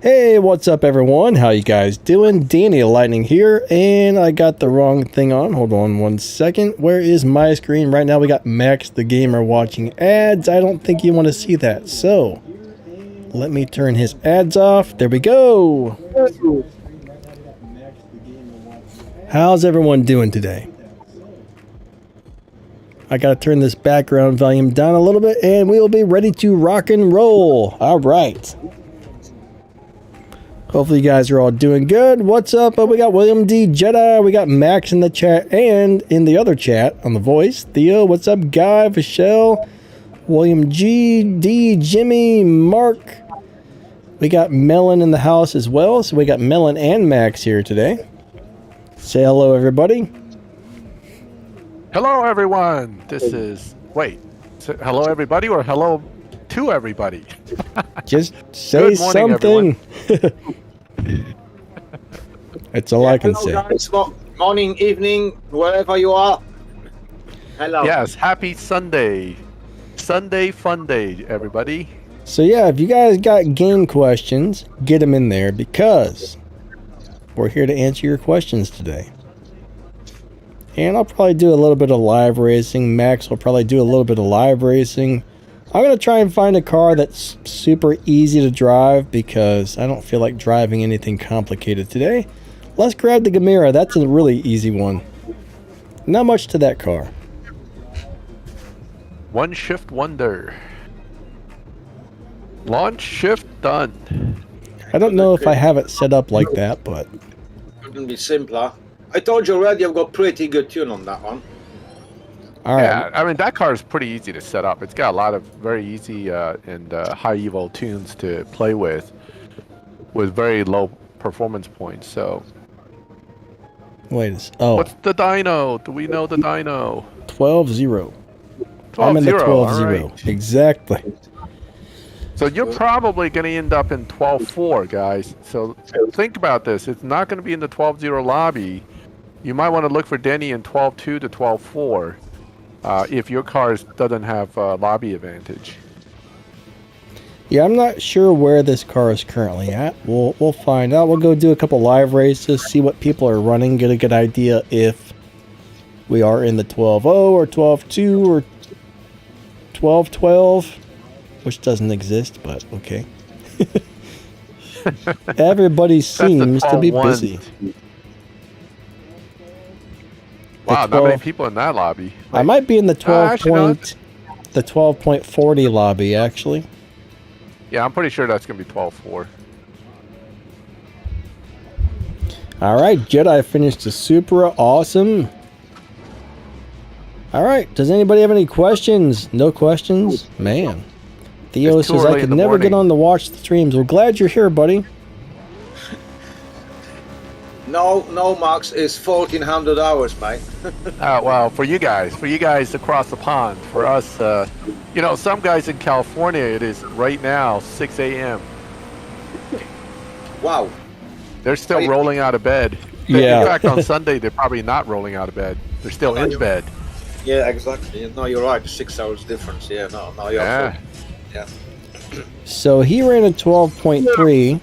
Hey, what's up everyone? How you guys doing? Danny Lightning here, and I got the wrong thing on. Hold on one second. Where is my screen? Right now we got Maxthegamer watching ads. I don't think you want to see that. So, let me turn his ads off. There we go. How's everyone doing today? I gotta turn this background volume down a little bit, and we will be ready to rock and roll. All right. Hopefully you guys are all doing good. What's up? We got William D. Jedi. We got Max in the chat and in the other chat on the voice. Theo, what's up? Guy, Michelle, William G. D. Jimmy, Mark. We got Melon in the house as well. So we got Melon and Max here today. Say hello, everybody. Hello, everyone. This is... Wait. Hello, everybody, or hello to everybody? Just say something. That's all I can say. Guys. Morning, evening, wherever you are. Hello. Yes, happy Sunday. Sunday fun day, everybody. So yeah, if you guys got game questions, get them in there because we're here to answer your questions today. And I'll probably do a little bit of live racing. Max will probably do a little bit of live racing. I'm going to try and find a car that's super easy to drive because I don't feel like driving anything complicated today. Let's grab the Gamera. That's a really easy one. Not much to that car. One shift wonder. Launch shift done. I don't know if I have it set up like that, but... Couldn't be simpler. I told you already I've got pretty good tune on that one. All right. Yeah, I mean, that car is pretty easy to set up. It's got a lot of very easy and high evo tunes to play with very low performance points, so... Wait a second. Oh. What's the dyno? Do we know the dyno? 12-0. 12-0, I'm in the 12-0. right. Exactly. So you're probably going to end up in 12-4, guys. So think about this. It's not going to be in the 12-0 lobby. You might want to look for Denny in 12-2 to 12-4 if your car doesn't have lobby advantage. Yeah, I'm not sure where this car is currently at. We'll find out. We'll go do a couple live races, see what people are running, get a good idea if we are in the 12-0 or 12-2 or 12-12, which doesn't exist, but okay. Everybody seems to be busy. Wow, not many people in that lobby. Like, I might be in the 12.40 lobby, actually. Yeah, I'm pretty sure that's going to be 12-4. All right, Jedi finished the Supra. Awesome. All right, does anybody have any questions? No questions? Man. Theo says, I could never get on to watch the streams. Well, glad you're here, buddy. No, Max, it's 1,400 hours, mate. Well, for you guys across the pond. For us, you know, some guys in California, it is right now 6 a.m. Wow. They're still rolling out of bed. Yeah. In fact, on Sunday, they're probably not rolling out of bed. They're still in bed. Yeah, exactly. No, you're right. 6 hours difference. Yeah, no, you're Yeah. Yeah. So he ran a 12.3.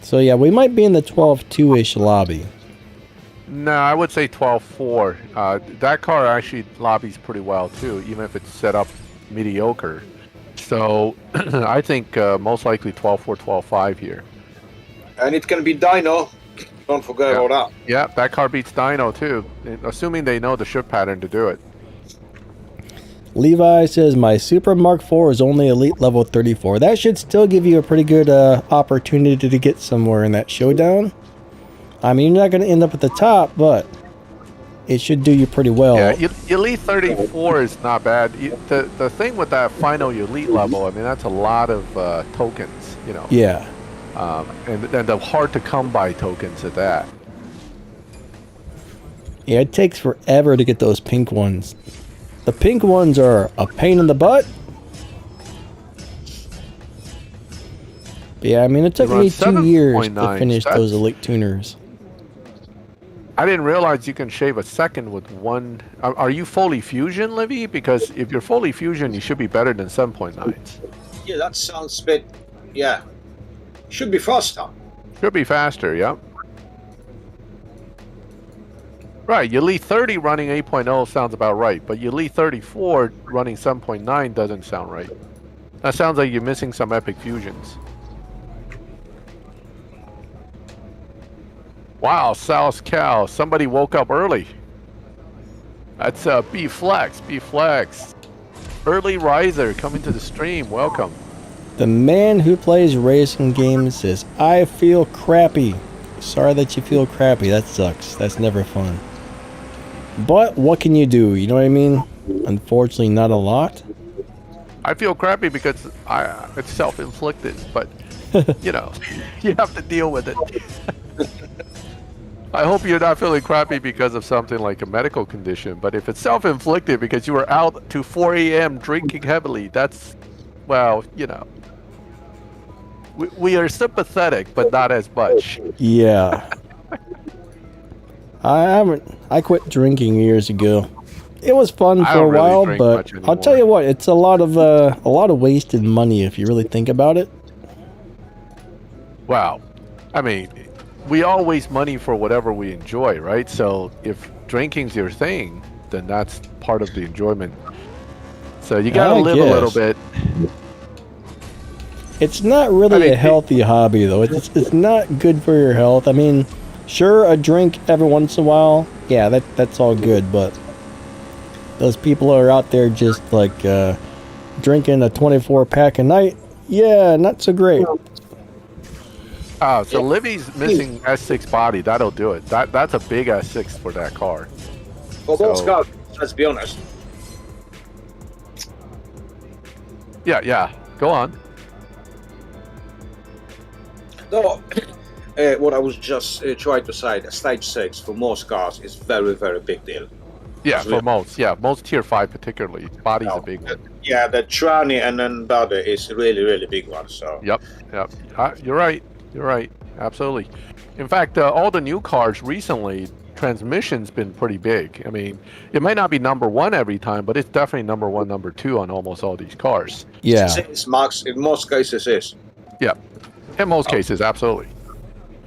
So yeah, we might be in the 12-2-ish lobby. No, I would say 12-4. That car actually lobbies pretty well too, even if it's set up mediocre. So I think most likely 12-4, 12-5 here. And it can be Dino. Don't forget about that. Yeah, that car beats Dino too, assuming they know the shift pattern to do it. Levi says, my Supra Mark IV is only Elite level 34. That should still give you a pretty good opportunity to get somewhere in that showdown. I mean, you're not going to end up at the top, but it should do you pretty well. Yeah, Elite 34 is not bad. The thing with that final Elite level, I mean, that's a lot of tokens, you know. Yeah. And the hard to come by tokens at that. Yeah, it takes forever to get those pink ones. The pink ones are a pain in the butt. But yeah, I mean, it took me 2 years to finish those Elite tuners. I didn't realize you can shave a second with one. Are you fully fusion, Livy? Because if you're fully fusion, you should be better than 7.9s. Yeah, that sounds a bit. Yeah, should be faster. Should be faster, yep. Right, you lead 30 running 8.0 sounds about right, but you lead 34 running 7.9 doesn't sound right. That sounds like you're missing some epic fusions. Wow, South Cal, somebody woke up early. That's B Flex, B Flex. Early riser coming to the stream, welcome. The man who plays racing games says, I feel crappy. Sorry that you feel crappy. That sucks. That's never fun. But what can you do? You know what I mean? Unfortunately, not a lot. I feel crappy because it's self-inflicted, but you know, you have to deal with it. I hope you're not feeling crappy because of something like a medical condition, but if it's self-inflicted because you were out to 4 a.m. drinking heavily, that's, well, you know. We are sympathetic, but not as much. Yeah. I quit drinking years ago. It was fun for a while, but I'll tell you what, it's a lot of wasted money if you really think about it. Wow. I mean, we all waste money for whatever we enjoy, right? So if drinking's your thing, then that's part of the enjoyment. So you gotta live a little bit. It's not really a healthy hobby, though. It's not good for your health. I mean, sure, a drink every once in a while, yeah, that's all good, but those people are out there just like drinking a 24-pack a night, yeah, not so great. So Livy's missing S6 body. That'll do it. That's a big S6 for that car. For most cars, let's be honest. Yeah. Go on. No, what I was just trying to say, the stage 6 for most cars is very, very big deal. Yeah, for most. Yeah, most tier 5 particularly. Body's a big one. Yeah, the tranny and then body is really, really big one. So. Yep. You're right. Absolutely. In fact, all the new cars recently, transmission's been pretty big. I mean, it might not be number 1 every time, but it's definitely number 1, number 2 on almost all these cars. Yeah. It's max, in most cases is. Yeah. In most cases, absolutely.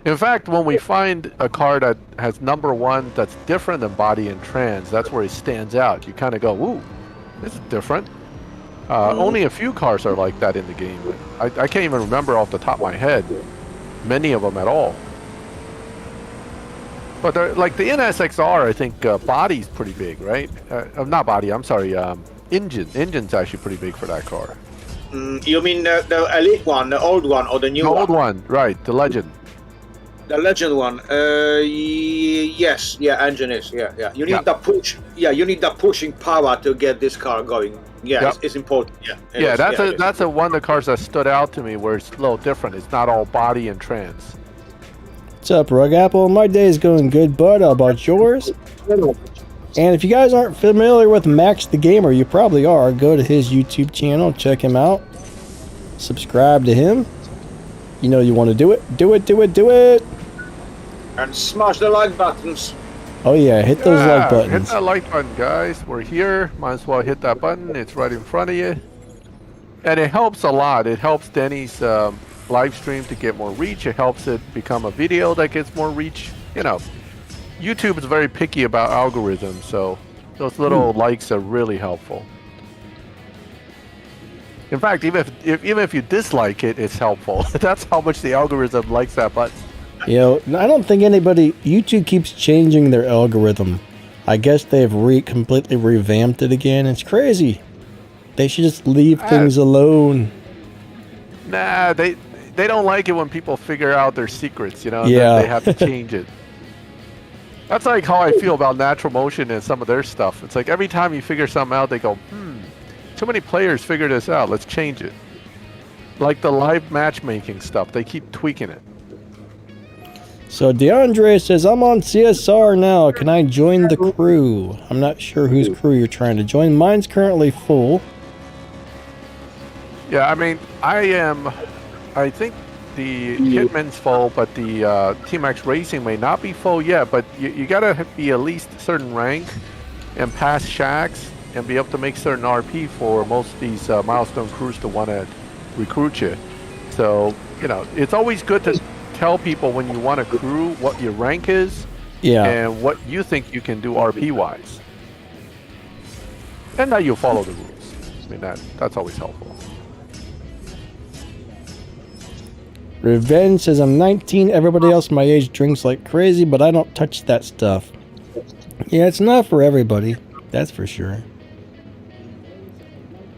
In fact, when we find a car that has number 1 that's different than body and trans, that's where it stands out. You kind of go, ooh, this is different. Only a few cars are like that in the game. I can't even remember off the top of my head many of them at all. But like the NSXR, I think body's pretty big, right? Not body, I'm sorry, engine's actually pretty big for that car. You mean the elite one, the old one, or the new one? The old one, right, the Legend. The Legend one, yes, yeah, engine is, yeah. You need the push, you need the pushing power to get this car going. Yeah, it's important. Yeah, that's one of the cars that stood out to me where it's a little different. It's not all body and trans. What's up, Rug Apple? My day is going good, bud. How about yours? And if you guys aren't familiar with Maxthegamer, you probably are. Go to his YouTube channel, check him out, subscribe to him. You know you want to do it. Do it. And smash the like buttons. Oh yeah, hit those like buttons. Hit that like button, guys. We're here. Might as well hit that button. It's right in front of you. And it helps a lot. It helps Denny's live stream to get more reach. It helps it become a video that gets more reach. You know, YouTube is very picky about algorithms, so those little likes are really helpful. In fact, even if you dislike it, it's helpful. That's how much the algorithm likes that button. You know, I don't think YouTube keeps changing their algorithm. I guess they've completely revamped it again. It's crazy. They should just leave things alone. Nah, they don't like it when people figure out their secrets, you know, yeah. They have to change it. That's like how I feel about Natural Motion and some of their stuff. It's like every time you figure something out, they go, too many players figure this out. Let's change it. Like the live matchmaking stuff, they keep tweaking it. So DeAndre says, I'm on CSR now. Can I join the crew? I'm not sure whose crew you're trying to join. Mine's currently full. Yeah, I mean, I think the Hitman's full, but the Team X Racing may not be full yet, but you gotta be at least a certain rank and pass shacks and be able to make certain RP for most of these Milestone crews to want to recruit you. So, you know, it's always good to tell people when you want to crew what your rank is and what you think you can do RP-wise. And that you'll follow the rules. I mean, that's always helpful. Revenge says, I'm 19, everybody else my age drinks like crazy, but I don't touch that stuff. Yeah, it's not for everybody. That's for sure.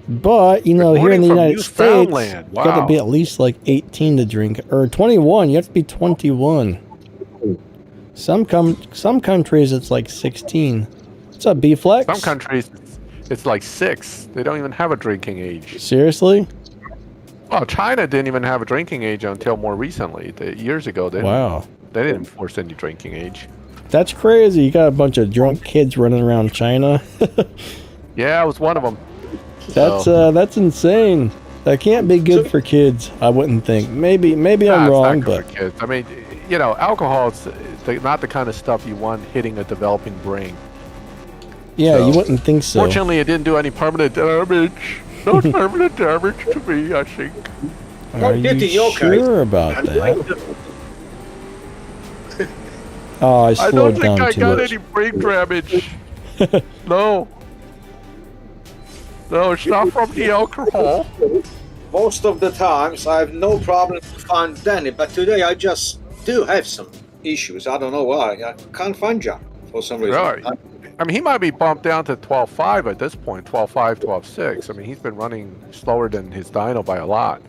But, you know, here in the United States, you got to be at least like 18 to drink. Or 21, you have to be 21. Some countries, it's like 16. What's up, B-Flex? Some countries, it's like 6. They don't even have a drinking age. Seriously? Well, China didn't even have a drinking age until more recently. Years ago, they didn't enforce any drinking age. That's crazy. You got a bunch of drunk kids running around China. Yeah, I was one of them. That's insane. That can't be good for kids, I wouldn't think. Maybe I'm wrong, but for kids. I mean, you know, alcohol is not the kind of stuff you want hitting a developing brain. Yeah, you wouldn't think so. Fortunately, it didn't do any permanent damage. No permanent damage to me, I think. Are you sure about that? Oh, I slowed down too much. I don't think I got any brain damage. No. No, it's not from the alcohol. Most of the times, I have no problem to find Danny, but today I just do have some issues. I don't know why. I can't find Jack for some reason. Right. I mean, he might be bumped down to 12.5 at this point, 12.5, 12.6. I mean, he's been running slower than his Dino by a lot.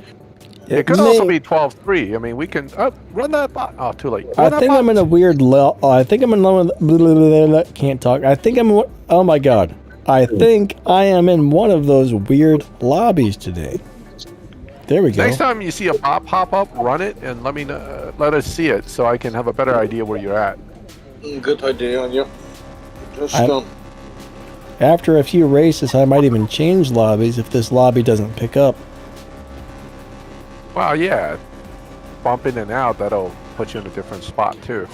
It could also be 12.3. I mean, we can run that bot. Oh, too late. I think I'm in a weird I think I'm in can't talk. I think I'm oh my god. I think I am in one of those weird lobbies today. There we go. Next time you see a bot pop up, run it and let us see it so I can have a better idea where you're at. Good idea, yeah. After a few races, I might even change lobbies if this lobby doesn't pick up. Well, yeah. Bump in and out, that'll put you in a different spot, too.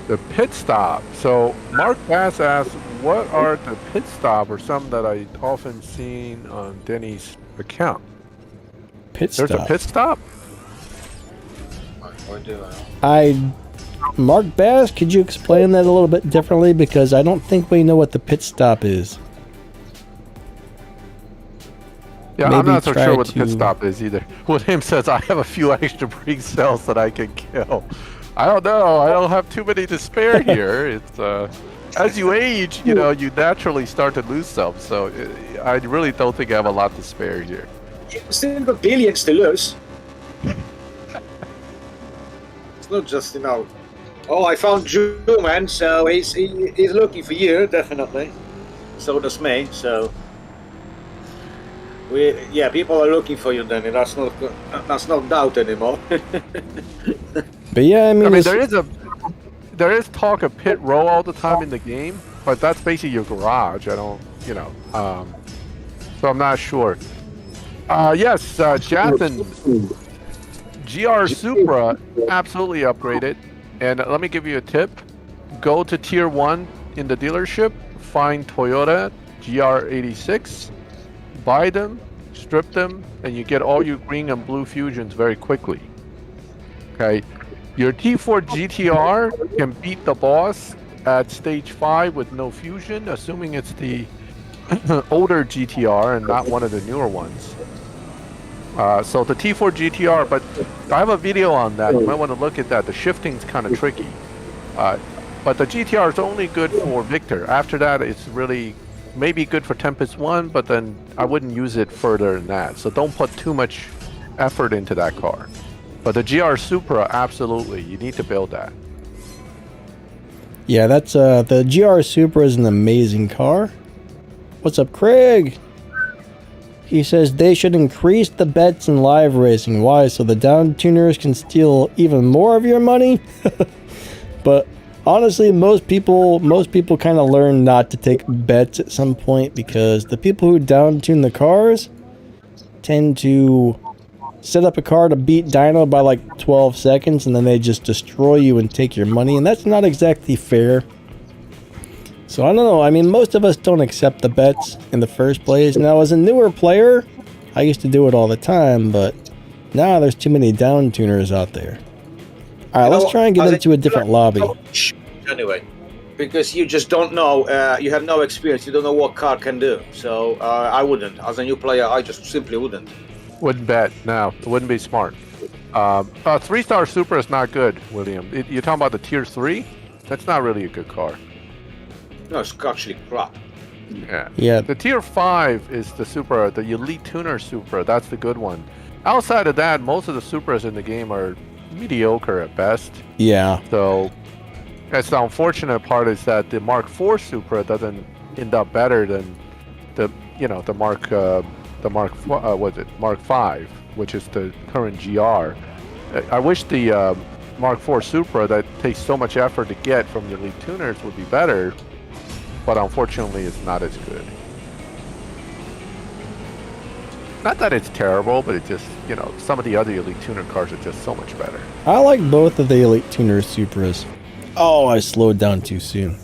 The pit stop. So, Mark Bass asked, what are the pit stop, or some that I often seen on Denny's account? There's a pit stop? Mark Bass, could you explain that a little bit differently? Because I don't think we know what the pit stop is. Yeah, maybe I'm not so sure what the pit stop is either. William says, I have a few extra brain cells that I can kill. I don't know. I don't have too many to spare here. It's as you age, you know, you naturally start to lose some. So I really don't think I have a lot to spare here. You still have billions to lose. It's not just, you know, oh, I found Jew, man, so he's looking for you, definitely. So does me, so people are looking for you, Danny. That's not doubt anymore. But yeah, I mean there is talk of pit row all the time in the game, but that's basically your garage. I don't, you know, so I'm not sure. Yes, Jathan, GR Supra absolutely upgraded. And let me give you a tip. Go to Tier 1 in the dealership, find Toyota GR86, buy them, strip them, and you get all your green and blue fusions very quickly. Okay? Your T4 GTR can beat the boss at stage 5 with no fusion, assuming it's the older GTR and not one of the newer ones. So the T4 GTR, but I have a video on that. You might want to look at that. The shifting's kind of tricky. But the GTR is only good for Victor. After that, it's really maybe good for Tempest 1, but then I wouldn't use it further than that. So don't put too much effort into that car. But the GR Supra, absolutely. You need to build that. Yeah, that's the GR Supra is an amazing car. What's up, Craig? He says they should increase the bets in live racing. Why? So the down tuners can steal even more of your money? But honestly, most people kind of learn not to take bets at some point, because the people who down tune the cars tend to set up a car to beat Dino by like 12 seconds, and then they just destroy you and take your money, and that's not exactly fair. So I don't know. I mean, most of us don't accept the bets in the first place. Now, as a newer player, I used to do it all the time, but now there's too many down tuners out there. All right, let's try and get into a different lobby. Anyway, because you just don't know, you have no experience, you don't know what car can do. So I wouldn't. As a new player, I just simply wouldn't. Wouldn't bet. No, it wouldn't be smart. 3-star Supra is not good, William. You're talking about the Tier 3? That's not really a good car. No, it's actually crap. Yeah. The Tier 5 is the Supra, the Elite Tuner Supra. That's the good one. Outside of that, most of the Supras in the game are mediocre at best. Yeah. So that's the unfortunate part, is that the Mark IV Supra doesn't end up better than the Mark V, which is the current GR. I wish the Mark IV Supra that takes so much effort to get from the Elite Tuners would be better, but unfortunately it's not as good. Not that it's terrible, but it just, some of the other Elite Tuner cars are just so much better. I like both of the Elite Tuner Supras. Oh, I slowed down too soon.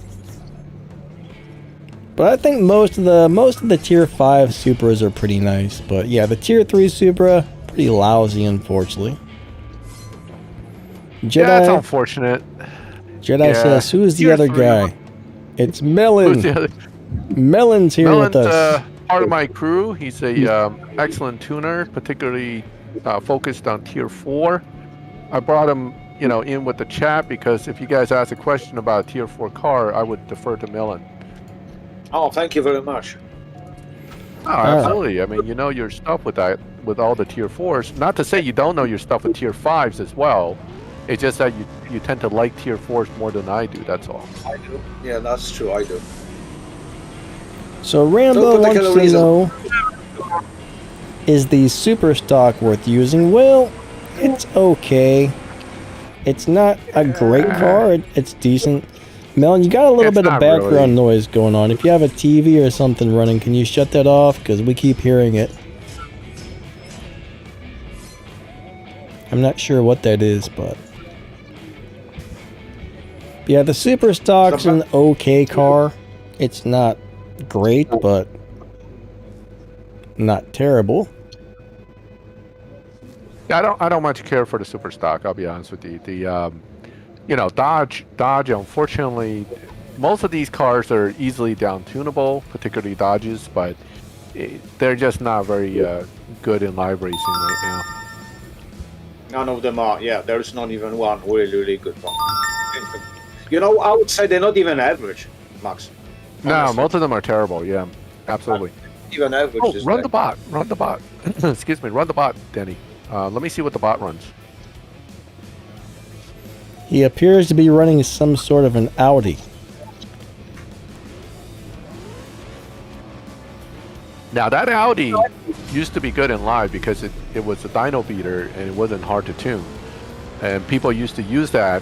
But I think most of the Tier 5 Supras are pretty nice. But yeah, the Tier 3 Supra, pretty lousy, unfortunately. Jedi, yeah, it's unfortunate. Jedi says, who's the Tier other 3. guy? It's Melon. Who's the other? Melon's here with us. Part of my crew. He's a excellent tuner, particularly focused on Tier 4. I brought him, in with the chat because if you guys ask a question about a Tier 4 car, I would defer to Melon. Oh, thank you very much. Oh, absolutely. I mean, you know your stuff with that, with all the Tier 4s. Not to say you don't know your stuff with Tier 5s as well. It's just that you tend to like Tier 4s more than I do, that's all. I do. Yeah, that's true, I do. So Rambo wants to know, is the Super Stock worth using? Well, it's okay. It's not a great car. It's decent. Melon, you got a little bit of background noise going on. If you have a TV or something running, can you shut that off? Because we keep hearing it. I'm not sure what that is, but... yeah, the Super Stock's an okay car. It's not great, but not terrible. Yeah, I don't much care for the Super Stock, I'll be honest with you. The Dodge, unfortunately, most of these cars are easily down-tunable, particularly Dodges, but they're just not very good in live racing right now. None of them are. Yeah, there's not even one really good one. I would say they're not even average, Max. No, Honestly. most of them are terrible. Yeah, absolutely. Even average. Oh, run the bot. Run the bot. Excuse me. Run the bot, Denny. Let me see what the bot runs. He appears to be running some sort of an Audi. Now, that Audi used to be good in live because it was a dyno beater and it wasn't hard to tune. And people used to use that.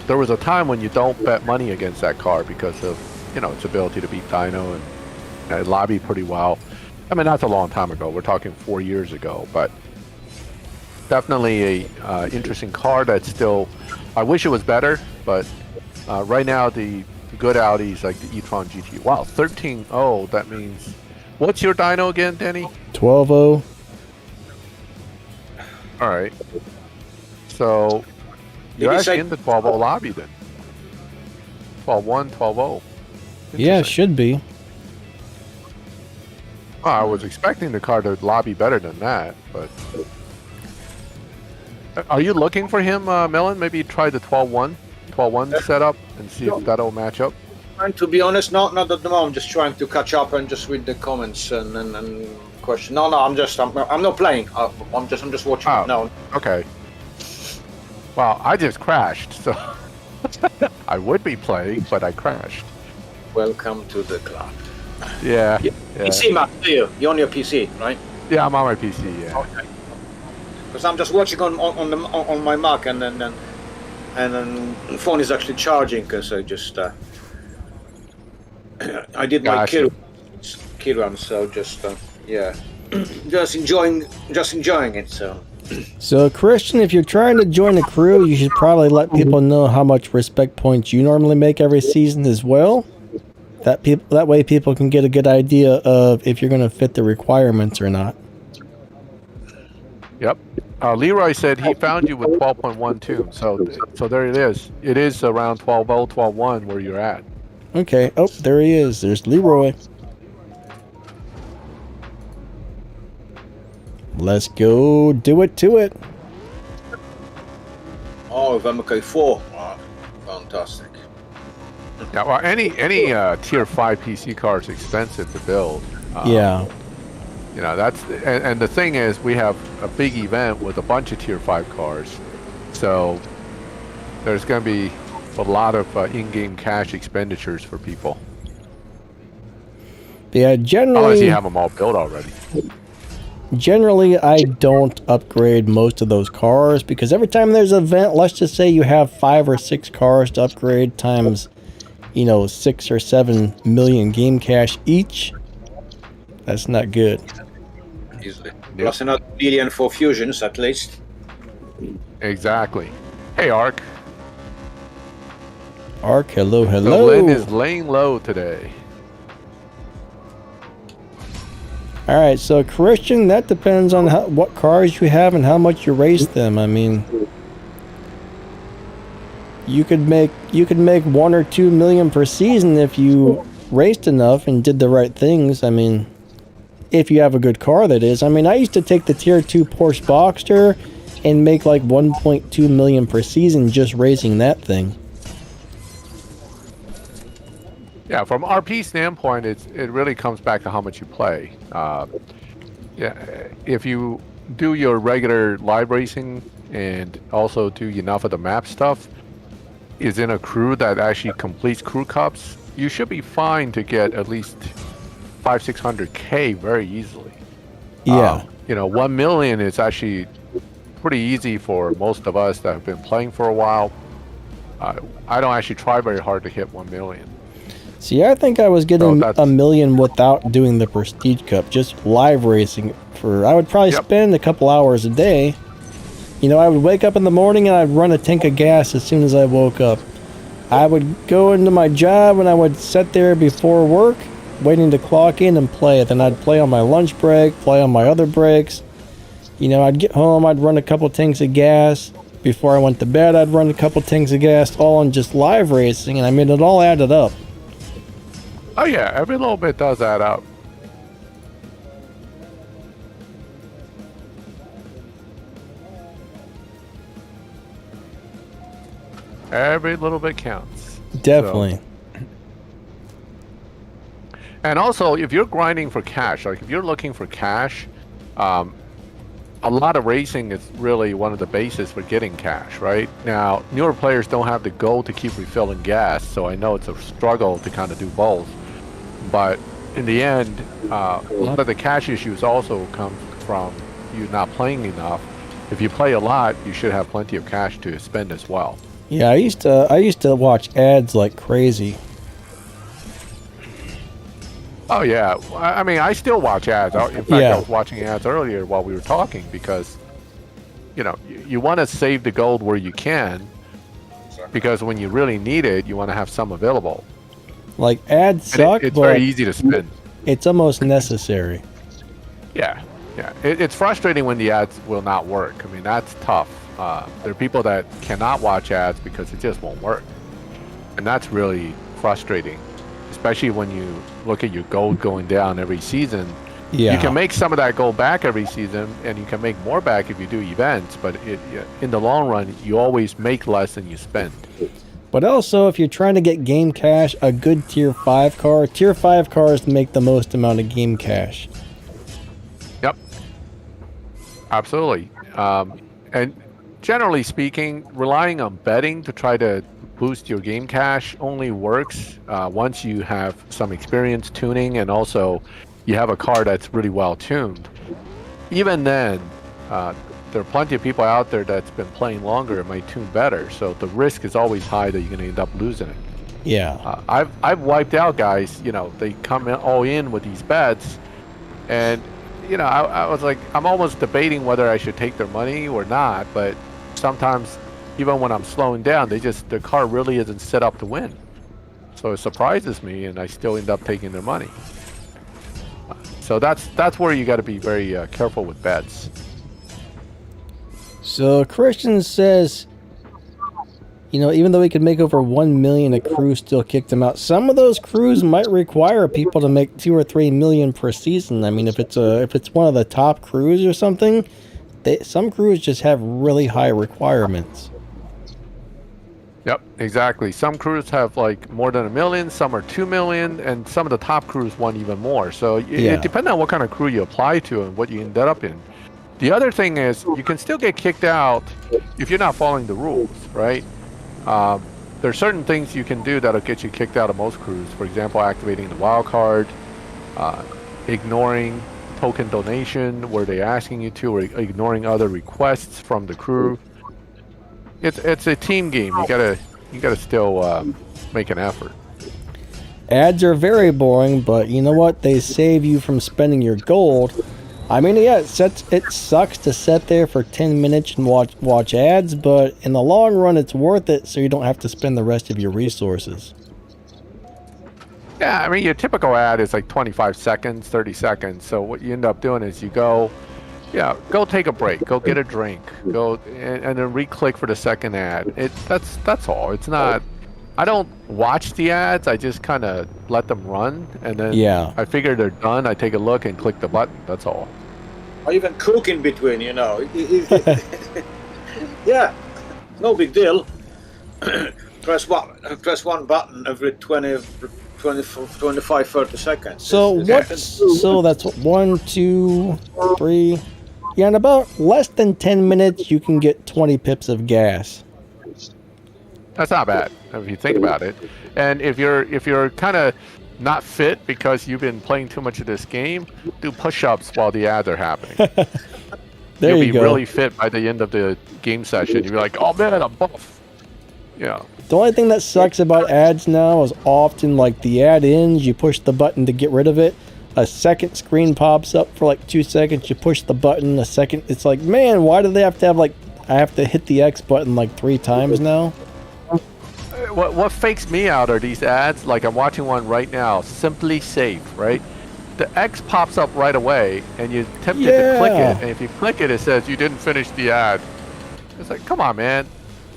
There was a time when you don't bet money against that car because of, its ability to beat dyno and lobby pretty well. I mean, that's a long time ago. We're talking 4 years ago, but definitely a interesting car that's still... I wish it was better, but right now the good Audis like the e-tron GT. Wow, 13.0, that means... What's your dyno again, Denny? 12.0. All right. So you're actually in the 12.0 lobby then. 12.1, 12.0. Yeah, it should be. Oh, I was expecting the car to lobby better than that, but... Are you looking for him, Melon? Maybe try the 12.1 setup and see if that'll match up. And to be honest, not at the moment. I'm just trying to catch up and just read the comments and question. No, I'm not playing. I'm just watching. Oh, No. Okay. Well, I just crashed, so I would be playing, but I crashed. Welcome to the club. Yeah. PC, Matt, do you? You're on your PC, right? Yeah, I'm on my PC. Yeah. Okay. Because I'm just watching on my Mac, and then the phone is actually charging because I just I did my key run, so just yeah, just enjoying it. So Christian, if you're trying to join the crew, you should probably let people know how much respect points you normally make every season as well. That way people can get a good idea of if you're going to fit the requirements or not. Yep. Leroy said he found you with 12.12, so there it is. It is around 12.0, 12.1 where you're at. Okay. Oh, there he is. There's Leroy. Let's go do it to it. Oh, MK4. Oh, fantastic. Yeah, well, any tier 5 PC car is expensive to build. Yeah. You know, that's and the thing is, we have a big event with a bunch of tier 5 cars, so there's going to be a lot of in-game cash expenditures for people. Yeah, generally. Unless you have them all built already. Generally, I don't upgrade most of those cars because every time there's an event, let's just say you have 5 or 6 cars to upgrade times, 6 or 7 million game cash each. That's not good. Easily. Plus another billion for fusions at least. Exactly. Hey, Ark. Ark, hello. So Lynn is laying low today. All right, so Christian, that depends on what cars you have and how much you race them. I mean, you could make 1 or 2 million per season if you raced enough and did the right things. I mean, if you have a good car, that is. I mean, I used to take the tier 2 Porsche Boxster and make like 1.2 million per season just racing that thing. Yeah, from RP standpoint, it really comes back to how much you play. Yeah, if you do your regular live racing and also do enough of the map stuff, is in a crew that actually completes crew cups, you should be fine to get at least 500-600K very easily. Yeah. 1 million is actually pretty easy for most of us that have been playing for a while. I don't actually try very hard to hit 1 million. See, I think I was getting a million without doing the Prestige Cup, just live racing. I would probably spend a couple hours a day. I would wake up in the morning and I'd run a tank of gas as soon as I woke up. I would go into my job and I would sit there before work, waiting to clock in and play. Then I'd play on my lunch break, play on my other breaks. I'd get home, I'd run a couple tanks of gas. Before I went to bed, I'd run a couple tanks of gas, all on just live racing, and I mean, it all added up. Oh yeah, every little bit does add up. Every little bit counts. Definitely. And also, if you're grinding for cash, like if you're looking for cash, a lot of racing is really one of the bases for getting cash, right? Now, newer players don't have the goal to keep refilling gas, so I know it's a struggle to kind of do both. But in the end, a lot of the cash issues also come from you not playing enough. If you play a lot, you should have plenty of cash to spend as well. Yeah, I used to watch ads like crazy. Oh yeah, I mean, I still watch ads. In fact, I was watching ads earlier while we were talking because, you want to save the gold where you can, because when you really need it, you want to have some available. Like ads suck, it's but very easy to spend. It's almost necessary. Yeah. It's frustrating when the ads will not work. I mean, that's tough. There are people that cannot watch ads because it just won't work, and that's really frustrating. Especially when you look at your gold going down every season. Yeah. You can make some of that gold back every season, and you can make more back if you do events, but in the long run, you always make less than you spend. But also, if you're trying to get game cash, a good tier 5 car, tier 5 cars make the most amount of game cash. Yep. Absolutely. And generally speaking, relying on betting to try to boost your game cash only works once you have some experience tuning and also you have a car that's really well tuned. Even then, there are plenty of people out there that's been playing longer and might tune better, so the risk is always high that you're going to end up losing it. Yeah. I've wiped out guys, they come in all in with these bets, and I was like, I'm almost debating whether I should take their money or not, but sometimes even when I'm slowing down, the car really isn't set up to win. So it surprises me, and I still end up taking their money. So that's where you got to be very careful with bets. So Christian says, you know, even though he could make over 1 million, a crew still kicked him out. Some of those crews might require people to make 2 or 3 million per season. I mean, if it's one of the top crews or something, some crews just have really high requirements. Yep, exactly. Some crews have like more than 1 million, some are 2 million, and some of the top crews want even more. So it depends on what kind of crew you apply to and what you ended up in. The other thing is you can still get kicked out if you're not following the rules, right? There are certain things you can do that'll get you kicked out of most crews. For example, activating the wild card, ignoring token donation where they're asking you to, or ignoring other requests from the crew. It's a team game. You gotta still make an effort. Ads are very boring, but you know what? They save you from spending your gold. I mean, yeah, it sucks to sit there for 10 minutes and watch ads, but in the long run, it's worth it, so you don't have to spend the rest of your resources. Yeah, I mean, your typical ad is like 25 seconds, 30 seconds. So what you end up doing is you go take a break, go get a drink, go and then re-click for the second ad. That's all. It's not. I don't watch the ads. I just kind of let them run, and then I figure they're done. I take a look and click the button. That's all. Or even cook in between, you know. Yeah, no big deal. press one button every 25, 30 seconds. So so that's 1, 2, 3. Yeah, in about less than 10 minutes, you can get 20 pips of gas. That's not bad if you think about it. And if you're kind of not fit because you've been playing too much of this game, do push-ups while the ads are happening. You'll be really fit by the end of the game session. You'll be like, oh man, I'm buff. Yeah. The only thing that sucks about ads now is often like the ad ends, you push the button to get rid of it. A second screen pops up for like 2 seconds. You push the button a second. It's like, man, why do they have to have like, I have to hit the X button like 3 times now? What fakes me out are these ads. Like I'm watching one right now, Simply Safe, right? The X pops up right away, and you're tempted to click it. And if you click it, it says you didn't finish the ad. It's like, come on, man.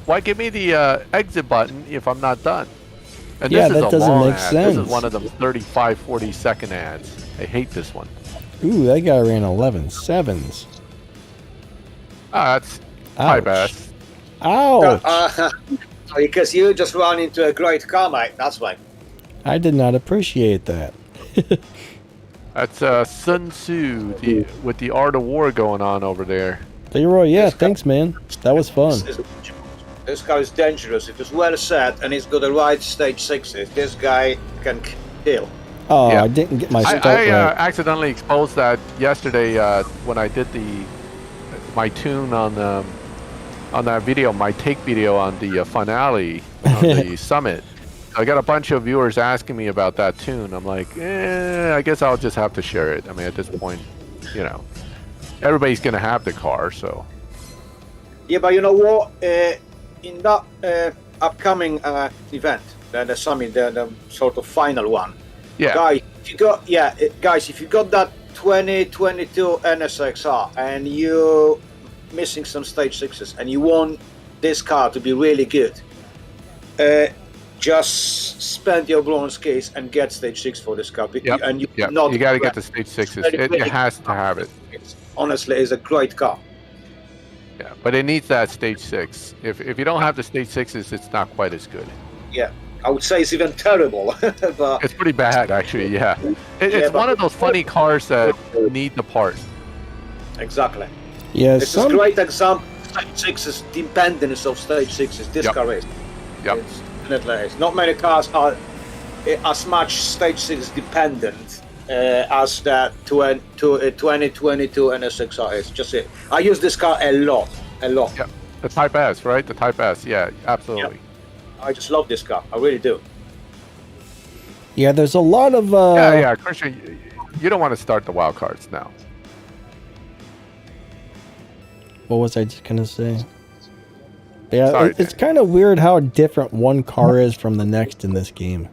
Why give me the exit button if I'm not done? And this is that a doesn't long make ad. sense. This is one of them 35, 40-second ads. I hate this one. Ooh, that guy ran 11 sevens. That's high bass. Ouch! Because you just ran into a great car, mate. That's why. I did not appreciate that. That's Sun Tzu with the art of war going on over there. Leroy, thanks, man. That was fun. This guy is dangerous. If it's well set and he's got the right stage 6s, this guy can kill. Oh, I didn't get my start right. I accidentally exposed that yesterday when I did my tune on that video, my take video on the finale on the summit. I got a bunch of viewers asking me about that tune. I'm like, I guess I'll just have to share it. I mean, at this point, you know, everybody's gonna have the car, so. Yeah, but you know what? In that upcoming event, the summit, the sort of final one. Yeah. Guys, if you got that 2022 NSXR and you missing some stage 6s and you want this car to be really good, just spend your bronze case and get stage 6 for this car. And you got to get the stage 6s. It has to have it. Honestly, it's a great car. Yeah, but it needs that stage 6. If you don't have the stage 6s, it's not quite as good. Yeah, I would say it's even terrible. But it's pretty bad, actually. Yeah, it's one of those funny cars that need the part. Exactly. Yeah, it's a great example. Stage 6's dependence of stage 6s. This car is. Yep. It's definitely. Not many cars are as much stage 6 dependent as that 2022 NSXR is. Just it. I use this car a lot. Yeah, the Type S, right? The Type S. Yeah, absolutely. Yep. I just love this car. I really do. Yeah, there's a lot of. Christian, you don't want to start the wild cards now. What was I just gonna say? Yeah, it's kind of weird how different one car is from the next in this game.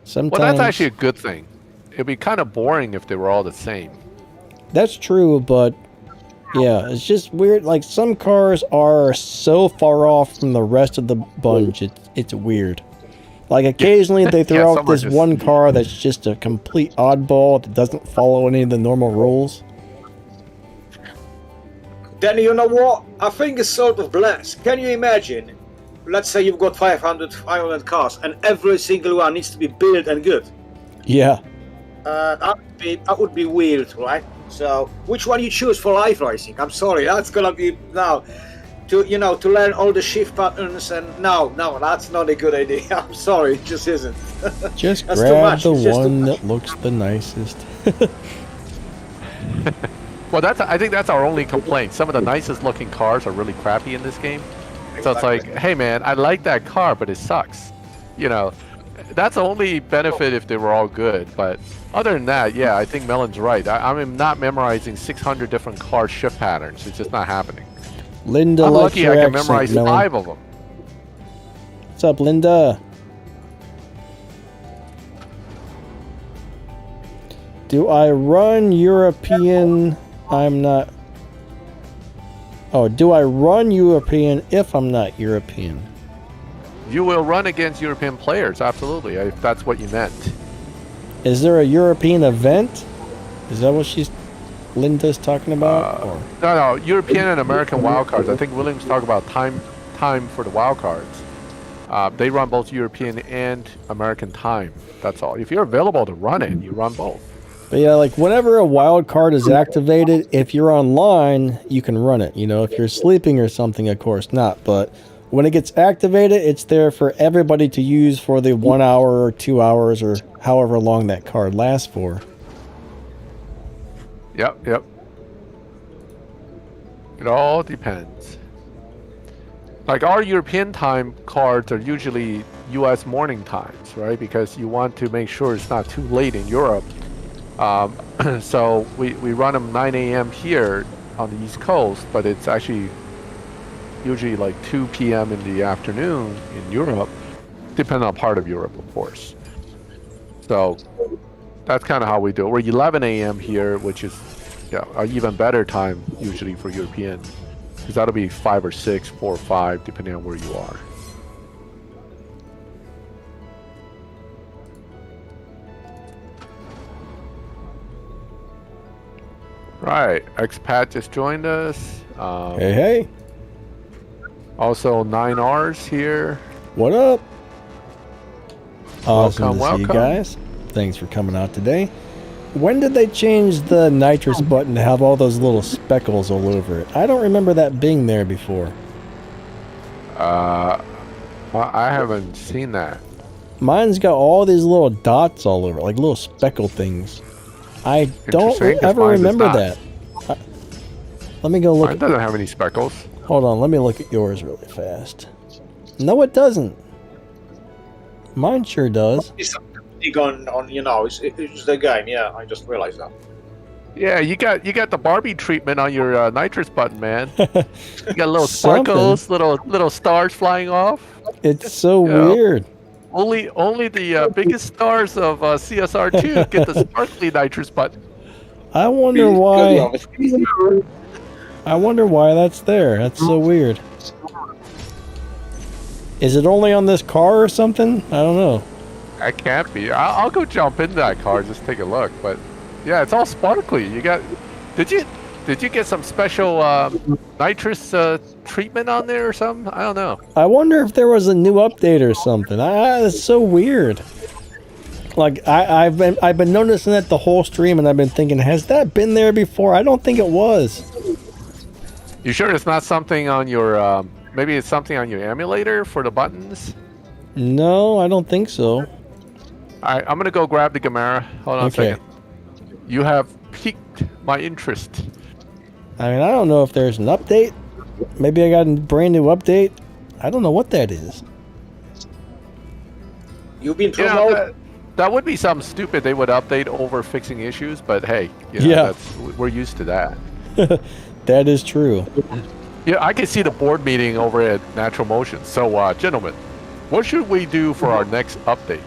Sometimes. Well, that's actually a good thing. It'd be kind of boring if they were all the same. That's true, but yeah, it's just weird. Like some cars are so far off from the rest of the bunch, it's weird. Like occasionally they throw out this one car that's just a complete oddball that doesn't follow any of the normal rules. Then you know what? I think it's sort of blessed. Can you imagine? Let's say you've got 500 cars and every single one needs to be built and good. Yeah. That would be weird, right? So, which one you choose for live racing? I'm sorry, that's gonna be now to learn all the shift patterns and no, that's not a good idea. I'm sorry, it just isn't. Just grab the one that looks the nicest. Well, I think that's our only complaint. Some of the nicest looking cars are really crappy in this game. So it's like, hey man, I like that car, but it sucks. You know, that's the only benefit if they were all good. But other than that, yeah, I think Melon's right. I'm not memorizing 600 different car shift patterns. It's just not happening. Linda, I'm likes lucky your I can accent, memorize Melon. 5 of them. What's up, Linda? Do I run European? I'm not. Oh, do I run European if I'm not European? You will run against European players, absolutely, if that's what you meant. Is there a European event? Is that what Linda's talking about? No, European and American wildcards. I think Williams talked about time for the wildcards. They run both European and American time. That's all. If you're available to run it, you run both. But yeah, like whenever a wild card is activated, if you're online, you can run it. You know, if you're sleeping or something, of course not. But when it gets activated, it's there for everybody to use for the 1 hour or 2 hours or however long that card lasts for. Yep. It all depends. Like our European time cards are usually US morning times, right? Because you want to make sure it's not too late in Europe. So we run them 9 a.m. here on the East Coast, but it's actually usually like 2 p.m. in the afternoon in Europe, depending on part of Europe, of course. So that's kind of how we do it. We're 11 a.m. here, which is an even better time usually for European, because that'll be 5 or 6, 4 or 5, depending on where you are. Right, expat just joined us. Hey. Also 9Rs here. What up? Awesome Welcome. to see you guys. Thanks for coming out today. When did they change the nitrous button to have all those little speckles all over it? I don't remember that being there before. I haven't seen that. Mine's got all these little dots all over, like little speckle things. I don't Interesting, 'cause ever mine does remember not. that. Let me go look. Mine doesn't have any speckles. Hold on, let me look at yours really fast. No, it doesn't. Mine sure does. It's it's the game. Yeah, I just realized that. Yeah, you got the Barbie treatment on your nitrous button, man. You got little sparkles, little stars flying off. It's so weird. Only the biggest stars of CSR2 get the sparkly nitrous button. I wonder why. I wonder why that's there. That's so weird. Is it only on this car or something? I don't know. That can't be. I'll go jump into that car, just take a look. But yeah, it's all sparkly. You got? Did you get some special nitrous treatment on there or something? I don't know. I wonder if there was a new update or something. It's so weird. Like I've been noticing that the whole stream, and I've been thinking, has that been there before? I don't think it was. You sure it's not something on your? Maybe it's something on your emulator for the buttons. No, I don't think so. All right, I'm gonna go grab the Gamera. Hold on a second. You have piqued my interest. I mean, I don't know if there's an update. Maybe I got a brand new update. I don't know what that is. You've been promoted. That would be something stupid they would update over fixing issues, but hey, we're used to that. That is true. Yeah, I can see the board meeting over at Natural Motion. So, gentlemen, what should we do for our next update?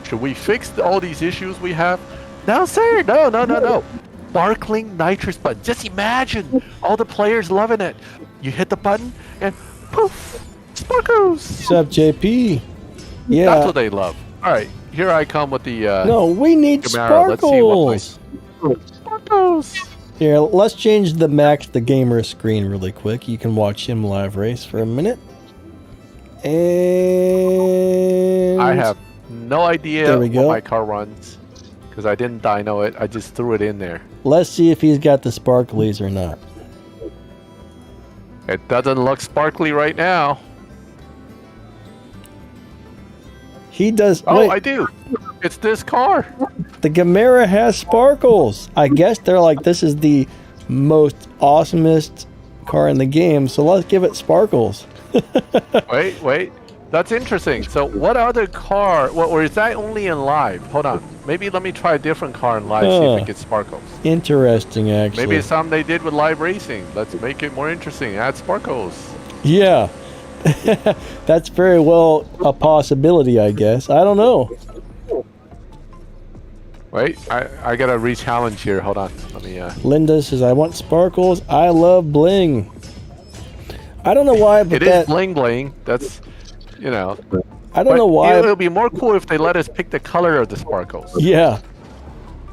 Should we fix all these issues we have? No, sir. No. Sparkling nitrous button. Just imagine all the players loving it. You hit the button and poof, sparkles. What's up, JP? Yeah. That's what they love. All right, here I come with the. No, we need Camaro. Let's see what sparkles. Sparkles. Here, let's change the Maxthegamer screen really quick. You can watch him live race for a minute. And I have no idea There we what go. my car runs because I didn't dyno it. I just threw it in there. Let's see if he's got the sparklies or not. It doesn't look sparkly right now. He does. Oh, wait, I do. It's this car. the Gamera has sparkles. I guess they're like, this is the most awesomest car in the game, so let's give it sparkles. Wait. That's interesting. So what other car, or is that only in live? Hold on. Maybe let me try a different car in live, see if it gets sparkles. Interesting, actually. Maybe it's something they did with live racing. Let's make it more interesting. Add sparkles. Yeah. That's very well a possibility, I guess. I don't know. Wait, I got a re-challenge here. Hold on. Let me, Linda says, I want sparkles. I love bling. I don't know why, but it is bling bling. That's, you know. I don't know why. It would be more cool if they let us pick the color of the sparkles. Yeah.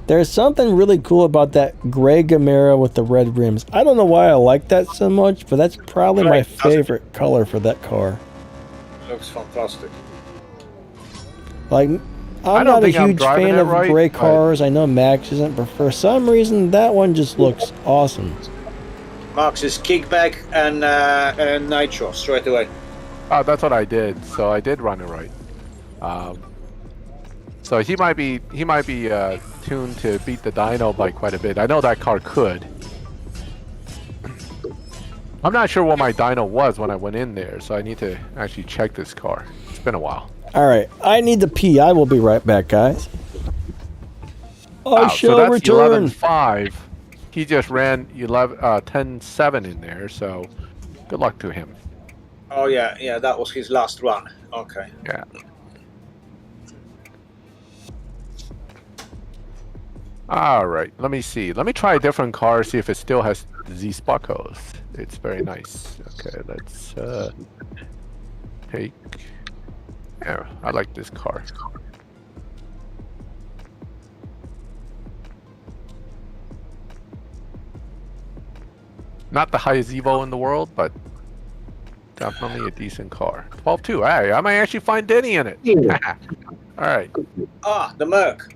There's something really cool about that gray Gamera with the red rims. I don't know why I like that so much, but that's probably my favorite color for that car. Looks fantastic. Like, I'm not a huge fan of gray cars. I know Max isn't, but for some reason, that one just looks awesome. Max's kickback and Nitrous straight away. Oh, that's what I did. So I did run it right. So he might be tuned to beat the Dino by quite a bit. I know that car could. I'm not sure what my Dino was when I went in there, so I need to actually check this car. It's been a while. All right, I need to pee. I will be right back, guys. Wow, Asho so that's return. 11.5. He just ran 10.7 in there, so good luck to him. Oh yeah, that was his last run. Okay. Yeah. All right, let me see. Let me try a different car, see if it still has Z sparkles. It's very nice. Okay, let's take. Yeah, I like this car. Not the highest Evo in the world, but definitely a decent car. 12.2. Hey, I might actually find Denny in it. All right. Ah, the Merc.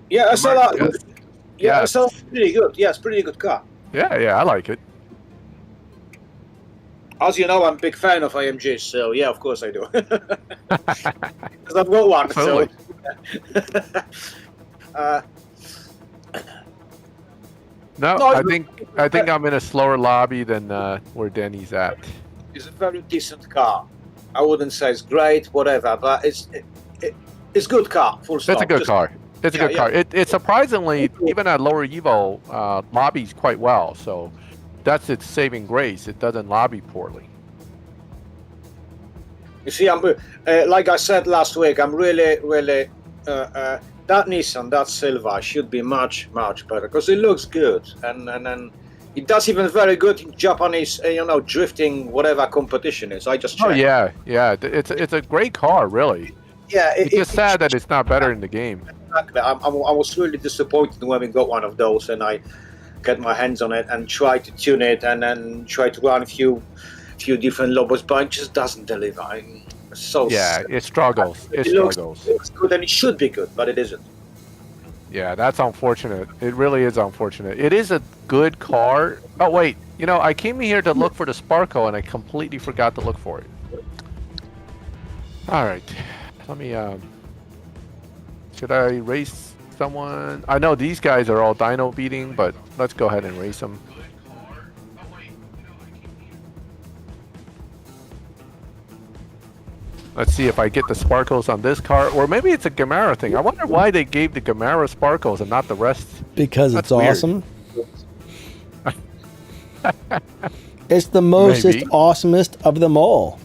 Yeah, I saw that. Yes. Yeah, I Yes. saw it. Pretty good. Yeah, it's pretty good car. Yeah, I like it. As you know, I'm a big fan of IMGs, so yeah, of course I do. Because I've got one. Totally. So, No, No, I think I'm in a slower lobby than where Denny's at. it's a very decent car. I wouldn't say it's great, whatever, but it's good car. Full stop. It's a good Just- car. It's a Yeah, good car. It surprisingly, even at lower Evo, lobbies quite well. So that's its saving grace. It doesn't lobby poorly. You see, I'm like I said last week. I'm really that Nissan, that Silva should be much better because it looks good and it does even very good in Japanese, drifting whatever competition is. I just checked. Oh yeah. It's a great car, really. Yeah, It's just sad that it's not better in the game. Exactly. I was really disappointed when we got one of those and I got my hands on it and tried to tune it and then try to run a few different lobos, but it just doesn't deliver. Yeah, it struggles. It struggles. Looks good and it should be good, but it isn't. Yeah, that's unfortunate. It really is unfortunate. It is a good car. Oh wait, I came here to look for the Sparko and I completely forgot to look for it. All right, let me. Should I race someone? I know these guys are all Dino beating, but let's go ahead and race them. Let's see if I get the sparkles on this car, or maybe it's a Gamera thing. I wonder why they gave the Gamera sparkles and not the rest. Because That's it's weird. awesome. It's the most Maybe. awesomest of them all.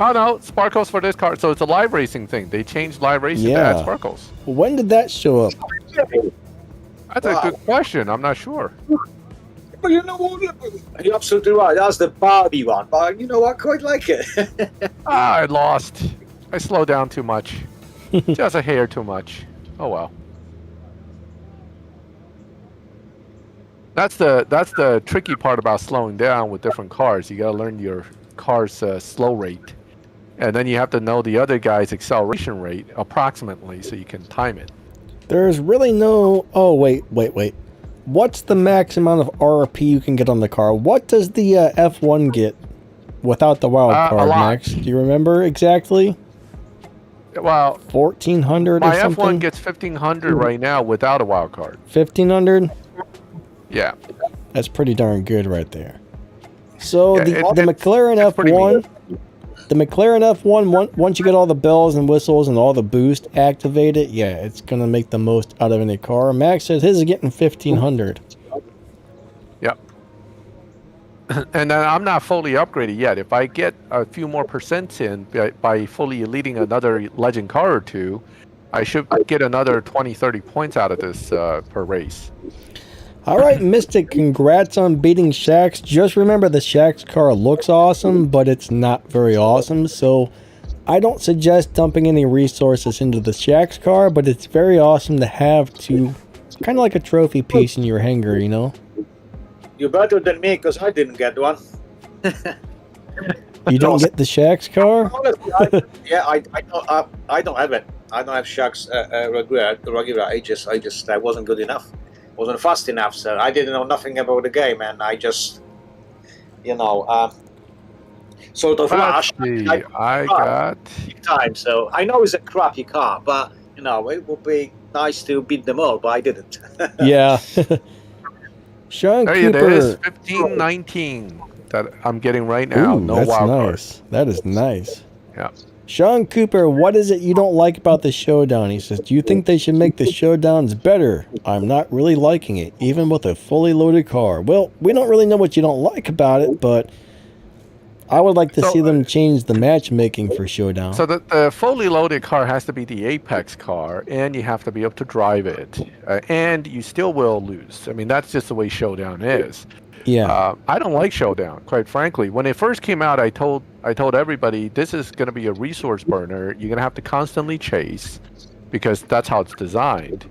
Oh no, sparkles for this car. So it's a live racing thing. They changed live racing to add sparkles. When did that show up? That's a good question. I'm not sure. But you know what? You're absolutely right. That's the Barbie one. But you know, I quite like it. I lost. I slowed down too much. Just a hair too much. Oh well. That's the tricky part about slowing down with different cars. You gotta learn your car's slow rate, and then you have to know the other guy's acceleration rate approximately so you can time it. There's really no... Oh, wait. What's the max amount of RP you can get on the car? What does the F1 get without the wild card, Max? Do you remember exactly? Well, 1,400 or something? My F1 gets 1,500 right now without a wild card. 1,500? Yeah. That's pretty darn good right there. So Yeah, the McLaren F1... Pretty The McLaren F1, once you get all the bells and whistles and all the boost activated, yeah, it's going to make the most out of any car. Max says his is getting 1,500. Yep. And then I'm not fully upgraded yet. If I get a few more percents in by fully leading another legend car or two, I should get another 20, 30 points out of this per race. All right, Mystic, congrats on beating Shax. Just remember the Shax car looks awesome, but it's not very awesome. So I don't suggest dumping any resources into the Shax car, but it's very awesome to have to, kind of like a trophy piece in your hangar, you know? You're better than me because I didn't get one. You don't get the Shax car? Honestly, I don't have it. I don't have Shax regular. I wasn't good enough. Wasn't fast enough, so I didn't know nothing about the game, and I just, sort of Let's see. I got time. So I know it's a crappy car, but it would be nice to beat them all, but I didn't. Yeah. Sean there Cooper. it is, 1519 that I'm getting right now. Ooh, no that's wild nice. card. That is nice. Yeah. Sean Cooper, what is it you don't like about the Showdown? He says, do you think they should make the Showdowns better? I'm not really liking it, even with a fully loaded car. Well, we don't really know what you don't like about it, but I would like to see them change the matchmaking for Showdown. So the fully loaded car has to be the Apex car, and you have to be able to drive it. And you still will lose. I mean, that's just the way Showdown is. Yeah. I don't like Showdown, quite frankly. When it first came out, I told everybody this is going to be a resource burner. You're going to have to constantly chase because that's how it's designed.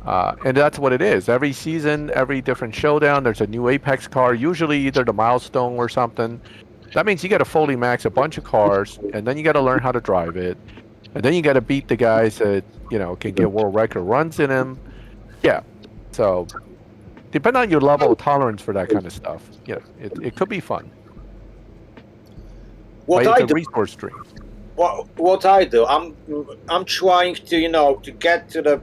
And that's what it is. Every season, every different Showdown, there's a new Apex car, usually either the Milestone or something. That means you got to fully max a bunch of cars, and then you got to learn how to drive it. And then you got to beat the guys that, can get world record runs in them. Yeah. So depending on your level of tolerance for that kind of stuff, it could be fun. What I do, resource stream. What I do, I'm trying to to get to the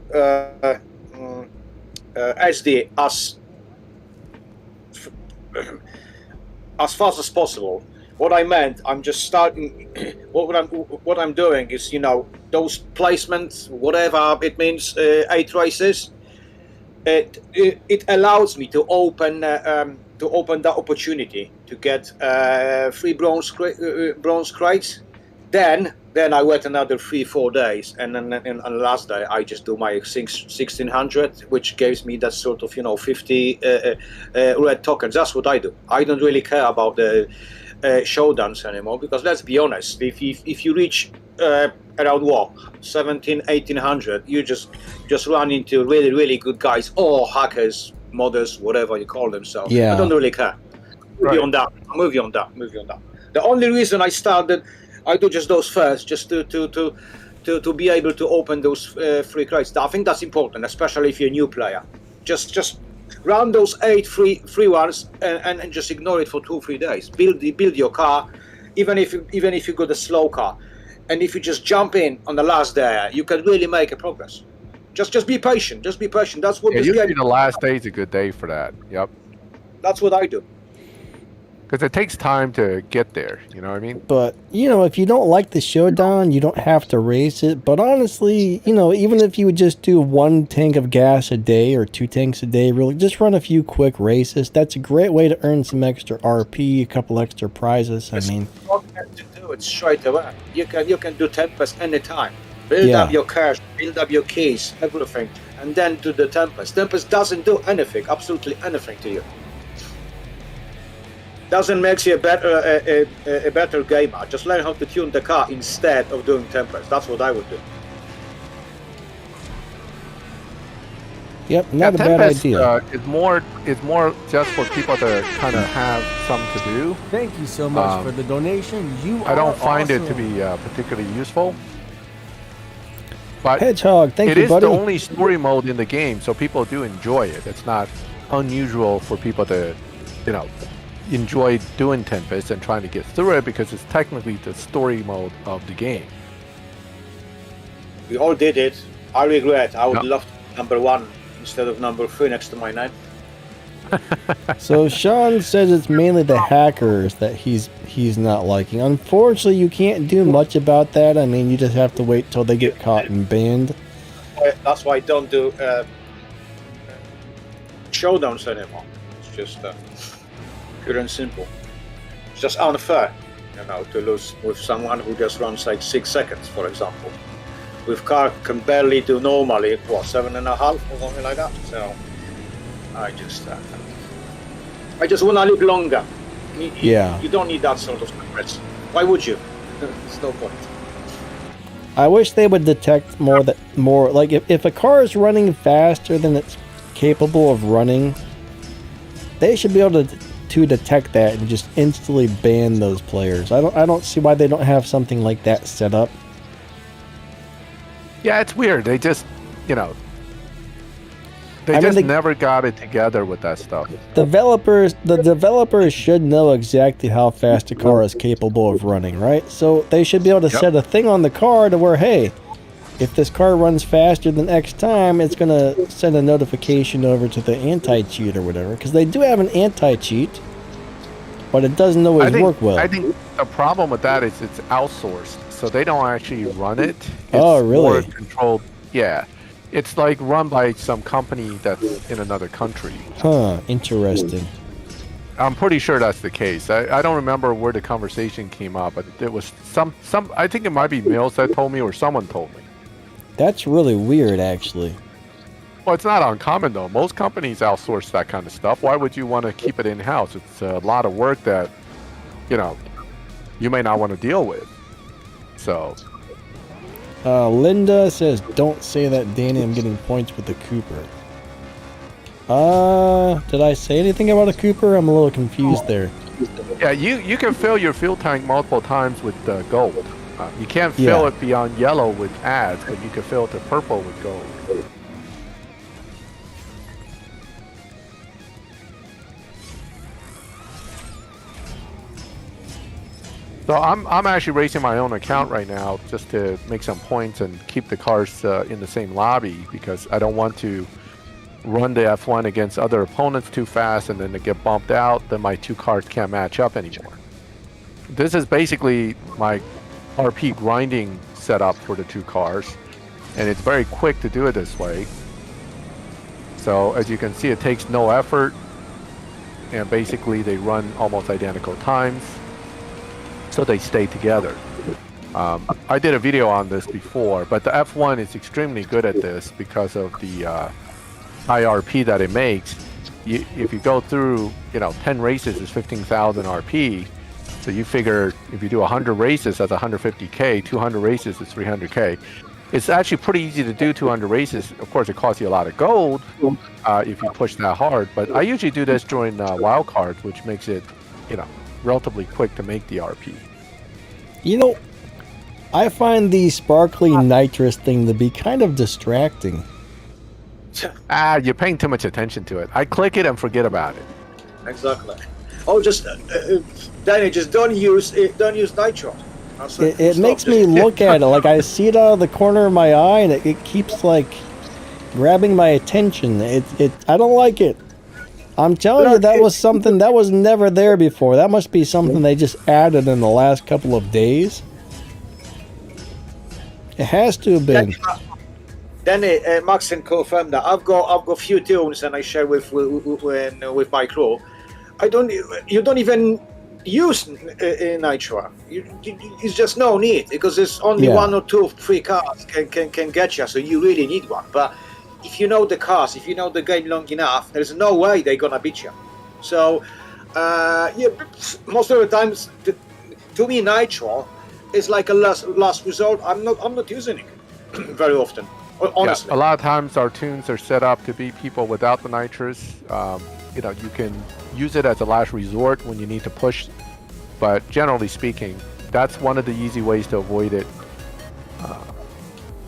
SD as fast as possible. What I meant, I'm just starting. What I'm doing is those placements, whatever it means, 8 races. It allows me to open that opportunity to get 3 bronze crates. Then I wait another 3-4 days, and then on the last day I just do my 1600, which gives me that sort of 50 red tokens. That's what I do. I don't really care about the showdowns anymore, because let's be honest, if you reach around 1800, you just run into really good guys, or hackers, modders, whatever you call them. So yeah. I don't really care. Moving on that. The only reason I started, I do just those first, just to be able to open those 3 crates. I think that's important, especially if you're a new player. Just run those 8 free ones and just ignore it for 2-3 days. Build your car, even if you got a slow car, and if you just jump in on the last day, you can really make a progress. Just be patient. That's what usually the last day is a good day for that. Yep. That's what I do. Because it takes time to get there, you know what I mean? But, if you don't like the Showdown, you don't have to race it. But honestly, even if you would just do 1 tank of gas a day or 2 tanks a day, really just run a few quick races. That's a great way to earn some extra RP, a couple extra prizes. I mean, it's straight away. You can do Tempest anytime. Build up your cash, build up your keys, everything, and then do the Tempest. Tempest doesn't do anything, absolutely anything to you. Doesn't make you a better gamer. Just learn how to tune the car instead of doing Tempest. That's what I would do. Yep, not a bad Tempest, idea. It's more just for people to kind of have something to do. Thank you so much for the donation. I don't find it to be particularly useful. But Hedgehog, thank it you, is buddy. the only story mode in the game, so people do enjoy it. It's not unusual for people to, enjoy doing Tempest and trying to get through it because it's technically the story mode of the game. We all did it. I regret. I would love to be number 1 instead of number 3 next to my name. So Sean says it's mainly the hackers that he's not liking. Unfortunately, you can't do much about that. I mean, you just have to wait till they get caught and banned. That's why I don't do showdowns anymore. It's just pure and simple. It's just unfair, to lose with someone who just runs like 6 seconds, for example. With car can barely do normally 7.5 or something like that. So I just want to live longer. You don't need that sort of stress. Why would you? There's no point. I wish they would detect more like if a car is running faster than it's capable of running, they should be able to detect that and just instantly ban those players. I don't see why they don't have something like that set up. Yeah, it's weird. They just, never got it together with that stuff. The developers should know exactly how fast a car is capable of running, right? So they should be able to set a thing on the car to where, hey, if this car runs faster than X time, it's going to send a notification over to the anti-cheat or whatever. Because they do have an anti-cheat, but it doesn't always work well. I think the problem with that is it's outsourced. So they don't actually run it. It's really? More controlled. Yeah. It's like run by some company that's in another country. Huh, interesting. I'm pretty sure that's the case. I don't remember where the conversation came up, but it was some I think it might be Mills that told me or someone told me. That's really weird, actually. Well, it's not uncommon, though. Most companies outsource that kind of stuff. Why would you want to keep it in-house? It's a lot of work that, you may not want to deal with. So... Linda says, don't say that, Danny. I'm getting points with the Cooper. Did I say anything about a Cooper? I'm a little confused there. Yeah, you can fill your fuel tank multiple times with gold. You can't fill it beyond yellow with ads, but you can fill it to purple with gold. So I'm actually racing my own account right now just to make some points and keep the cars in the same lobby because I don't want to run the F1 against other opponents too fast and then they get bumped out, then my 2 cars can't match up anymore. This is basically my RP grinding setup for the 2 cars, and it's very quick to do it this way. So as you can see, it takes no effort, and basically they run almost identical times. So they stay together. I did a video on this before, but the F1 is extremely good at this because of the high RP that it makes. If you go through, 10 races is 15,000 RP. So you figure if you do 100 races, that's 150K. 200 races is 300K. It's actually pretty easy to do 200 races. Of course, it costs you a lot of gold if you push that hard. But I usually do this during wildcards, which makes it, relatively quick to make the RP. I find the sparkly nitrous thing to be kind of distracting. You're paying too much attention to it. I click it and forget about it. Exactly. Oh, just Danny, just don't use nitro. It makes me look at it like I see it out of the corner of my eye, and it keeps like grabbing my attention. I don't like it. I'm telling you, that was something that was never there before. That must be something they just added in the last couple of days. It has to have been. Danny, Max can confirm that. I've got a few tunes and I share with my crew. You don't even use Nitro. It's just no need because there's only Yeah. 1 or 2 or 3 cars can get you, so you really need one. But if you know the cars, if you know the game long enough, there's no way they're gonna beat you. So yeah, most of the times, to me, Nitro is like a last resort. I'm not using it very often, honestly. Yeah, a lot of times our tunes are set up to beat people without the nitrous. You know, you can use it as a last resort when you need to push, but generally speaking, that's one of the easy ways to avoid it.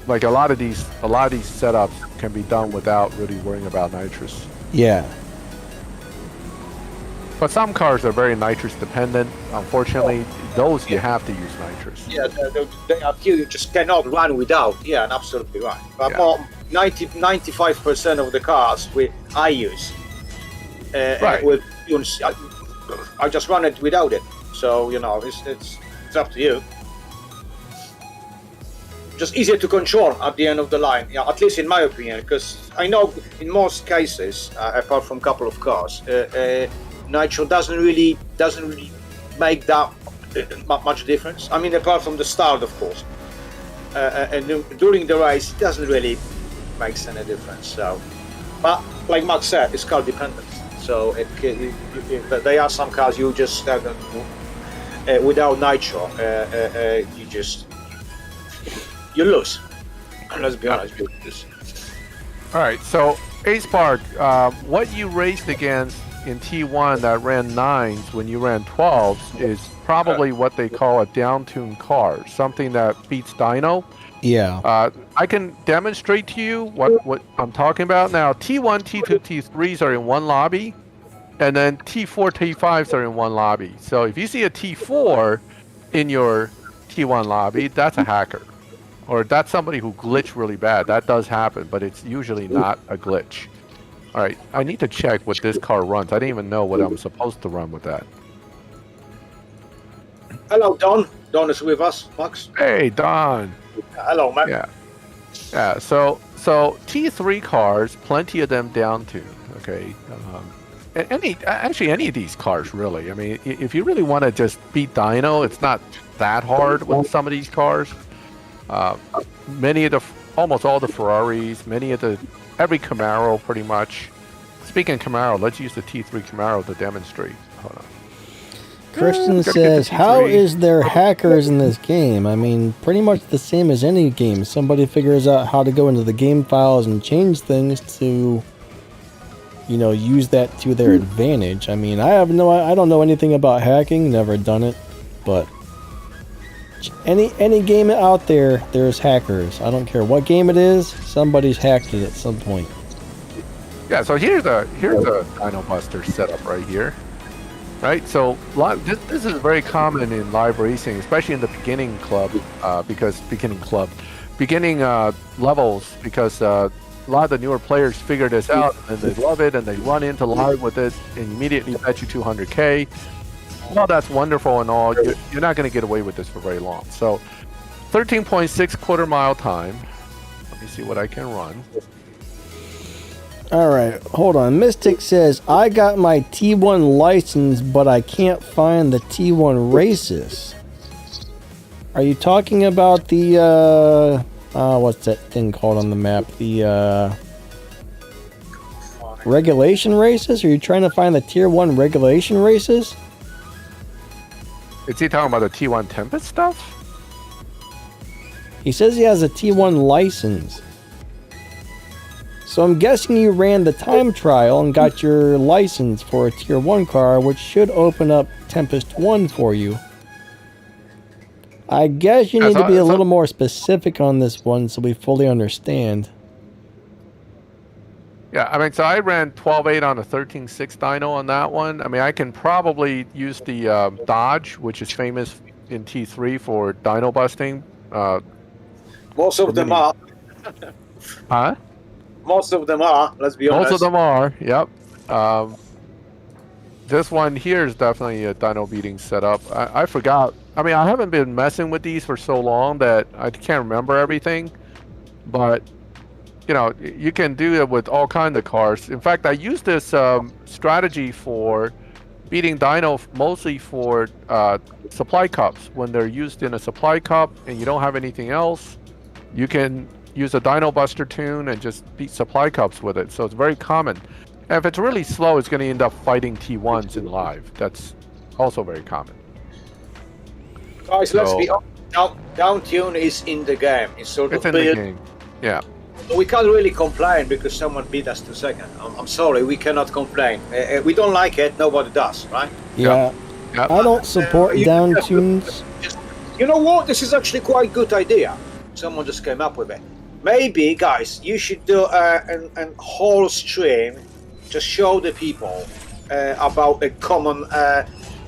Like a lot of these setups can be done without really worrying about nitrous. Yeah. But some cars are very nitrous dependent. Unfortunately, those you have to use nitrous. Yeah, they are few you just cannot run without. Yeah, and absolutely right. But Yeah. more 95% of the cars I use Right. with tunes, I just run it without it. So you know, it's up to you. Just easier to control at the end of the line. Yeah, at least in my opinion, because I know in most cases, apart from a couple of cars, Nitro doesn't really make that much difference. I mean, apart from the start, of course, and during the race, it doesn't really make any difference. So, but like Max said, it's car dependent. So there are some cars you just without Nitro, you lose. And let's be honest, you lose. All right, so Ace Park, what you raced against in T1 that ran 9s when you ran 12s is probably what they call a down-tuned car, something that beats Dino. Yeah. I can demonstrate to you what I'm talking about. Now, T1, T2, T3s are in one lobby, and then T4, T5s are in one lobby. So if you see a T4 in your T1 lobby, that's a hacker. Or that's somebody who glitched really bad. That does happen, but it's usually not a glitch. All right, I need to check what this car runs. I didn't even know what I'm supposed to run with that. Hello, Don. Don is with us, Max. Hey, Don. Hello, Max. Yeah. So T3 cars, plenty of them down tuned. Okay. Any of these cars really. I mean, if you really want to just beat Dino, it's not that hard with some of these cars. Almost all the Ferraris, every Camaro pretty much. Speaking of Camaro, let's use the T3 Camaro to demonstrate. Hold on. Christian says, how is there hackers in this game? I mean, pretty much the same as any game. Somebody figures out how to go into the game files and change things to, you know, use that to their advantage. I mean, I don't know anything about hacking, never done it, but any game out there, there's hackers. I don't care what game it is, somebody's hacked it at some point. Yeah, so here's a Dino Buster setup right here. Right, so this is very common in live racing, especially in the beginning levels, because a lot of the newer players figure this out and they love it and they run into live with it and immediately bet you 200K. Well, that's wonderful and all. You're not going to get away with this for very long. So, 13.6 quarter-mile time. Let me see what I can run. All right, hold on. Mystic says, I got my T1 license, but I can't find the T1 races. Are you talking about the, what's that thing called on the map? The, regulation races? Are you trying to find the Tier 1 regulation races? Is he talking about the T1 Tempest stuff? He says he has a T1 license. So I'm guessing you ran the time trial and got your license for a Tier 1 car, which should open up Tempest 1 for you. I guess you need to be a little more specific on this one so we fully understand. Yeah, I mean, so I ran 12.8 on a 13.6 dyno on that one. I mean, I can probably use the Dodge, which is famous in T3 for dyno busting. Most of them are. Huh? Most of them are, let's be honest. Most of them are, yep. This one here is definitely a dyno beating setup. I forgot. I mean, I haven't been messing with these for so long that I can't remember everything. But, you know, you can do it with all kinds of cars. In fact, I used this strategy for beating Dino mostly for supply cups. When they're used in a supply cup and you don't have anything else, you can use a Dino Buster tune and just beat supply cups with it. So it's very common. And if it's really slow, it's going to end up fighting T1s in live. That's also very common. Guys, let's be honest. Down tune is in the game. It's sort of in the game. Yeah. We can't really complain because someone beat us 2 seconds. I'm sorry, we cannot complain. We don't like it, nobody does, right? Yeah. Yep. I don't support down tunes. You know what? This is actually quite a good idea. Someone just came up with it. Maybe, guys, you should do a whole stream, just show the people about a common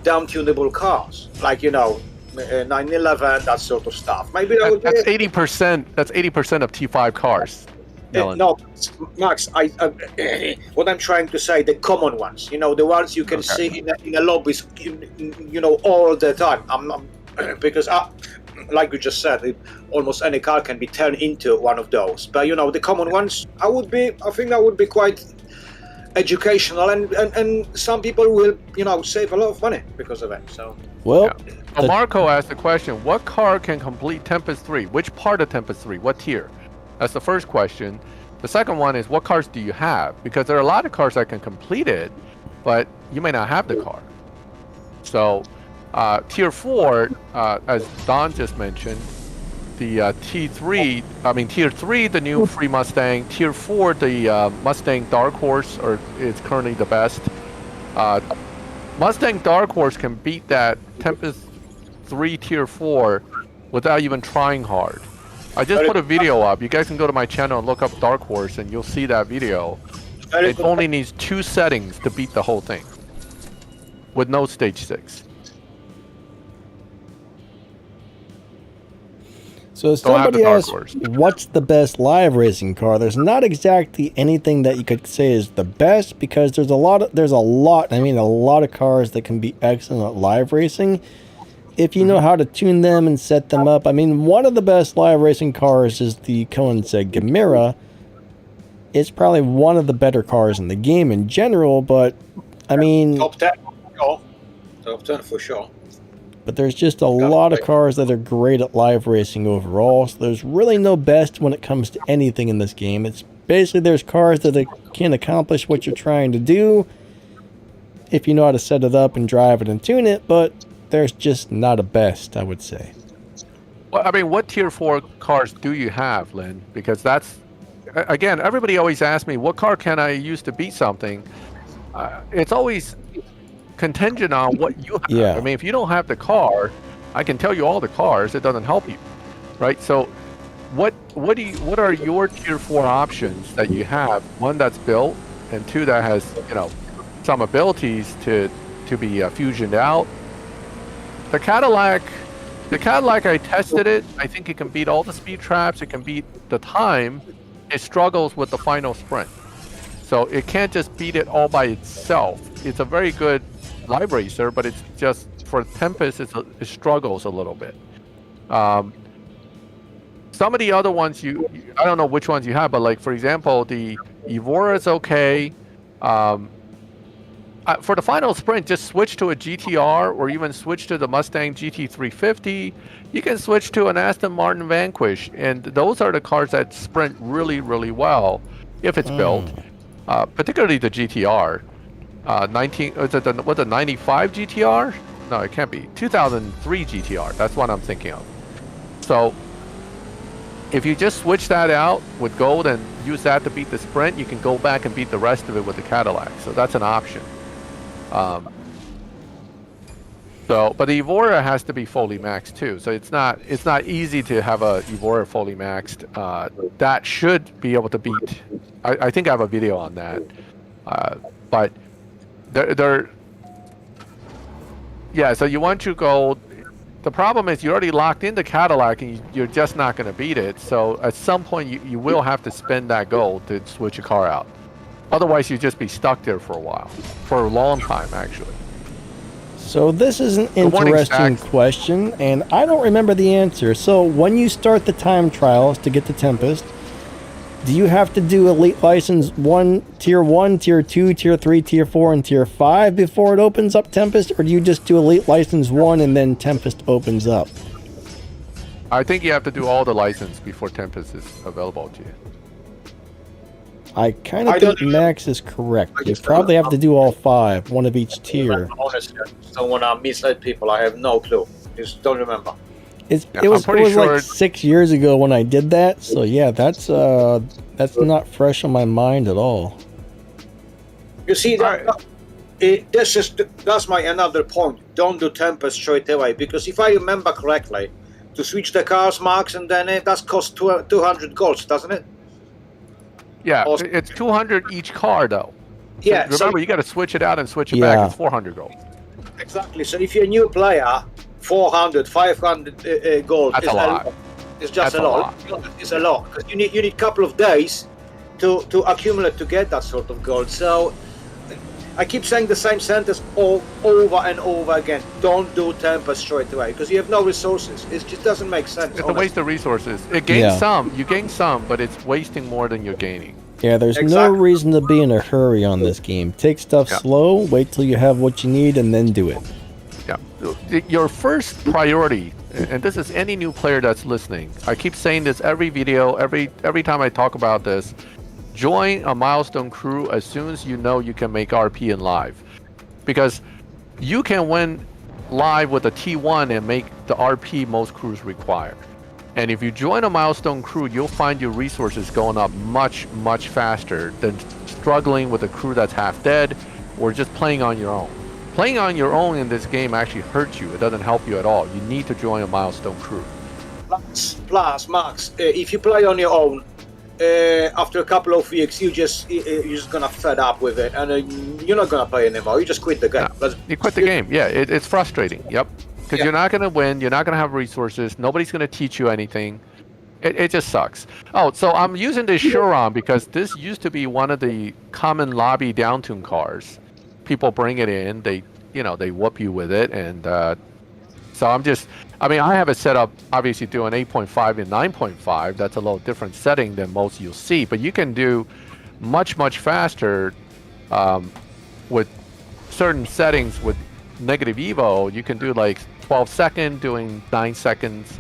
down-tunable cars, like 911, that sort of stuff. Maybe that would be that's 80%. That's 80% of T5 cars. No, Max. What I'm trying to say, the common ones. The ones you can see in a lobbies, all the time. Because like you just said, almost any car can be turned into one of those. But the common ones, I think that would be quite educational, and some people will save a lot of money because of it. So well, Marco asked the question: what car can complete Tempest 3? Which part of Tempest 3? What tier? That's the first question. The second one is, what cars do you have? Because there are a lot of cars that can complete it, but you may not have the car. So tier 4, as Don just mentioned, the tier 3, the new free Mustang. Tier 4, the Mustang Dark Horse, is currently the best. Mustang Dark Horse can beat that Tempest 3 tier 4 without even trying hard. I just put a video up. You guys can go to my channel and look up Dark Horse, and you'll see that video. It only needs 2 settings to beat the whole thing, with no stage 6. So somebody asked, what's the best live racing car? There's not exactly anything that you could say is the best, because there's a lot of cars that can be excellent at live racing if you know how to tune them and set them up. I mean, one of the best live racing cars is the Koenigsegg. It's probably one of the better cars in the game in general, but I mean, top 10 for sure. Top 10 for sure. But there's just a lot of cars that are great at live racing overall, so there's really no best when it comes to anything in this game. It's basically, there's cars that can accomplish what you're trying to do if you know how to set it up and drive it and tune it, but there's just not a best, I would say. Well, I mean, what tier 4 cars do you have, Lynn? Because that's, again, everybody always asks me, what car can I use to beat something? It's always contingent on what you have. Yeah. I mean, if you don't have the car, I can tell you all the cars. It doesn't help you, right? So, what are your tier 4 options that you have? One that's built, and 2 that has some abilities to be fusioned out. The Cadillac, I tested it. I think it can beat all the speed traps. It can beat the time. It struggles with the final sprint, so it can't just beat it all by itself. It's a very good live racer, but it's just for Tempest, it struggles a little bit. Some of the other ones I don't know which ones you have, but like for example, the Evora is okay. For the final sprint, just switch to a GTR or even switch to the Mustang GT350. You can switch to an Aston Martin Vanquish, and those are the cars that sprint really, really well if it's built. Particularly the GTR. 95 GTR? No, it can't be. 2003 GTR. That's what I'm thinking of. So if you just switch that out with gold and use that to beat the sprint, you can go back and beat the rest of it with the Cadillac. So that's an option. But the Evora has to be fully maxed too. So it's not easy to have a Evora fully maxed. That should be able to beat. I think I have a video on that. But so you want your gold. The problem is you already locked in the Cadillac and you're just not going to beat it. So at some point you will have to spend that gold to switch your car out. Otherwise you'd just be stuck there for a while, for a long time actually. So this is an interesting question, and I don't remember the answer. So when you start the time trials to get the Tempest, Do you have to do Elite License 1, Tier 1, Tier 2, Tier 3, Tier 4, and Tier 5 before it opens up Tempest? Or do you just do Elite License 1 and then Tempest opens up? I think you have to do all the license before Tempest is available to you. I kind of think Max is correct. You probably have to do all 5, one of each tier. Honestly, I just don't want to mislead people. I have no clue. Just don't remember. It was like 6 years ago when I did that, so yeah, that's not fresh on my mind at all. You see, that's my another point. Don't do Tempest straight away, because if I remember correctly, to switch the cars, Max, and then it does cost 200 golds, doesn't it? Yeah, it's 200 each car though. So Yeah. remember, you got to switch it out and switch it back. It's 400 gold. Exactly. So if you're a new player, 400, 500 gold That's a lot. It's just a lot. It's a lot, because you need a couple of days to accumulate to get that sort of gold. So I keep saying the same sentence over and over again. Don't do Tempest straight away, because you have no resources. It just doesn't make sense. It's a waste of resources. It gains some. You gain some, but it's wasting more than you're gaining. Yeah, there's no reason to be in a hurry on this game. Take stuff slow, wait till you have what you need, and then do it. Yeah. Your first priority, and this is any new player that's listening. I keep saying this every video, every time I talk about this. Join a Milestone crew as soon as you know you can make RP in live, because you can win live with a T1 and make the RP most crews require. And if you join a Milestone crew, you'll find your resources going up much faster than struggling with a crew that's half dead or just playing on your own. Playing on your own in this game actually hurts you. It doesn't help you at all. You need to join a Milestone crew. Plus, Max, if you play on your own, after a couple of weeks, you're just gonna fed up with it, and you're not gonna play anymore. You just quit the game. No, you quit the game. Yeah, it's frustrating. Yep, because you're not gonna win. You're not gonna have resources. Nobody's gonna teach you anything. It just sucks. Oh, so I'm using this Showdown because this used to be one of the common lobby downtune cars. People bring it in. They whoop you with it, and so I have it set up, obviously, doing 8.5 and 9.5. That's a little different setting than most you'll see. But you can do much faster with certain settings with negative Evo. You can do like 12 seconds, doing 9 seconds.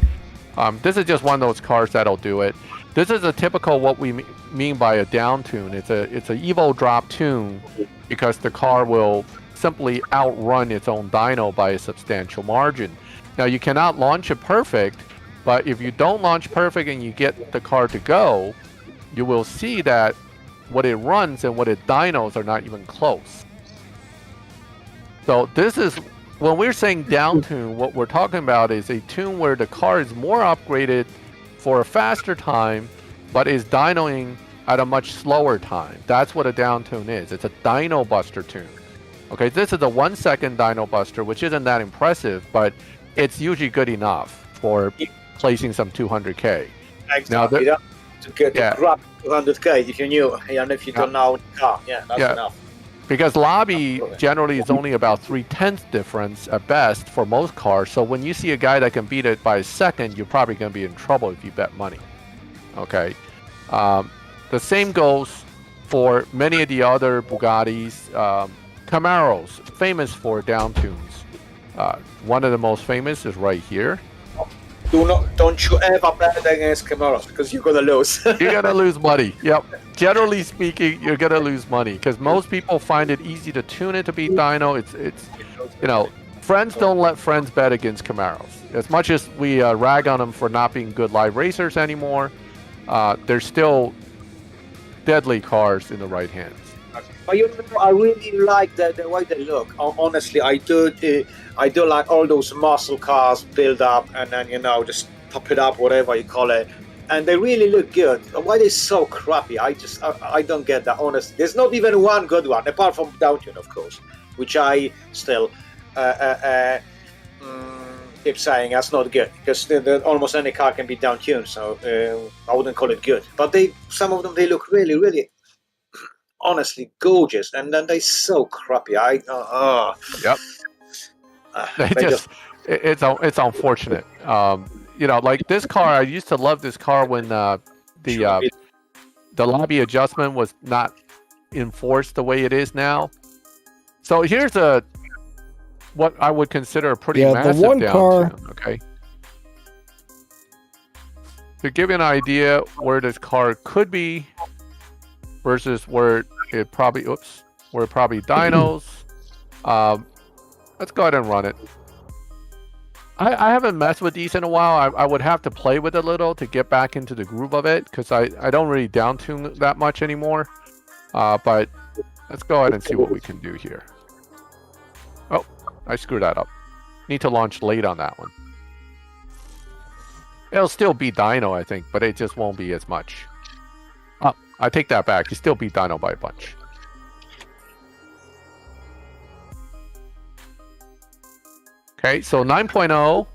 This is just one of those cars that'll do it. This is a typical what we mean by a down tune. It's a Evo drop tune because the car will simply outrun its own dyno by a substantial margin. Now, you cannot launch it perfect, but if you don't launch perfect and you get the car to go, you will see that what it runs and what it dynos are not even close. So this is, when we're saying down tune, what we're talking about is a tune where the car is more upgraded for a faster time, but is dynoing at a much slower time. That's what a down tune is. It's a dyno buster tune. Okay, this is a 1 second dyno buster, which isn't that impressive, but it's usually good enough for placing some 200k. Exactly. Now, to grab 200k if you knew, and if you don't know the car, that's enough. Because lobby generally is only about 3/10 difference at best for most cars. So when you see a guy that can beat it by a second, you're probably going to be in trouble if you bet money. Okay. The same goes for many of the other Bugattis. Camaros, famous for down tunes. One of the most famous is right here. Don't you ever bet against Camaros, because you're gonna lose. You're gonna lose money. Yep. Generally speaking, you're gonna lose money because most people find it easy to tune it to beat dyno. It's friends don't let friends bet against Camaros. As much as we rag on them for not being good live racers anymore, they're still deadly cars in the right hands. But I really like the way they look. Honestly, I do like all those muscle cars build up and then just top it up, whatever you call it, and they really look good. Why are they so crappy? I don't get that. Honestly, there's not even one good one apart from Downtune, of course, which I still keep saying that's not good, because almost any car can be down-tuned, so I wouldn't call it good. But some of them look really, really, honestly gorgeous, and then they're so crappy. Yep. It's unfortunate. Like this car, I used to love this car when the the lobby adjustment was not enforced the way it is now. So here's what I would consider a pretty massive the one car. downtune, okay? To give you an idea where this car could be versus where it probably dynos. Let's go ahead and run it. I haven't messed with these in a while. I would have to play with it a little to get back into the groove of it because I don't really downtune that much anymore. But let's go ahead and see what we can do here. Oh, I screwed that up. Need to launch late on that one. It'll still beat Dino, I think, but it just won't be as much. Oh, I take that back. You still beat Dino by a bunch. Okay, so 9.0.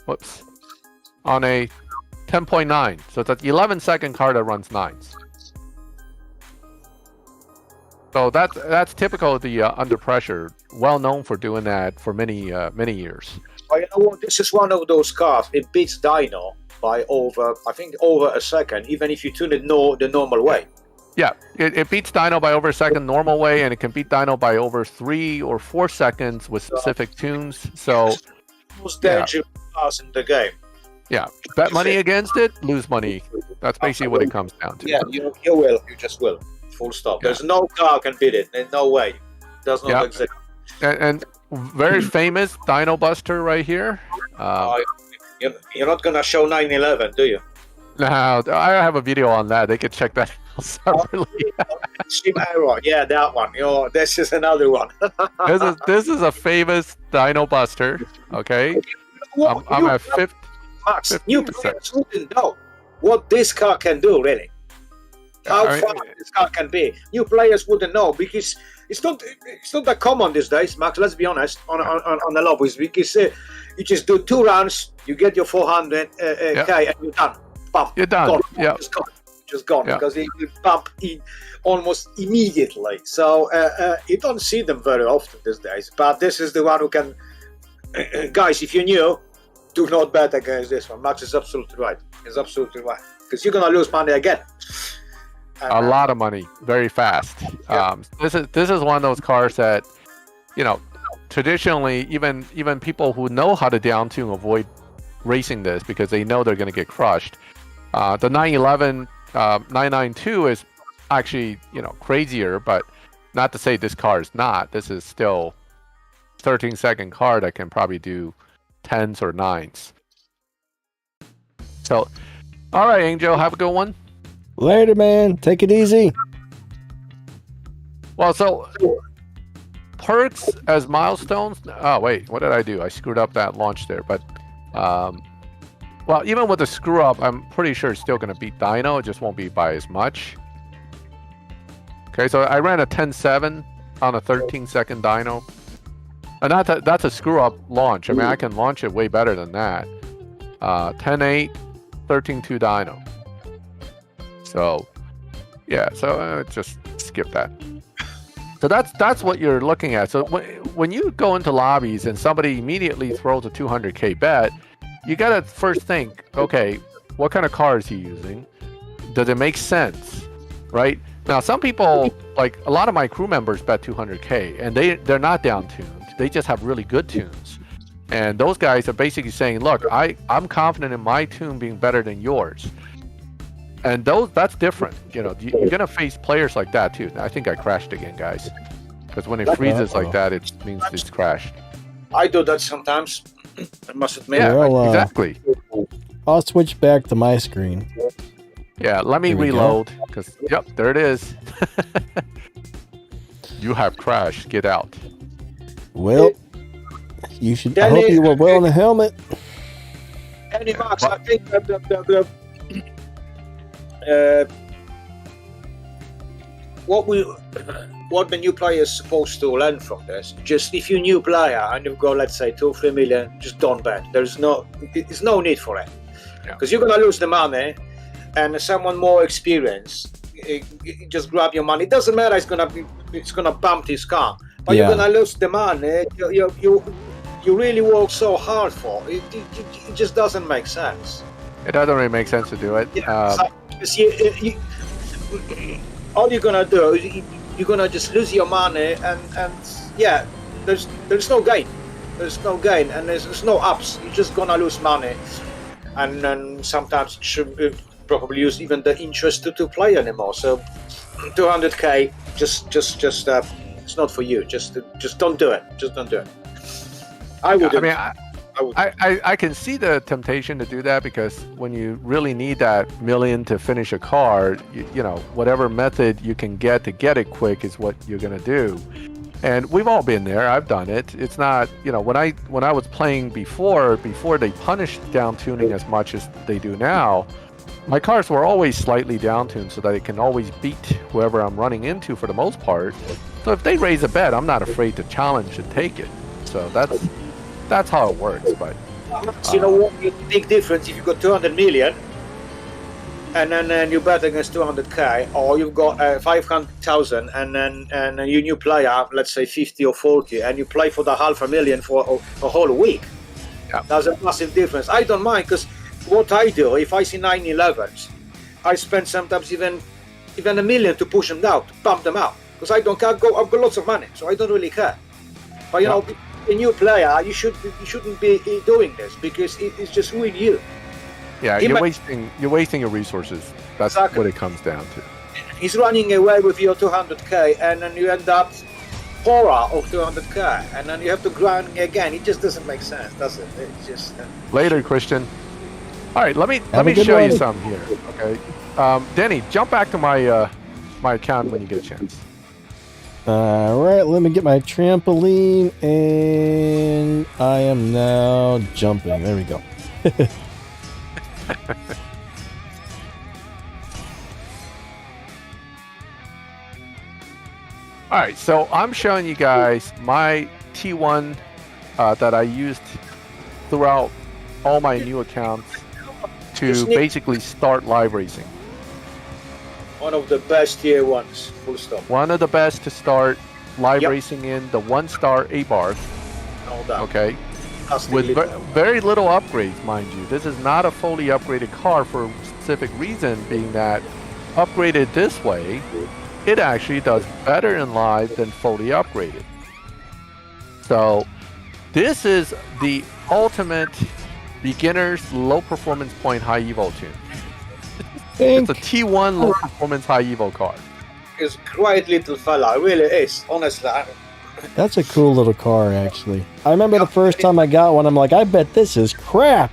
Whoops. On a 10.9. So it's an 11-second car that runs 9s. So that's typical of the under pressure. Well known for doing that for many years. Well, you know what? This is one of those cars. It beats Dino by over a second, even if you tune it the normal way. Yeah, it beats Dino by over a second normal way, and it can beat Dino by over 3 or 4 seconds with specific tunes. So, most dangerous cars in the game. Yeah, bet money against it, lose money. That's basically what it comes down to. Yeah, you will. You just will. Full stop. Yeah. There's no car can beat it. There's no way. It does not exist. And very famous Dino Buster right here. You're not gonna show 911, do you? No, I have a video on that. They could check that out separately. Yeah, that one. This is another one. this is a famous Dino Buster. Okay, I'm at 50. Max, new players wouldn't know what this car can do, really. How fast this car can be. New players wouldn't know because it's not that common these days, Max. Let's be honest on the lobbies, because you just do 2 rounds, you get your 400 K, and you're done. Bump. You're done. Gone. Yeah, just gone because you bump in almost immediately. So you don't see them very often these days. But this is the one who can. Guys, if you're new, do not bet against this one. Max is absolutely right. He's absolutely right because you're gonna lose money again. A lot of money, very fast. Yeah. This is one of those cars that, traditionally, even people who know how to down tune avoid racing this because they know they're going to get crushed. The 911 992 is actually crazier, but not to say this car is not. This is still 13-second car that can probably do 10s or 9s. So, all right, Angel, have a good one. Later, man. Take it easy. Well, so perks as milestones. Oh, wait. What did I do? I screwed up that launch there. But, well, even with the screw up, I'm pretty sure it's still going to beat Dino. It just won't be by as much. Okay, so I ran a 10.7 on a 13-second Dino. And that's a screw up launch. I mean, I can launch it way better than that. 10.8, 13.2 Dino. So, yeah, so just skip that. So that's what you're looking at. So when you go into lobbies and somebody immediately throws a 200K bet, you got to first think, okay, what kind of car is he using? Does it make sense, right? Now, some people, like a lot of my crew members bet 200K, and they're not down-tuned. They just have really good tunes. And those guys are basically saying, look, I'm confident in my tune being better than yours. And that's different. You're going to face players like that, too. I think I crashed again, guys. Because when it freezes like that, it means it's crashed. I do that sometimes. I must admit. Yeah, exactly. I'll switch back to my screen. Yeah, let me reload. Because, yep, there it is. You have crashed. Get out. Well, you should. I hope you were wearing a helmet. Any Max, I think that what the new player is supposed to learn from this, just if you're a new player and you've got, let's say, 2 or 3 million, just don't bet. There's no need for it, because you're gonna lose the money, and someone more experienced, just grab your money. It doesn't matter. It's gonna bump his car, but you're gonna lose the money. You really work so hard for it. It just doesn't make sense. It doesn't really make sense to do it. all you're gonna do is you're gonna just lose your money, and yeah, there's no gain. There's no gain, and there's no ups. You're just gonna lose money, and then sometimes you should probably use even the interest to play anymore. So 200k, just it's not for you. Just don't do it. Just don't do it. I would. I mean, I can see the temptation to do that, because when you really need that million to finish a car, you know, whatever method you can get to get it quick is what you're gonna do. And we've all been there. I've done it. It's not, you know, when I was playing before they punished down tuning as much as they do now, my cars were always slightly down tuned so that it can always beat whoever I'm running into for the most part. So if they raise a bet, I'm not afraid to challenge and take it. So that's how it works. But you know what? Big difference if you've got 200 million and then you bet against 200k, or you've got 500,000 and then you new player, let's say 50 or 40, and you play for the 500,000 for a whole week. Yeah. That's a massive difference. I don't mind, because what I do, if I see 911s, I spend sometimes even $1 million to push them down, to pump them out, because I don't care. I've got lots of money, so I don't really care. But you know, a new player, you shouldn't be doing this, because it's just ruin you. Yeah, you're wasting your resources. That's exactly what it comes down to. He's running away with your 200k, and then you end up poorer of 200k, and then you have to grind again. It just doesn't make sense, does it? It's just later, Christian. All right, let me show you something here. Okay, Denny, jump back to my my account when you get a chance. All right, let me get my trampoline, and I am now jumping. There we go. All right, so I'm showing you guys my T1 that I used throughout all my new accounts to basically start live racing. One of the best tier ones, full stop. One of the best to start live racing in, the 1-star A-bar. Okay. With very little upgrades, mind you. This is not a fully upgraded car for a specific reason, being that upgraded this way, it actually does better in live than fully upgraded. So this is the ultimate beginner's low performance point high evo tune. It's a T1 low performance high evo car. It's a great little fella, it really is, honestly. That's a cool little car, actually. I remember the first time I got one, I'm like, I bet this is crap.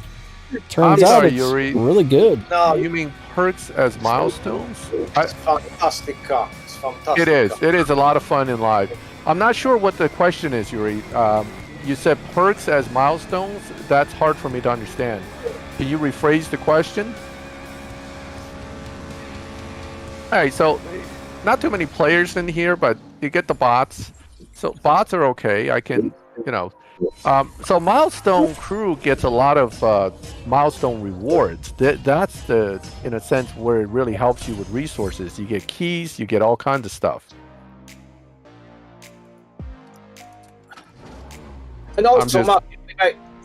Turns out it's really good. No, you mean perks as milestones? It's a fantastic car. It's fantastic. It is. It is a lot of fun in live. I'm not sure what the question is, Yuri. You said perks as milestones? That's hard for me to understand. Can you rephrase the question? All right, so not too many players in here, but you get the bots. So bots are okay. I can, you know. So Milestone crew gets a lot of milestone rewards. That's the, in a sense, where it really helps you with resources. You get keys, you get all kinds of stuff. And also,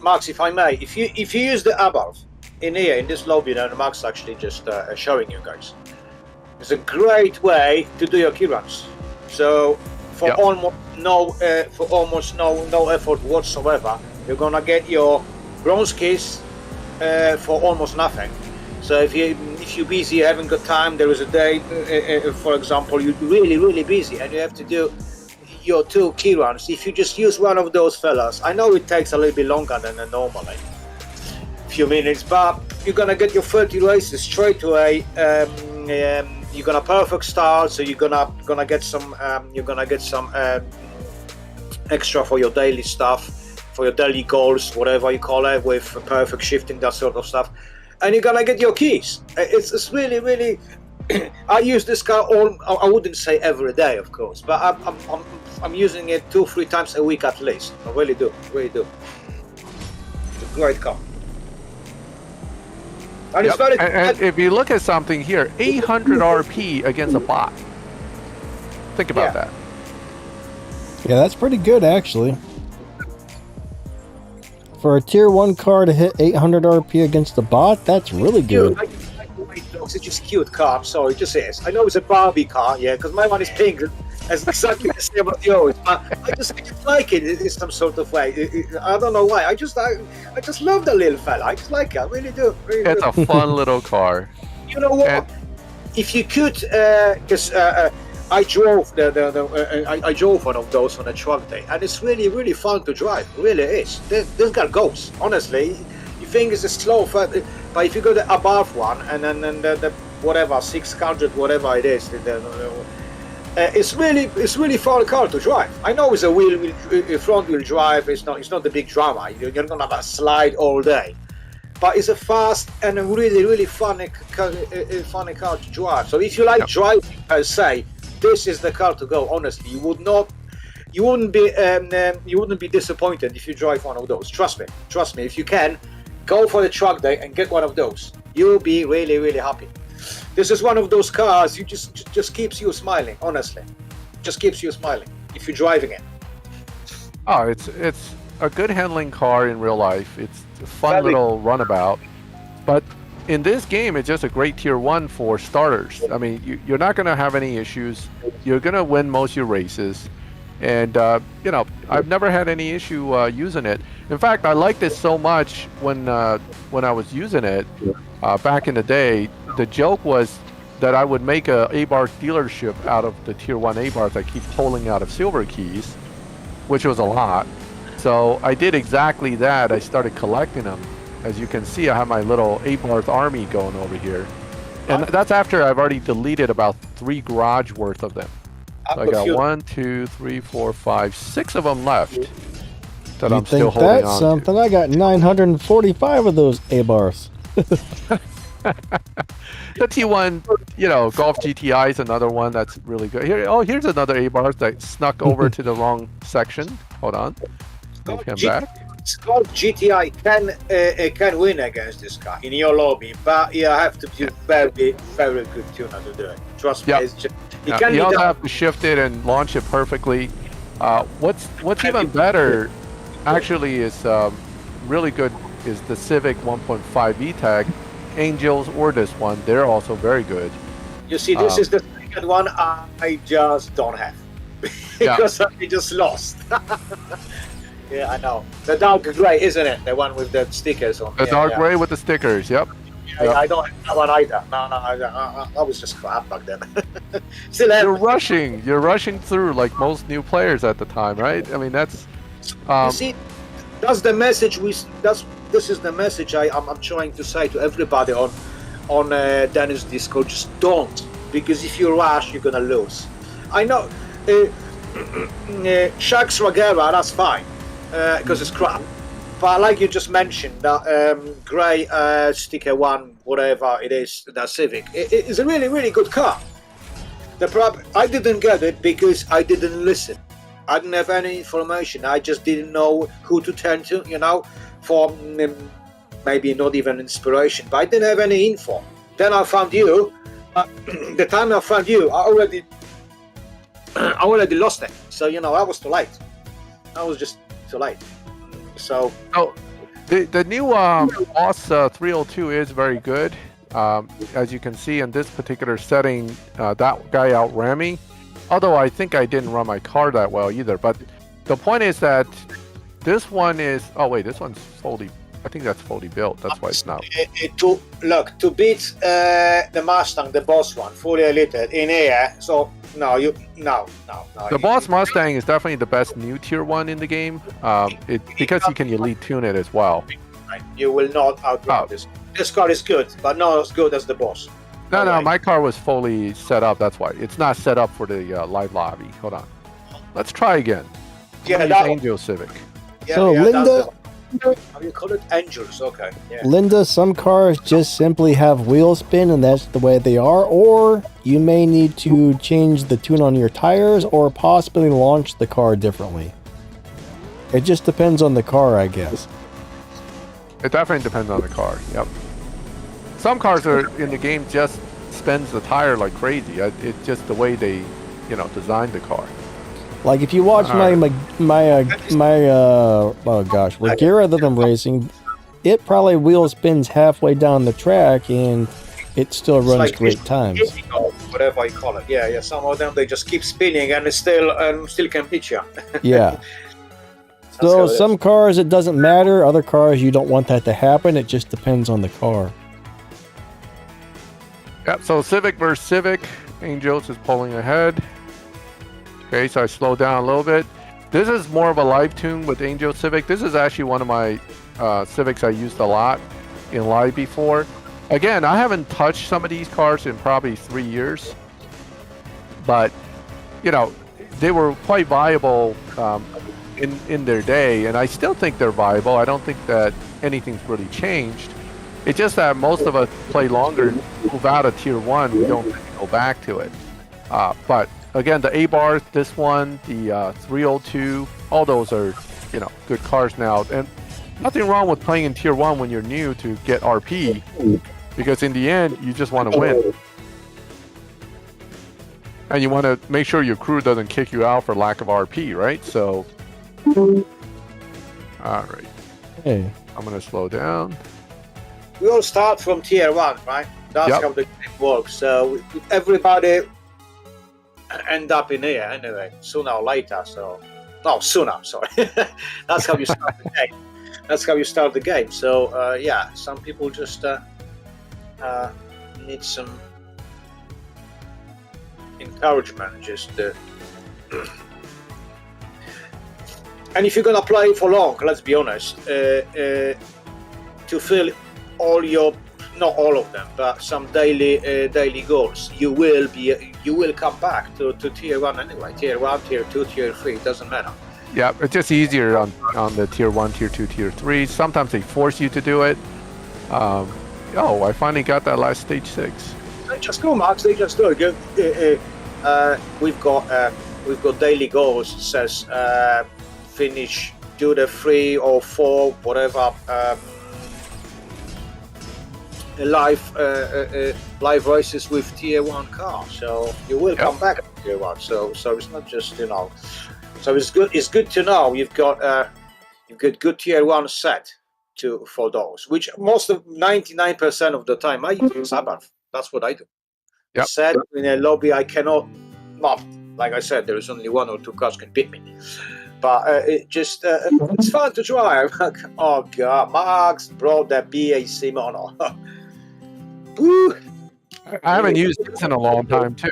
Max, if I may, if you use the above in here in this lobby that Max actually just showing you guys, it's a great way to do your key runs. So for almost no effort whatsoever, you're gonna get your bronze keys for almost nothing. So if you're busy, you haven't got time, there is a day, for example, you're really busy and you have to do your 2 key runs. If you just use one of those fellas, I know it takes a little bit longer than normally, a few minutes, but you're gonna get your 30 races straight away. You're gonna perfect start, so you're gonna get some extra for your daily stuff, for your daily goals, whatever you call it, with perfect shifting, that sort of stuff, and you're gonna get your keys. It's really I use this car I wouldn't say every day, of course, but I'm using it 2-3 times a week at least. I really do. It's a great car. And it's very and if you look at something here, 800 RP against a bot. Think about that. Yeah, that's pretty good, actually. For a tier 1 car to hit 800 RP against the bot, that's really good. I can wait it's just a cute car. I'm sorry, it just is. I know it's a Barbie car, yeah, because my one is pink. It's exactly the same as yours. But I just like it in some sort of way. I don't know why. I just love the little fella. I just like it. I really do. Really It's do. a fun little car. You know what? And- If you could, because I drove I drove one of those on a truck day, and it's really, really fun to drive. It really is. This guy goes. Honestly, you think it's a slow, but if you go the above one and then the whatever 600 whatever it is, it's really fun car to drive. I know it's a front wheel drive. It's not the big drama. You're gonna have a slide all day. But it's a fast and a really, really fun car to drive. So if you like driving per se, this is the car to go. Honestly, you wouldn't be disappointed if you drive one of those. Trust me. If you can, go for the truck day and get one of those. You'll be really, really happy. This is one of those cars. You just keeps you smiling. Honestly, just keeps you smiling if you're driving it. Oh, it's a good handling car in real life. It's a fun little runabout. But in this game, it's just a great tier 1 for starters. I mean, you're not going to have any issues. You're going to win most of your races. And, I've never had any issue using it. In fact, I liked it so much when I was using it back in the day. The joke was that I would make a A-bar dealership out of the tier 1 A-bars I keep pulling out of silver keys, which was a lot. So I did exactly that. I started collecting them. As you can see, I have my little A-bars army going over here. And that's after I've already deleted about 3 garage worth of them. So I got 1, 2, 3, 4, 5, 6 of them left that I'm still holding on to. That's something? I got 945 of those A-bars. The T1, Golf GTI is another one that's really good. Here's another A-bar that snuck over to the wrong section. Hold on. Move him back. Golf GTI can win against this car in your lobby, but you have to be very, very good tuner to do it. Trust me. Yep. It's just, You also have to shift it and launch it perfectly. What's even better, actually, is really good is the Civic 1.5 VTEC. Angels or this one, they're also very good. You see, this is the second one I just don't have because I just lost. Yeah, I know. The dark grey, isn't it? The one with the stickers on. The dark grey with the stickers. Yep. I don't have that one either. No, I was just crap back then. Still have. You're rushing through like most new players at the time, right? I mean, that's. You see, that's the message this is the message I'm trying to say to everybody on Dennis Discord. Just don't, because if you rush, you're gonna lose. I know. Shaq Swagera, that's fine, because it's crap. But like you just mentioned, that grey sticker one, whatever it is, that Civic, it is a really, really good car. The problem, I didn't get it because I didn't listen. I didn't have any information. I just didn't know who to turn to, for maybe not even inspiration. But I didn't have any info. Then I found you. The time I found you, I already lost it. So I was too late. I was just too late. So. Oh, the new Boss 302 is very good. As you can see in this particular setting, that guy outran me. Although I think I didn't run my car that well either. But the point is that this one is. Oh wait, this one's fully. I think that's fully built. That's why it's not. To beat the Mustang, the Boss one, fully lit in air. So no. The Boss Mustang is definitely the best new tier 1 in the game. Because you can elite tune it as well. You will not outrun this. This car is good, but not as good as the Boss. No, my car was fully set up. That's why it's not set up for the live lobby. Hold on, let's try again. Angel Civic. So Linda, how you call it? Angels. Okay. Yeah. Linda, some cars just simply have wheel spin, and that's the way they are. Or you may need to change the tune on your tires, or possibly launch the car differently. It just depends on the car, I guess. It definitely depends on the car. Yep. Some cars are in the game just spins the tire like crazy. It's just the way they, designed the car. Like if you watch Regera that I'm racing, it probably wheel spins halfway down the track, and it still runs like great times. Whatever you call it. Yeah. Some of them they just keep spinning and still can pitch you. Yeah. So some cars it doesn't matter. Other cars you don't want that to happen. It just depends on the car. Yep. So Civic versus Civic. Angels is pulling ahead. Okay, so I slowed down a little bit. This is more of a live tune with Angel Civic. This is actually one of my Civics I used a lot in live before. Again, I haven't touched some of these cars in probably 3 years, but you know, they were quite viable in their day, and I still think they're viable. I don't think that anything's really changed. It's just that most of us play longer, move out of Tier 1, we don't really go back to it. But again, the A-Bar, this one, the 302, all those are, you know, good cars now. And nothing wrong with playing in Tier 1 when you're new to get RP, because in the end, you just want to win. And you want to make sure your crew doesn't kick you out for lack of RP, right? So, all right. Hey. I'm going to slow down. We all start from Tier 1, right? That's how the game works. So everybody end up in here anyway, sooner or later. So, no, sooner, sorry. That's how you start the game. That's how you start the game. So, yeah, some people just need some encouragement, just and if you're gonna play for long, let's be honest, to fill all your, not all of them, but some daily goals, you will come back to Tier 1 anyway. Tier 1, Tier 2, Tier 3, it doesn't matter. Yeah, it's just easier on the Tier 1, Tier 2, Tier 3. Sometimes they force you to do it. Oh, I finally got that last stage 6. They just go, Max. They just do it. We've got daily goals. It says finish, do the 3 or 4, whatever. Live races with Tier 1 car, so you will come back to Tier 1. So it's not just, you know. So it's good to know you've got good Tier 1 set for those, which most of 99% of the time I use Sabbath. That's what I do. Yep. Set in a lobby, I cannot. Well, like I said, there is only 1 or 2 cars can beat me. But it's fun to try. Oh God, Max brought that BAC mono. I haven't used this in a long time too.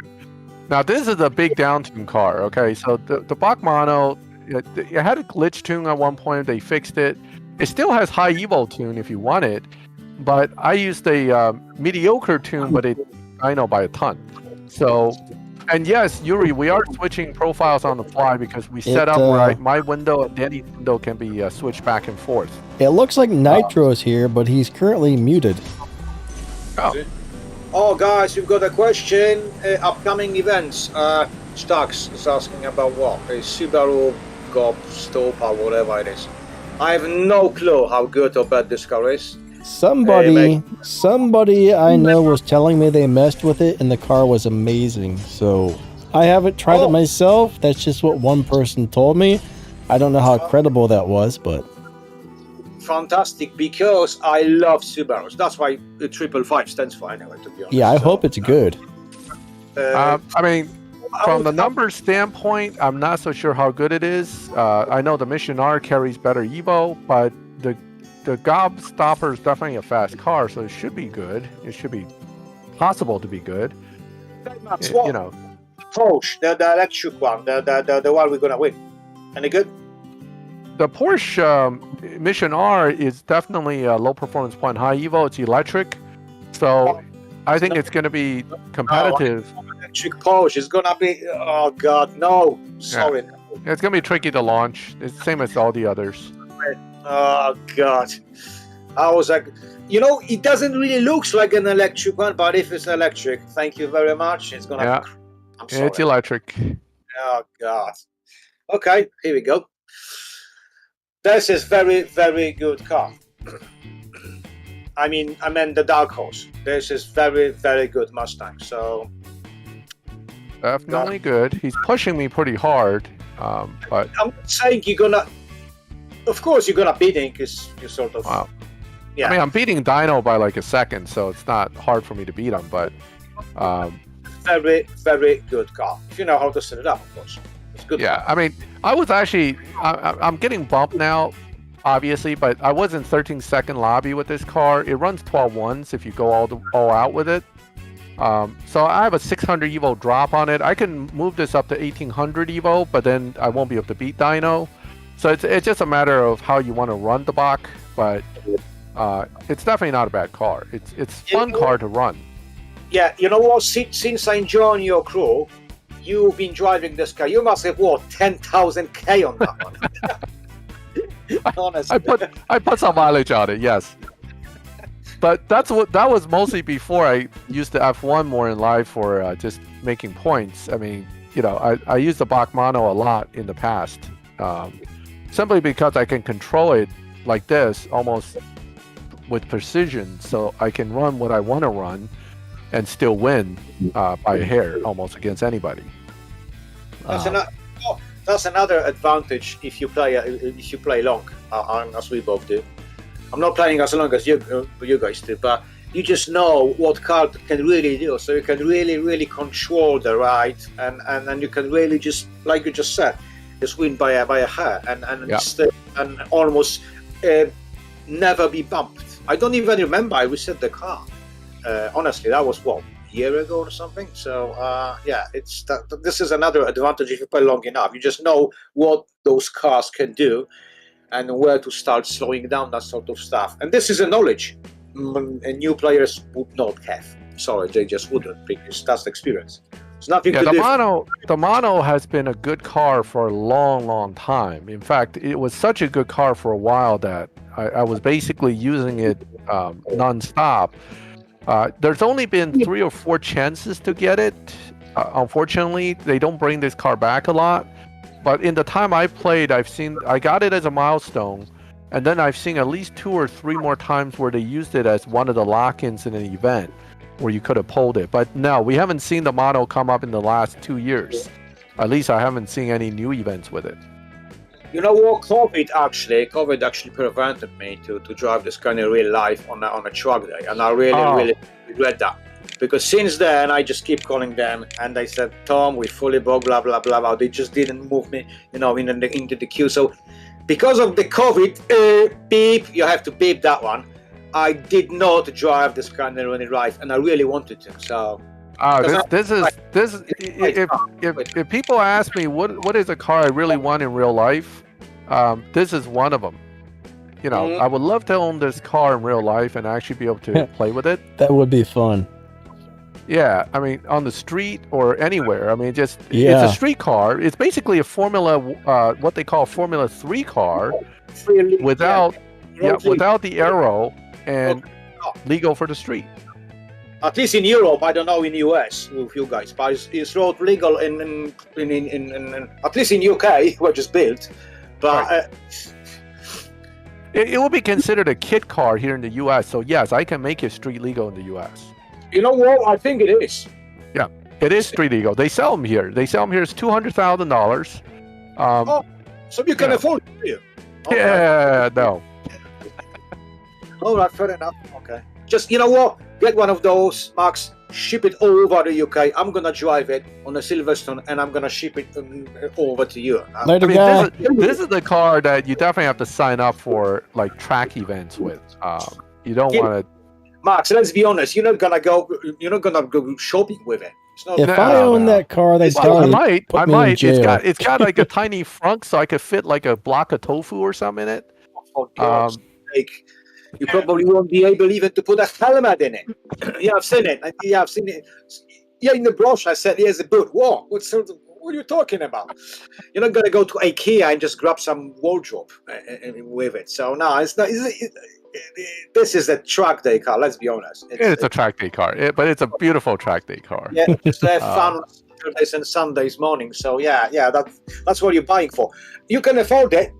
Now this is a big down tune car. Okay, so the Bach mono, it had a glitch tune at one point. They fixed it. It still has high Evo tune if you want it, but I used a mediocre tune, but I know by a ton. So, and yes, Yuri, we are switching profiles on the fly because we set up where my window and Danny's window can be switched back and forth. It looks like Nitrous here, but he's currently muted. Oh, guys, we've got a question. Upcoming events. Stax is asking about what? A Subaru Gop Stop or whatever it is. I have no clue how good or bad this car is. Somebody I know was telling me they messed with it and the car was amazing. So I haven't tried it myself. That's just what one person told me. I don't know how credible that was, but fantastic, because I love Subarus. That's why the 555 stands for anyway, to be honest. Yeah, I hope it's good. I mean, from the numbers standpoint, I'm not so sure how good it is. I know the Mission R carries better Evo, but the Gobstopper is definitely a fast car, so it should be good. It should be possible to be good. You know, Porsche, the electric one, the one we're gonna win. Any good? The Porsche Mission R is definitely a low performance point, high Evo. It's electric, so I think it's going to be competitive. Electric Porsche is going to be. Oh God, no! Sorry. Yeah. It's going to be tricky to launch. It's the same as all the others. Oh God, I was like, you know, it doesn't really look like an electric one, but if it's electric, thank you very much. It's going to. Yeah. I'm sorry. It's electric. Oh God. Okay, here we go. This is very, very good car. I mean the Dark Horse. This is very, very good Mustang. So definitely good. He's pushing me pretty hard, but I'm saying you're gonna. Of course, you're gonna beat him because you sort of. Wow. Yeah. I mean, I'm beating Dino by like a second, so it's not hard for me to beat him. But very, very good car. If you know how to set it up, of course. It's good. yeah, I mean, I was actually I'm getting bumped now, obviously, but I was in 13-second lobby with this car. It runs 12-1s if you go all out with it. So I have a 600 Evo drop on it. I can move this up to 1800 Evo, but then I won't be able to beat Dino. So it's just a matter of how you want to run the Bach, but it's definitely not a bad car. It's fun car to run. Yeah, you know what? Since I joined your crew, you've been driving this car. You must have what 10,000 K on that one. Honestly, I put some mileage on it, yes. But that was mostly before I used the F1 more in life for just making points. I mean, you know, I used the Bach Mono a lot in the past, simply because I can control it like this almost with precision, so I can run what I want to run and still win by a hair almost against anybody. That's another advantage if you play long, as we both do. I'm not playing as long as you guys do, but you just know what car can really do. So you can really control the ride, and you can really just, like you just said, just win by a hair and almost never be bumped. I don't even remember I reset the car. Honestly, that was what, a year ago or something. So this is another advantage if you play long enough. You just know what those cars can do and where to start slowing down, that sort of stuff. And this is a knowledge new players would not have. Sorry, they just wouldn't, because that's the experience. It's nothing to do. The Mono has been a good car for a long time. In fact, it was such a good car for a while that I was basically using it non-stop. There's only been 3 or 4 chances to get it. Unfortunately, they don't bring this car back a lot. But in the time I've played, I got it as a milestone, and then I've seen at least 2 or 3 more times where they used it as one of the lock-ins in an event where you could have pulled it. But no, we haven't seen the Mono come up in the last 2 years. At least I haven't seen any new events with it. You know what? COVID actually prevented me to drive this kind of real life on a track day, and I really regret that. Because since then, I just keep calling them, and they said, "Tom, we fully booked, blah blah blah blah." They just didn't move me, into the queue. So, because of the COVID, beep, you have to beep that one. I did not drive this kind of running life, and I really wanted to. So, this is if people ask me what is a car I really want in real life, this is one of them. You know, I would love to own this car in real life and actually be able to play with it. That would be fun. Yeah, I mean, on the street or anywhere. I mean, it's a street car. It's basically a what they call Formula 3 car, without the aero and legal for the street. At least in Europe, I don't know in US with you guys, but it's road legal in at least in UK, where it's built. But right. It will be considered a kit car here in the US. So yes, I can make it street legal in the US. You know what? I think it is. Yeah, it is street legal. They sell them here. It's $200,000. So you can afford it, do you? Yeah, no. All right, fair enough. Okay. Just, you know what? Get one of those, Max. Ship it all over the UK. I'm gonna drive it on a Silverstone, and I'm gonna ship it over to you. Later, guys. This is the car that you definitely have to sign up for, like, track events with. You don't want to. Max, let's be honest. You're not gonna go shopping with it. If I own that car, they I might. jail. It's got like a tiny frunk, so I could fit like a block of tofu or something in it. For God's sake. You probably won't be able even to put a helmet in it. Yeah, I've seen it. Yeah, I've seen it. Yeah, in the brochure I said, here's a boot. Whoa, what are you talking about? You're not gonna go to IKEA and just grab some wardrobe with it. So no, it's not. This is a track day car. Let's be honest. It's a track day car, but it's a beautiful track day car. Yeah, just have fun Saturdays and Sundays morning. So yeah, that's what you're buying for. You can afford it,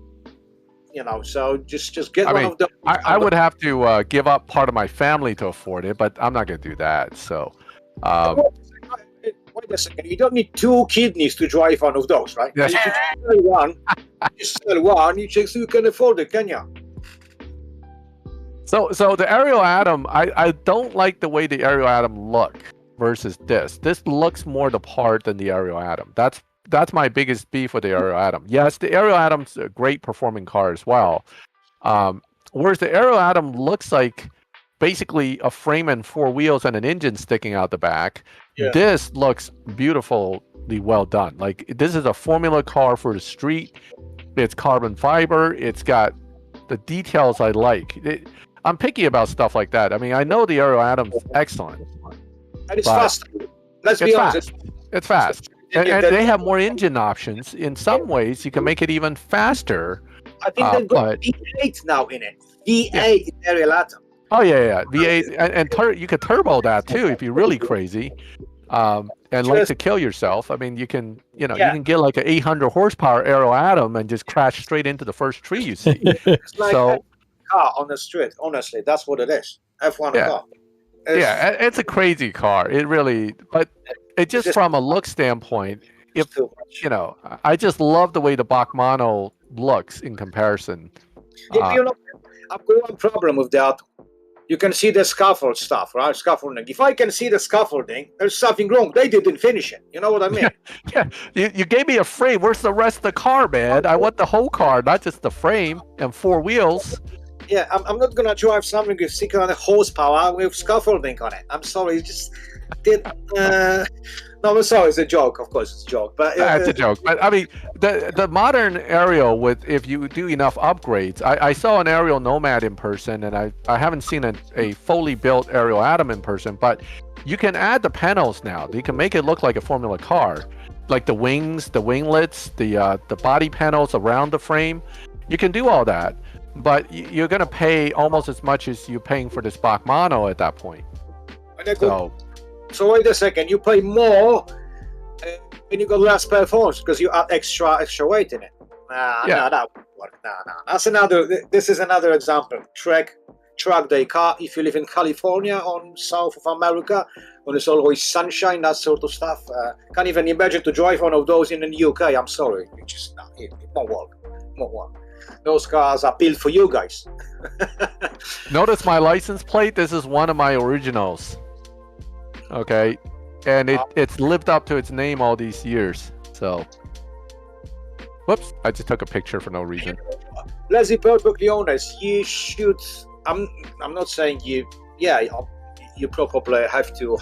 So just get one of them. I would have to give up part of my family to afford it, but I'm not going to do that. So. Wait a second. You don't need 2 kidneys to drive one of those, right? Yes. You sell one. You can afford it, can you? So the Aerial Atom, I don't like the way the Aerial Atom look versus this. This looks more the part than the Aerial Atom. That's my biggest beef with the Aerial Atom. Yes, the Aerial Atom's a great performing car as well. Whereas the Aerial Atom looks like basically a frame and four wheels and an engine sticking out the back. Yeah. This looks beautifully well done. Like, this is a formula car for the street. It's carbon fiber. It's got the details I like. I'm picky about stuff like that. I mean, I know the Aerial Atom's excellent. And it's fast. Let's be honest. It's fast. And they have more engine options. In some ways, you can make it even faster. I think they've got V8 now in it. V8 in Aerial Atom. Oh, yeah. V8. And you could turbo that, too, if you're really crazy. And like to kill yourself. I mean, you can you can get like an 800 horsepower Aerial Atom and just crash straight into the first tree you see. It's like a car on the street. Honestly, that's what it is. F1 car. It's a crazy car. It really, but it just from a look standpoint, I just love the way the Bachmano looks in comparison. I've got one problem with that. You can see the scaffold stuff, right? Scaffolding. If I can see the scaffolding, there's something wrong. They didn't finish it. You know what I mean? Yeah. You gave me a frame. Where's the rest of the car, man? I want the whole car, not just the frame and four wheels. Yeah, I'm not gonna drive something with 600 horsepower with scaffolding on it. I'm sorry, it just did. No, I'm sorry, it's a joke. Of course, it's a joke. But it's a joke. But I mean, the modern Aerial, if you do enough upgrades, I saw an Aerial Nomad in person, and I haven't seen a fully built Aerial Atom in person. But you can add the panels now. You can make it look like a Formula car, like the wings, the winglets, the body panels around the frame. You can do all that. But you're going to pay almost as much as you're paying for this Bachmano at that point. So wait a second, you pay more when you got less performance because you add extra weight in it. No, that won't work. No. This is another example. Track day car. If you live in California on South of America, when it's always sunshine, that sort of stuff. Can't even imagine to drive one of those in the UK. I'm sorry, it won't work. Those cars are built for you guys. Notice my license plate. This is one of my originals. Okay, and it's lived up to its name all these years. So, whoops! I just took a picture for no reason. Let's be perfectly honest. You should. I'm not saying you. Yeah, you probably have to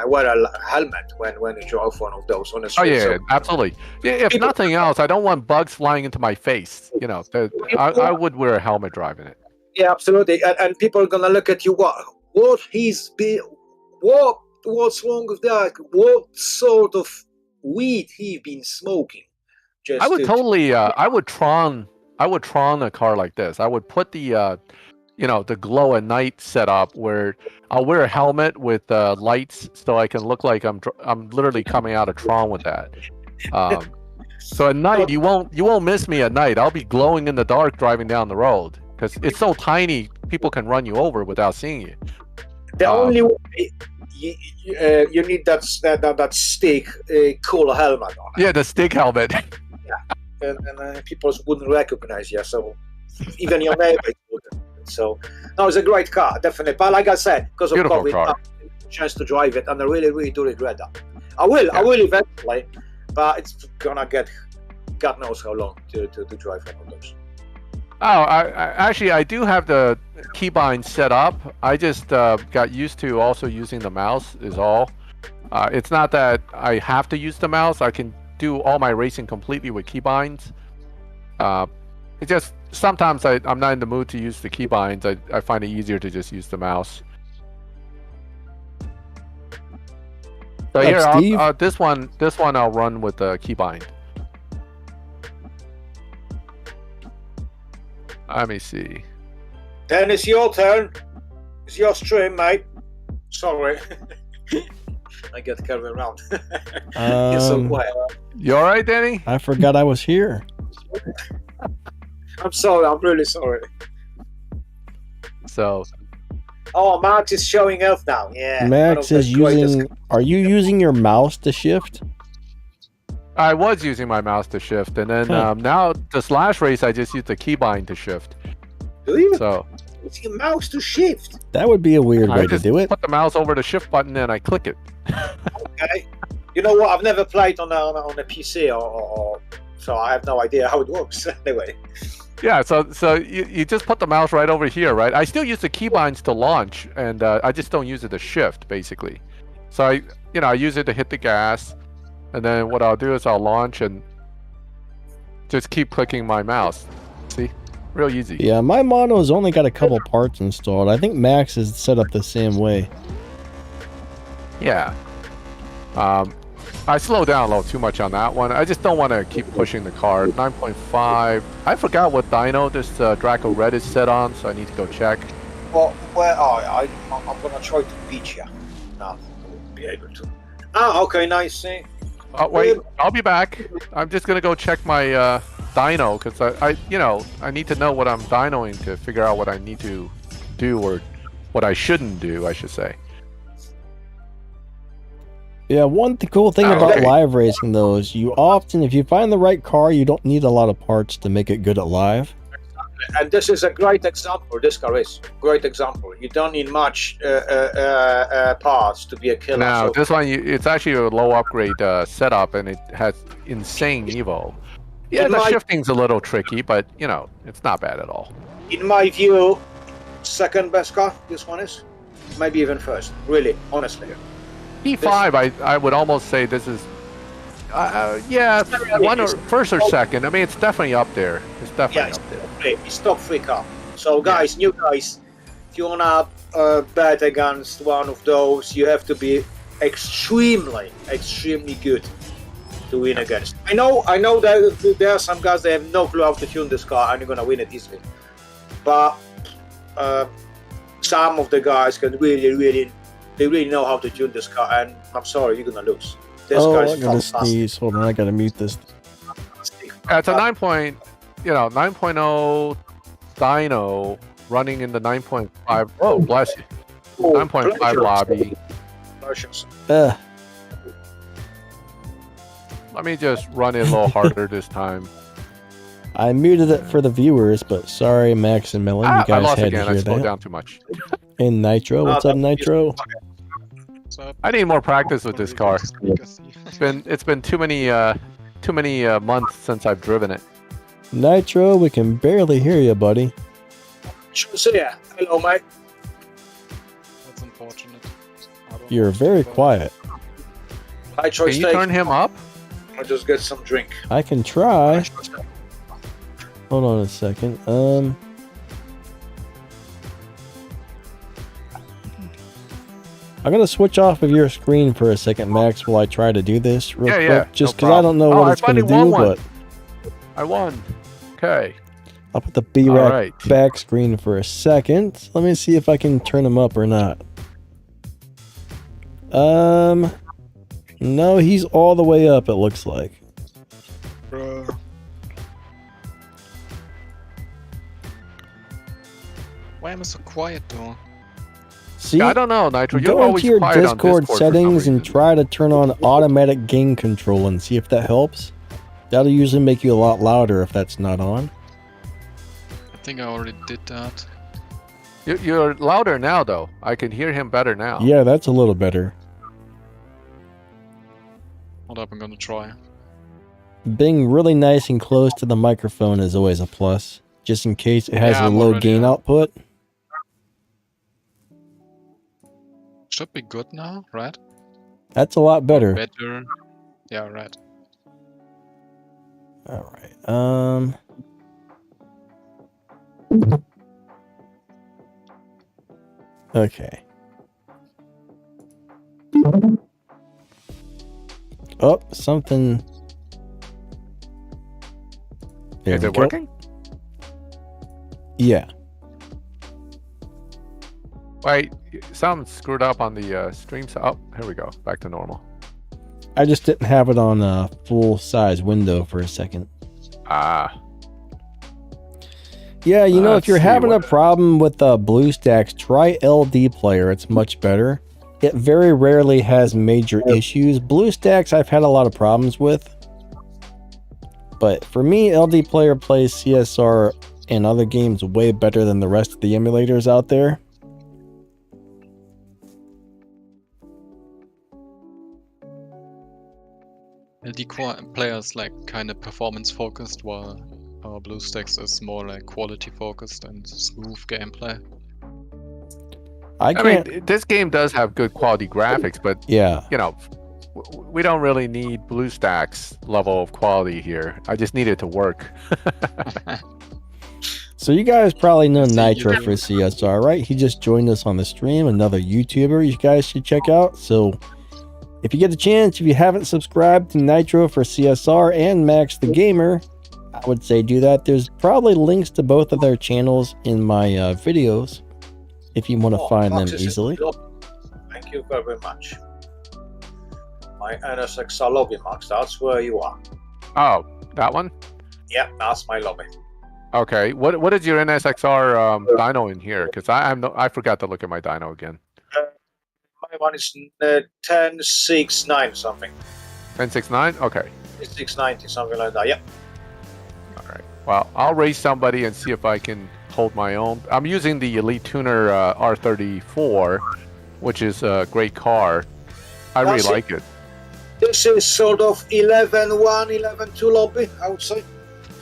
wear a helmet when you drive one of those on the street. Oh yeah, absolutely. Yeah, if nothing else, I don't want bugs flying into my face. I would wear a helmet driving it. Yeah, absolutely. And people are gonna look at you. What's wrong with that? What sort of weed he been smoking? I would totally. I would Tron a car like this. I would put the the glow at night setup where I'll wear a helmet with lights so I can look like I'm literally coming out of Tron with that. So at night you won't miss me at night. I'll be glowing in the dark driving down the road because it's so tiny people can run you over without seeing you. The only way you need that stick cool helmet on it. Yeah, the stick helmet. Yeah, and people wouldn't recognize you. So even your neighbors wouldn't. So, no, it's a great car, definitely. But like I said, because of COVID, I haven't had a chance to drive it, and I really, really do regret that. I will eventually, but it's gonna get God knows how long to drive one of those. Oh, I do have the keybind set up. I just got used to also using the mouse is all. It's not that I have to use the mouse. I can do all my racing completely with keybinds. It just sometimes I'm not in the mood to use the keybinds. I find it easier to just use the mouse. So here, this one I'll run with the keybind. Let me see. Then it's your turn. It's your stream, mate. Sorry. I get carried around. You're so quiet. You all right, Danny? I forgot I was here. I'm sorry. I'm really sorry. So. Oh, Max is showing off now. Yeah. Max is using. Are you using your mouse to shift? I was using my mouse to shift, and then now this last race I just used the keybind to shift. Do you? So, Use your mouse to shift. That would be a weird I way to just do it. put the mouse over the shift button and I click it. Okay. You know what? I've never played on a PC or so I have no idea how it works. Anyway. Yeah, so you just put the mouse right over here, right? I still use the keybinds to launch, and I just don't use it to shift, basically. So I use it to hit the gas, and then what I'll do is I'll launch and just keep clicking my mouse. See, real easy. Yeah, my mono's only got a couple parts installed. I think Max is set up the same way. Yeah. I slowed down a little too much on that one. I just don't want to keep pushing the car. 9.5. I forgot what dyno this Draco Red is set on, so I need to go check. Well, where are you? I'm gonna try to beat you. No, I won't be able to. Ah, okay, nice. Oh, wait, I'll be back. I'm just gonna go check my dyno because I need to know what I'm dynoing to figure out what I need to do or what I shouldn't do, I should say. Yeah, one cool thing about live racing, though, is you often, if you find the right car, you don't need a lot of parts to make it good at live. And this is a great example. This car is great example. You don't need much parts to be a killer. No, so. this one, it's actually a low upgrade setup, and it has insane evo. Yeah, the shifting's a little tricky, but, it's not bad at all. In my view, second best car, this one is. Maybe even first, really, honestly. P5, I would almost say this is, first or second. I mean, it's definitely up there. It's definitely up there. It's top 3 car. So, guys, new guys, if you wanna bet against one of those, you have to be extremely good to win against. I know that there are some guys that have no clue how to tune this car and you're gonna win it easily. But some of the guys can really know how to tune this car, and I'm sorry, you're gonna lose. This I guy's gotta fantastic. sneeze. Hold on, I gotta mute this. It's a 9.0 dyno running in the 9.5. Oh, bless you. 9.5 lobby. Let me just run it a little harder this time. I muted it for the viewers, but sorry, Max and Melon, you guys had to hear I slowed that. down too much. And Nitro, what's up, Nitro? I need more practice with this car. It's been too many months since I've driven it. Nitro, we can barely hear you, buddy. So yeah, hello, mate. That's unfortunate. You're very quiet. Can you turn him up? I'll just get some drink. I can try. Hold on a second. I'm gonna switch off of your screen for a second, Max, while I try to do this real quick. Just because I don't know what it's gonna do, but I won. Okay. I'll put the B-Rack back screen for a second. Let me see if I can turn him up or not. No, he's all the way up, it looks like. Bruh. Why am I so quiet though? See, I don't know, Nitro. You're go always into your quiet on Discord settings and try to turn on automatic gain control and see if that helps. That'll usually make you a lot louder if that's not on. I think I already did that. You're louder now, though. I can hear him better now. Yeah, that's a little better. Hold up, I'm gonna try. Being really nice and close to the microphone is always a plus, just in case it has a low gain output. Should be good now, right? That's a lot better. Better. Yeah, right. All right. Okay. Oh, something. There Is we it go. working? Yeah. Wait, something screwed up on the stream. Oh, here we go. Back to normal. I just didn't have it on a full size window for a second. Ah. Yeah, you know, if you're Let's see having a what- problem with BlueStacks, try LD Player. It's much better. It very rarely has major issues. BlueStacks I've had a lot of problems with. But for me, LD Player plays CSR and other games way better than the rest of the emulators out there. The players like kind of performance focused, while BlueStacks is more like quality focused and smooth gameplay. I mean, this game does have good quality graphics, but yeah, you know, we don't really need BlueStacks level of quality here. I just need it to work. So you guys probably know Nitro for CSR, right? He just joined us on the stream, another YouTuber you guys should check out. So if you get a chance, if you haven't subscribed to Nitro for CSR and Maxthegamer, I would say do that. There's probably links to both of their channels in my videos if you want to find them easily. Thank you very much. My NSXR lobby, Max. That's where you are. Oh, that one? Yeah, that's my lobby. Okay. What is your NSXR dyno in here? Because I forgot to look at my dyno again. My one is 1069 something. 1069? Okay. 690 something like that. Yeah. All right. Well, I'll race somebody and see if I can hold my own. I'm using the Elite Tuner R34, which is a great car. I really like it. This is sort of 11-1, 11-2 lobby, I would say.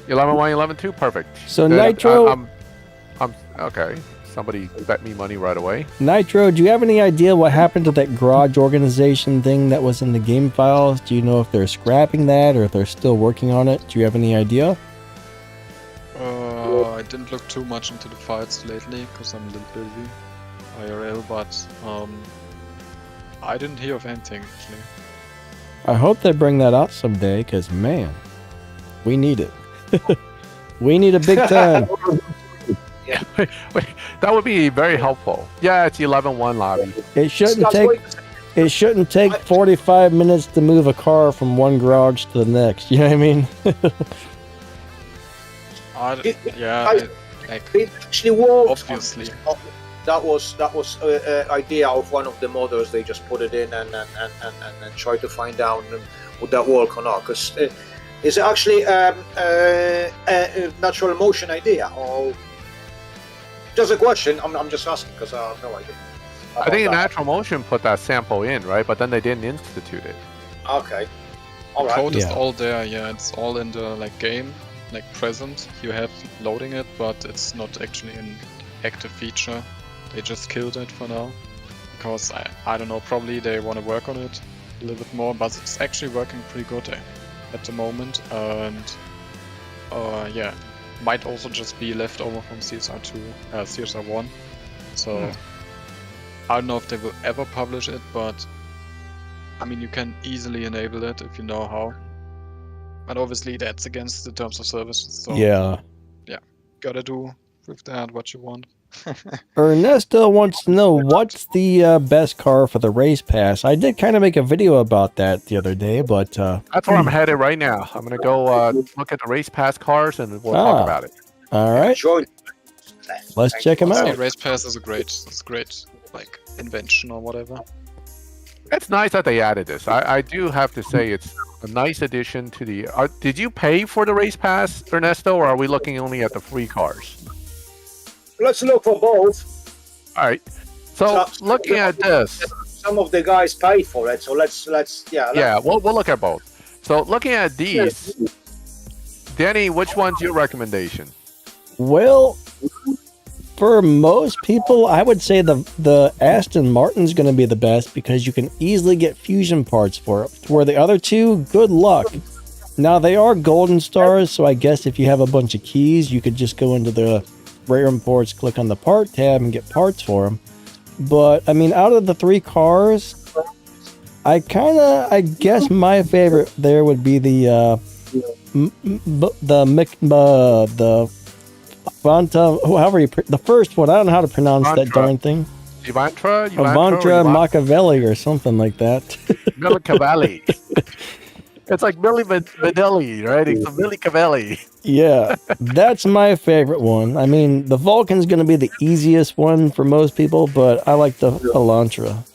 11-1, 11-2, perfect. So then Nitro, I'm okay. Somebody bet me money right away. Nitro, do you have any idea what happened to that garage organization thing that was in the game files? Do you know if they're scrapping that or if they're still working on it? Do you have any idea? I didn't look too much into the files lately because I'm a little busy IRL, but I didn't hear of anything actually. I hope they bring that out someday because, man, we need it. We need a big time. Yeah, that would be very helpful. Yeah, it's 11-1 lobby. It shouldn't take 45 minutes to move a car from one garage to the next. You know what I mean? It actually works. Obviously. That was idea of one of the modders. They just put it in and try to find out would that work or not. Because it's actually a natural motion idea. Or just a question. I'm just asking because I have no idea. I think Natural Motion put that sample in, right? But then they didn't institute it. Okay. All right. Code is all there. Yeah, it's all in the game, present. You have loading it, but it's not actually an active feature. They just killed it for now because I don't know. Probably they want to work on it a little bit more, but it's actually working pretty good at the moment. And yeah, might also just be leftover from CSR2, CSR1. So I don't know if they will ever publish it, but I mean, you can easily enable it if you know how. But obviously that's against the terms of service. So yeah, gotta do with that what you want. Ernesto wants to know what's the best car for the race pass. I did kind of make a video about that the other day, but that's where I'm headed right now. I'm gonna go look at the race pass cars and we'll talk about it. All right, let's check them out. Race pass is a great invention or whatever. It's nice that they added this. I do have to say it's a nice addition to the. Did you pay for the race pass, Ernesto, or are we looking only at the free cars? Let's look for both. All right. So looking at this, some of the guys paid for it. So let's we'll look at both. So looking at these, Danny, which one's your recommendation? Well, for most people, I would say the Aston Martin's going to be the best because you can easily get fusion parts for it. For the other two, good luck. Now, they are golden stars, so I guess if you have a bunch of keys, you could just go into the rare imports, click on the part tab, and get parts for them. But, I mean, out of the three cars, I guess my favorite there would be the Fanta, however the first one. I don't know how to pronounce that darn thing. Avantra Machiavelli or something like that. Machiavelli. It's like Milli Vanilli, right? It's a Milli Cavelli. Yeah, that's my favorite one. I mean, the Vulcan's going to be the easiest one for most people, but I like the Elantra.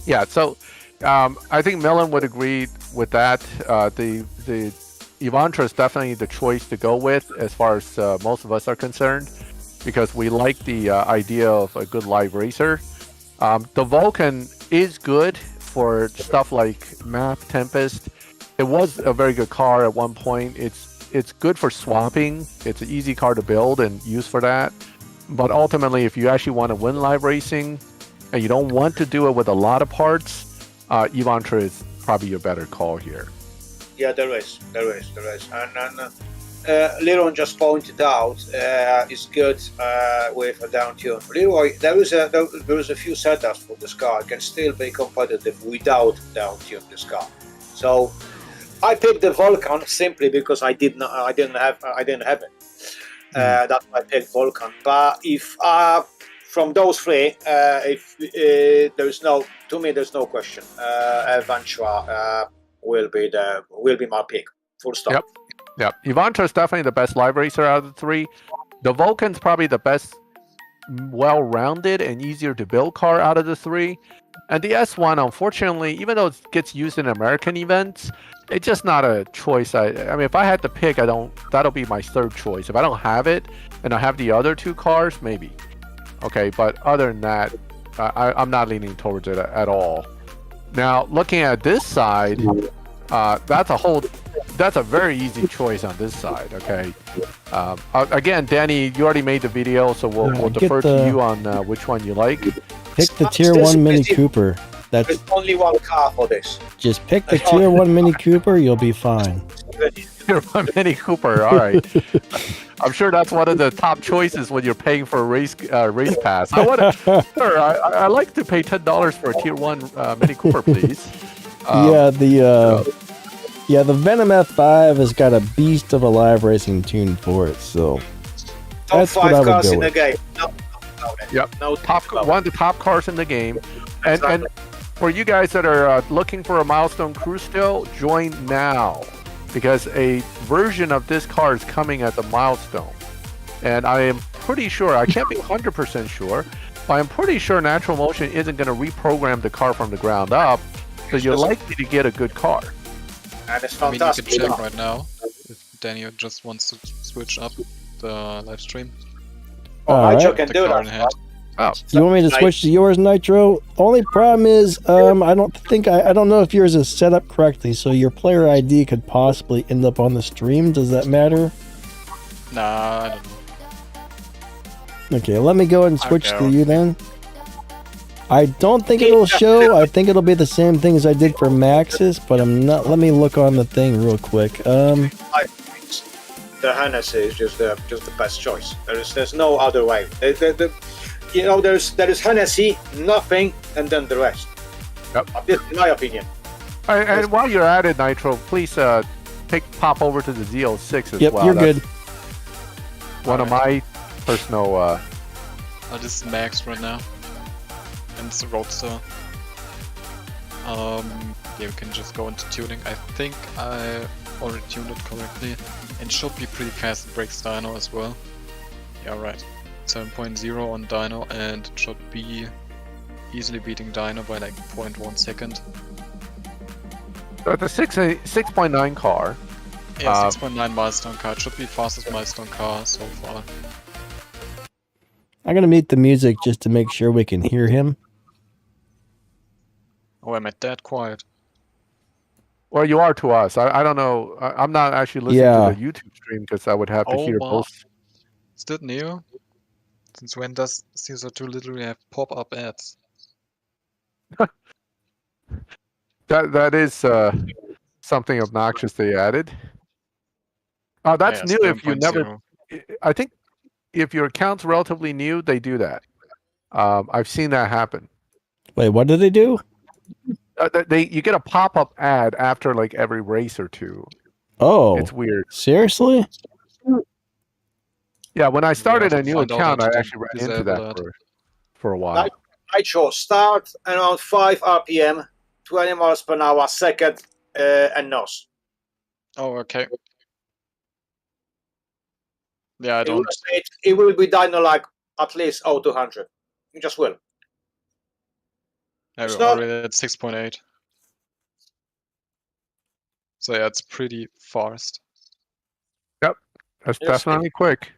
Yeah, so I think Millen would agree with that. The Evantra is definitely the choice to go with as far as most of us are concerned, because we like the idea of a good live racer. The Vulcan is good for stuff like Map, Tempest. It was a very good car at one point. It's good for swapping. It's an easy car to build and use for that. But ultimately, if you actually want to win live racing and you don't want to do it with a lot of parts, Evantra is probably your better call here. Yeah, there is. And Leron just pointed out it's good with a down tune. Leroy, there is a few setups for this car. It can still be competitive without down tune this car. So I picked the Vulcan simply because I didn't have it. That's why I picked Vulcan. But if from those three, if there's no question. Evantra will be my pick. Full stop. Yep. Evantra is definitely the best live racer out of the three. The Vulcan's probably the best well-rounded and easier to build car out of the three. And the S1, unfortunately, even though it gets used in American events, it's just not a choice. I mean, if I had to pick, that'll be my third choice. If I don't have it and I have the other two cars, maybe. Okay, but other than that, I'm not leaning towards it at all. Now, looking at this side, that's a very easy choice on this side. Okay. Again, Danny, you already made the video, so we'll defer to you on which one you like. Pick the Tier 1 Mini Cooper. There's only one car for this. Just pick the Tier 1 Mini Cooper, you'll be fine. Tier 1 Mini Cooper, all right. I'm sure that's one of the top choices when you're paying for a race pass. I like to pay $10 for a Tier 1 Mini Cooper, please. The Venom F5 has got a beast of a live racing tune for it, so top 5 cars in the game. One of the top cars in the game. And for you guys that are looking for a Milestone crew still, join now, because a version of this car is coming at the Milestone. And I am pretty sure, I can't be 100% sure, but I'm pretty sure Natural Motion isn't going to reprogram the car from the ground up, so you're likely to get a good car. And it's I mean, fantastic. you can check right now if Daniel just wants to switch up the live stream. Nitro right. can do that. You want me to switch to yours, Nitro? Only problem is, I don't know if yours is set up correctly, so your player ID could possibly end up on the stream. Does that matter? Nah, I don't know. Okay, let me go ahead and switch to you then. I don't think it'll show. I think it'll be the same thing as I did for Max's, but I'm not. Let me look on the thing real quick. The Hennessy is just the best choice. There's no other way. There is Hennessy, nothing, and then the rest. Yep. This is my opinion. And while you're at it, Nitro, please pop over to the Z06 as well. Yep, you're good. One of my personal. This is Max right now. And it's a Roadster. You can just go into tuning. I think I already tuned it correctly. And should be pretty fast. It breaks Dino as well. Yeah, right. 7.0 on Dino, and it should be easily beating Dino by like 0.1 second. So the 6.9 car. Yeah, 6.9 milestone car. It should be fastest milestone car so far. I'm gonna mute the music just to make sure we can hear him. Oh, am I that quiet? Well, you are to us. I don't know. I'm not actually listening to the YouTube stream because I would have to hear both. Is that new? Since when does CSR2 literally have pop-up ads? That is something obnoxious they added. That's new. If you never, I think, if your account's relatively new, they do that. I've seen that happen. Wait, what do they do? You get a pop-up ad after like every race or two. Oh, it's weird. Seriously? Yeah, when I started a new account, I actually ran into that for a while. Nitro, start around 5 RPM, 20 miles per hour, second, and nose. Oh, okay. Yeah, I don't. It will be Dino like at least 200. You just will. I'm already at 6.8. So yeah, it's pretty fast. That's definitely quick.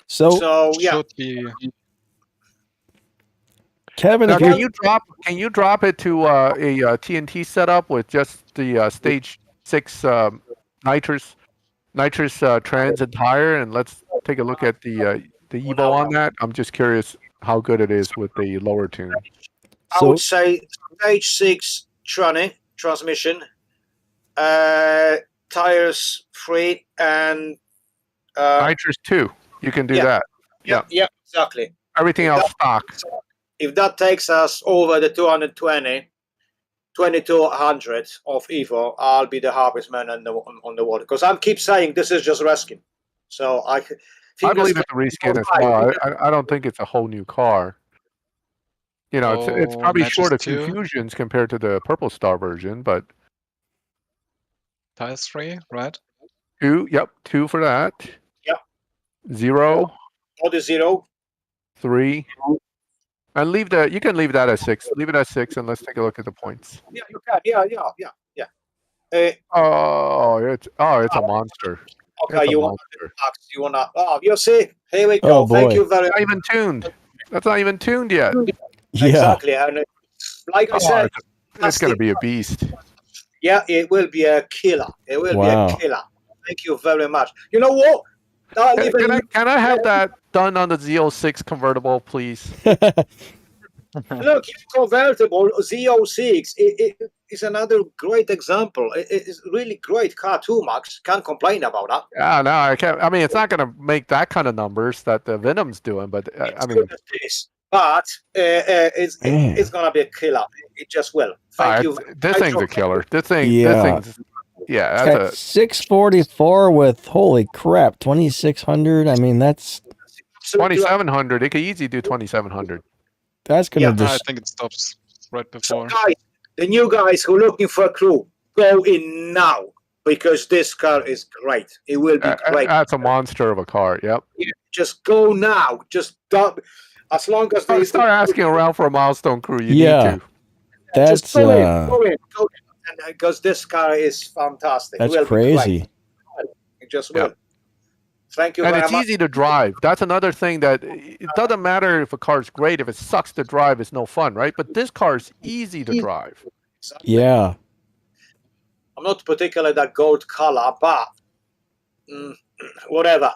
So yeah. Should be. Kevin, Now, if can you you drop it to a TNT setup with just the stage 6 nitrous transit tire, and let's take a look at the Evo on that. I'm just curious how good it is with the lower tune. I would say stage 6 transmission, tires 3, and Nitrous 2. You can do that. Yeah, exactly. Everything else stock. If that takes us over the 2200 of Evo, I'll be the happiest man on the water. Because I keep saying this is just reskin. So I believe it's a reskin as well. I don't think it's a whole new car. You know, it's probably short a few fusions compared to the Purple Star version, but tires 3, right? 2, yep, 2 for that. Yep. 0. Or the 0. 3. And you can leave that at 6. Leave it at 6, and let's take a look at the points. Yeah, you can. Yeah. It's a monster. Okay, you want to? Oh, you see, here we go. Thank you very much. Not even tuned. That's not even tuned yet. Yeah. Exactly, and like I said, it's going to be a beast. Yeah, it will be a killer. It will be a killer. Thank you very much. You know what? Can I have that done on the Z06 convertible, please? Look, convertible Z06 it is another great example. It's really great car too, Max. Can't complain about that. Yeah, no, I can't. I mean, it's not going to make that kind of numbers that the Venom's doing, but I mean, but it's going to be a killer. It just will. Thank you. This thing's a killer. This thing's. Yeah, that's 644 with holy crap 2600. I mean, that's 2700. It could easily do 2700. That's gonna. I think it stops right before. So guys, the new guys who are looking for a crew, go in now because this car is great. It will be great. That's a monster of a car. Yep. Yeah, just go now. Just don't. As long as they start asking around for a Milestone crew, you need to. That's just go in. Because this car is fantastic. That's crazy. It just will. Thank you very much. And it's easy to drive. That's another thing that it doesn't matter if a car's great. If it sucks to drive, it's no fun, right? But this car is easy to drive. Yeah. I'm not particularly that gold color, but whatever.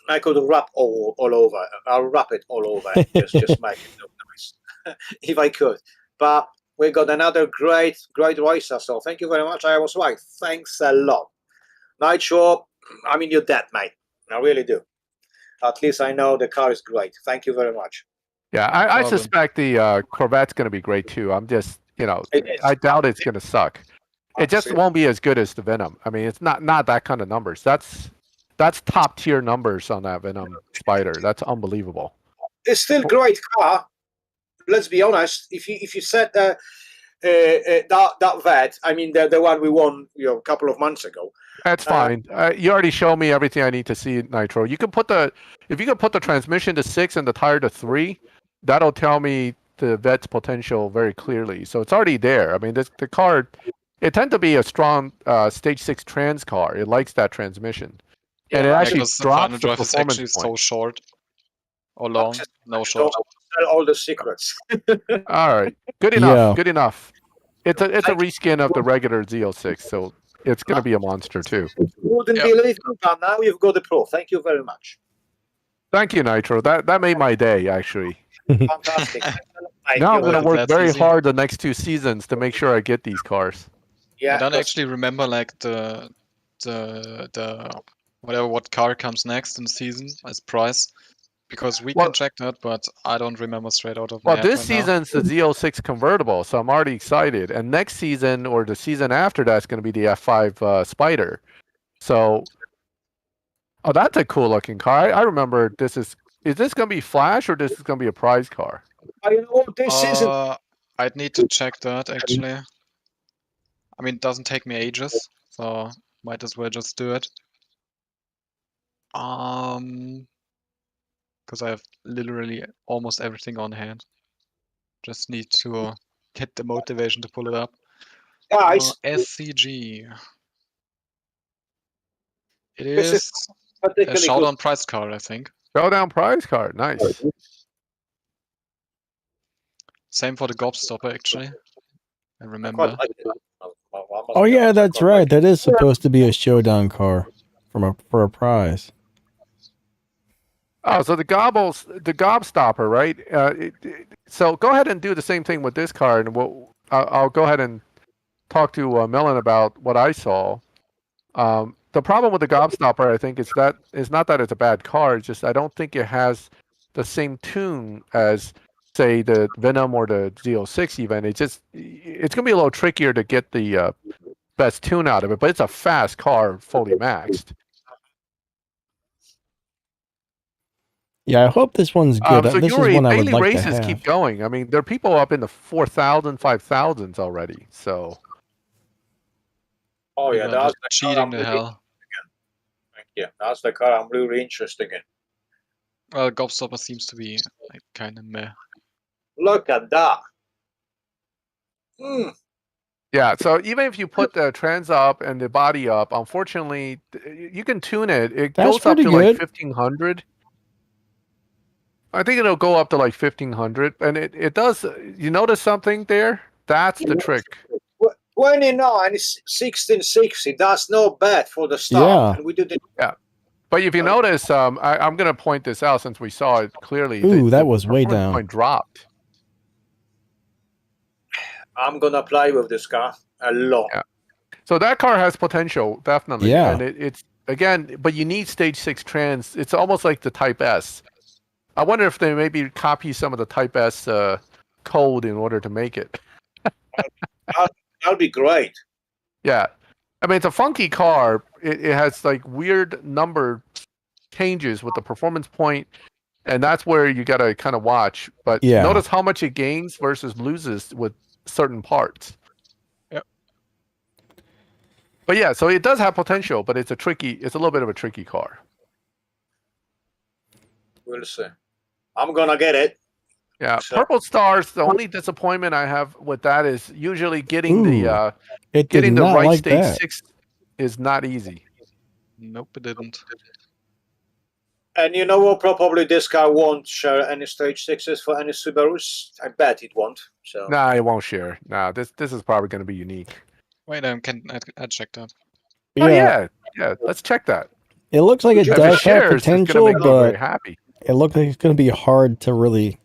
I could wrap all over. I'll wrap it all over and just make it look nice if I could. But we got another great racer. So thank you very much. I was right. Thanks a lot. Nitro, I mean, you're dead, mate. I really do. At least I know the car is great. Thank you very much. Yeah, I suspect the Corvette's going to be great too. I'm just, I doubt it's going to suck. It just won't be as good as the Venom. I mean, it's not that kind of numbers. That's top tier numbers on that Venom Spider. That's unbelievable. It's still a great car. Let's be honest. If you said that vet, I mean the one we won a couple of months ago. That's fine. You already showed me everything I need to see, Nitro. You can if you can put the transmission to 6 and the tire to 3, that'll tell me the vet's potential very clearly. So it's already there. I mean, the car, it tends to be a strong stage 6 trans car. It likes that transmission, and it actually drops the drive performance is actually point. so short or long. No short. All the secrets. All right, good enough. Yeah. Good enough. It's a reskin of the regular Z06, so it's going to be a monster too. Wouldn't believe it, but now you've got the pro. Thank you very much. Thank you, Nitro. That made my day actually. Fantastic. Now I'm going to work very hard the next 2 seasons to make sure I get these cars. Yeah. I don't actually remember like the whatever what car comes next in the season as price. Because we can check that, but I don't remember straight out of my head. Well, this season's the Z06 convertible, so I'm already excited. And next season, or the season after, that's going to be the F5 Spider. So, that's a cool looking car. I remember this is this going to be Flash, or this is going to be a prize car? You know what this season? I'd need to check that, actually. I mean, it doesn't take me ages, so might as well just do it. Because I have literally almost everything on hand. Just need to get the motivation to pull it up. Guys, SCG. It is A particularly Showdown good. prize card, I think. Showdown prize card. Nice. Same for the Gobstopper, actually. I I remember. quite like it. Oh yeah, that's right. That is supposed to be a showdown car for a prize. Oh, so the gobstopper, right? So go ahead and do the same thing with this card, and I'll go ahead and talk to Millen about what I saw. The problem with the gobstopper, I think, is not that it's a bad card. It's just I don't think it has the same tune as, say, the Venom or the ZO6 event. It's gonna be a little trickier to get the best tune out of it, but it's a fast car, fully maxed. Yeah, I hope this one's good. So This is Yuri, one I would daily like to races have. keep going. I mean, there are people up in the 4,000, 5,000s already. So. Oh yeah, People are that's just the cheating car the I'm hell. Thank you. That's the car I'm really interested in. Well, Gobstopper seems to be like kind of meh. Look at that. Hmm. Yeah, so even if you put the trans up and the body up, unfortunately, you can tune it. It That's goes up pretty to good. like 1,500. I think it'll go up to like 1,500, and it does. You notice something there? That's the trick. 29 is 1660. That's not bad for the start. Yeah. And we did it. But if you notice, I'm going to point this out since we saw it clearly. Ooh, that was the way performance down. point dropped. I'm gonna play with this car a lot. Yeah. So that car has potential, definitely. Yeah. And it's again, but you need stage 6 trans. It's almost like the Type S. I wonder if they maybe copy some of the Type S code in order to make it. That'll be great. Yeah. I mean, it's a funky car. It has like weird number changes with the performance point, and that's where you got to kind of watch. But Yeah. notice how much it gains versus loses with certain parts. Yep. But yeah, so it does have potential, but it's a little bit of a tricky car. We'll see. I'm gonna get it. Yeah, So- Purple Stars. The only disappointment I have with that is usually getting Ooh, it did getting the not right like stage that. 6 is not easy. Nope, it didn't. And you know what? Probably this car won't share any stage 6s for any Subarus. I bet it won't. So Nah, it won't share. Nah, this is probably going to be unique. Wait, I check that. Oh yeah. Let's check that. It looks like it If does have shares, it's gonna potential, make me very but happy. it looks like it's going to be hard to really.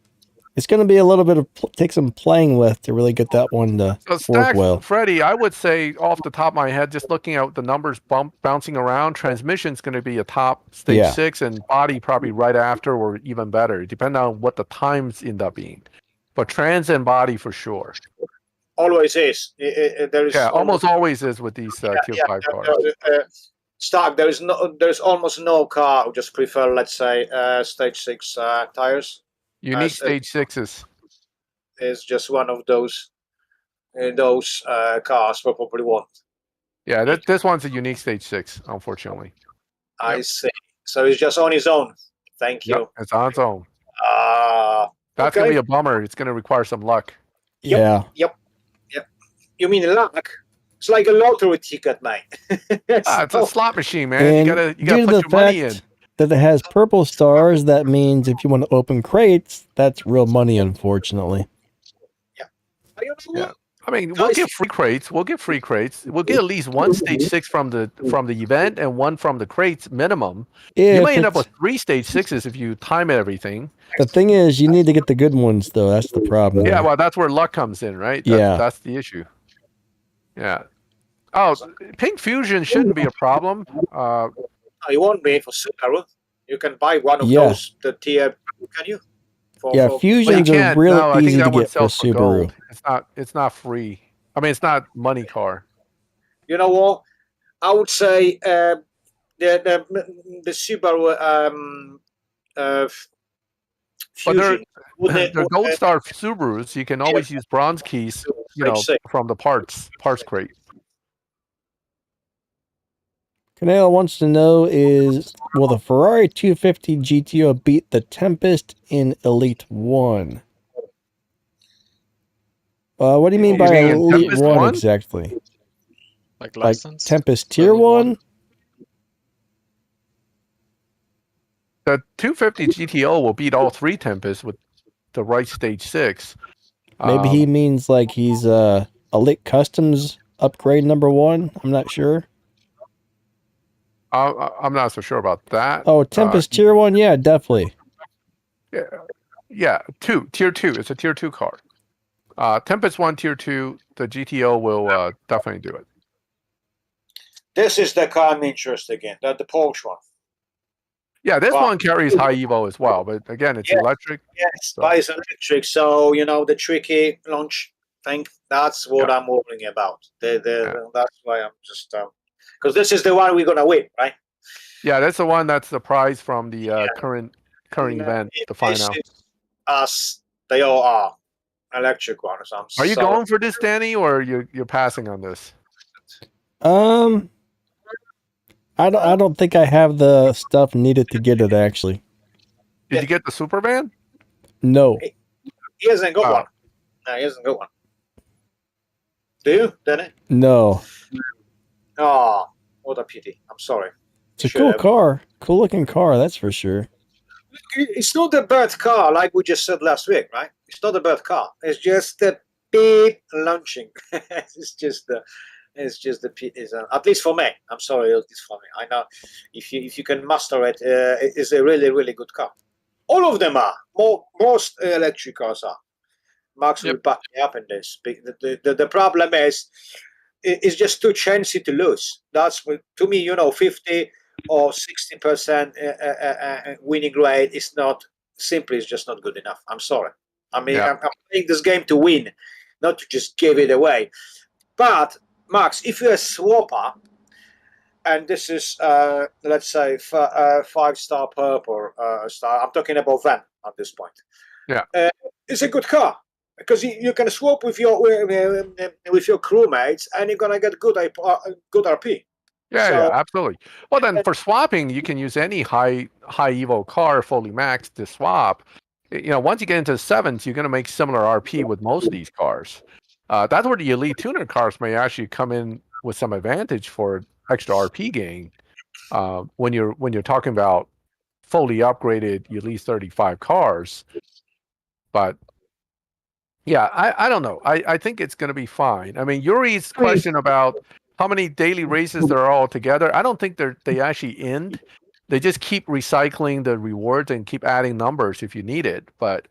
It's going to be a little bit of take some playing with to really get that one to So work Stacks, well. Freddie, I would say off the top of my head, just looking at the numbers bouncing around, transmission's going to be a top stage Yeah. 6, and body probably right after or even better, depending on what the times end up being. But trans and body for sure. always is. There is Almost always is with these Tier 5 cars. Stock. There's almost no car who just prefer, let's say, stage 6 tires. Unique As- stage 6s. Is just one of those cars probably won't. Yeah, this one's a unique stage 6, unfortunately. I see. So it's just on his own. Thank you. Yep, it's on its own. That's Okay. going to be a bummer. It's going to require some luck. Yeah. You mean luck? It's like a lottery ticket, mate. It's a slot machine, man. And You gotta due to put the your money in. fact that it has purple stars, that means if you want to open crates, that's real money, unfortunately. You know Yeah. what? I mean, we'll get free crates. We'll get at least one stage 6 from the event and one from the crates minimum. You If may end up it's- with 3 stage 6s if you time everything. The thing is, you need to get the good ones, though. That's the problem. Yeah, there. well, that's where luck comes in, right? That's the issue. Yeah. Oh, Pink Fusion shouldn't be a problem. No, you won't be for Subaru. You can buy one of Yeah. those. The tier, can you? Yeah, Well, you fusions are can't. real No, I think easy to that one get for sells for Subaru. gold. It's not free. I mean, it's not money car. You know what? I would say the Subaru But Fusion. they're Gold Star Subarus. You can always use bronze keys, from the parts crate. Canelo wants to know will the Ferrari 250 GTO beat the Tempest in Elite 1? What do you mean You by mean in Elite Tempest 1 1? exactly? Like Like license? Tempest Tier Level 1? The 250 GTO will beat all 3 Tempests with the right stage 6. Maybe he means like he's Elite Customs upgrade #1. I'm not sure. I'm not so sure about that. Oh, Tempest Tier 1? Yeah, definitely. Yeah, Tier 2. It's a Tier 2 car. Tempest 1, Tier 2, the GTO will definitely do it. This is the car I'm interested in, the Porsche one. Yeah, this one carries high Evo as well, but again, it's electric. Yes, but it's electric, so the tricky launch thing, that's what I'm worrying about. That's why I'm just because this is the one we're gonna win, right? Yeah, that's the one that's the prize from the current event, the final. As they all are electric ones. Are you going for this, Danny, or you're passing on this? I don't think I have the stuff needed to get it, actually. Did you get the Superman? No. He hasn't got one. No, he hasn't got one. Do you, Danny? No. Oh, what a pity. I'm sorry. It's a cool car. Cool looking car, that's for sure. It's not a bad car, like we just said last week, right? It's not a bad car. It's just the big launching. It's just the at least for me. I'm sorry, at least for me. I know if you can master it, it's a really, really good car. All of them are. Most electric cars are. Max will back me up in this. The problem is it's just too chancy to lose. That's to me, 50 or 60% winning rate is not simply. It's just not good enough. I'm sorry. I mean, I'm playing this game to win, not to just give it away. But Max, if you're a swapper, and this is let's say 5-star purple star, I'm talking about Van at this point. Yeah, it's a good car because you can swap with your crewmates, and you're gonna get good RP. Yeah, absolutely. Well, then for swapping, you can use any high Evo car fully maxed to swap. Once you get into the 7s, you're going to make similar RP with most of these cars. That's where the elite tuner cars may actually come in with some advantage for extra RP gain. When you're talking about fully upgraded elite 35 cars. But yeah, I don't know. I think it's going to be fine. I mean, Yuri's question about how many daily races there are all together, I don't think they actually end. They just keep recycling the rewards and keep adding numbers if you need it. But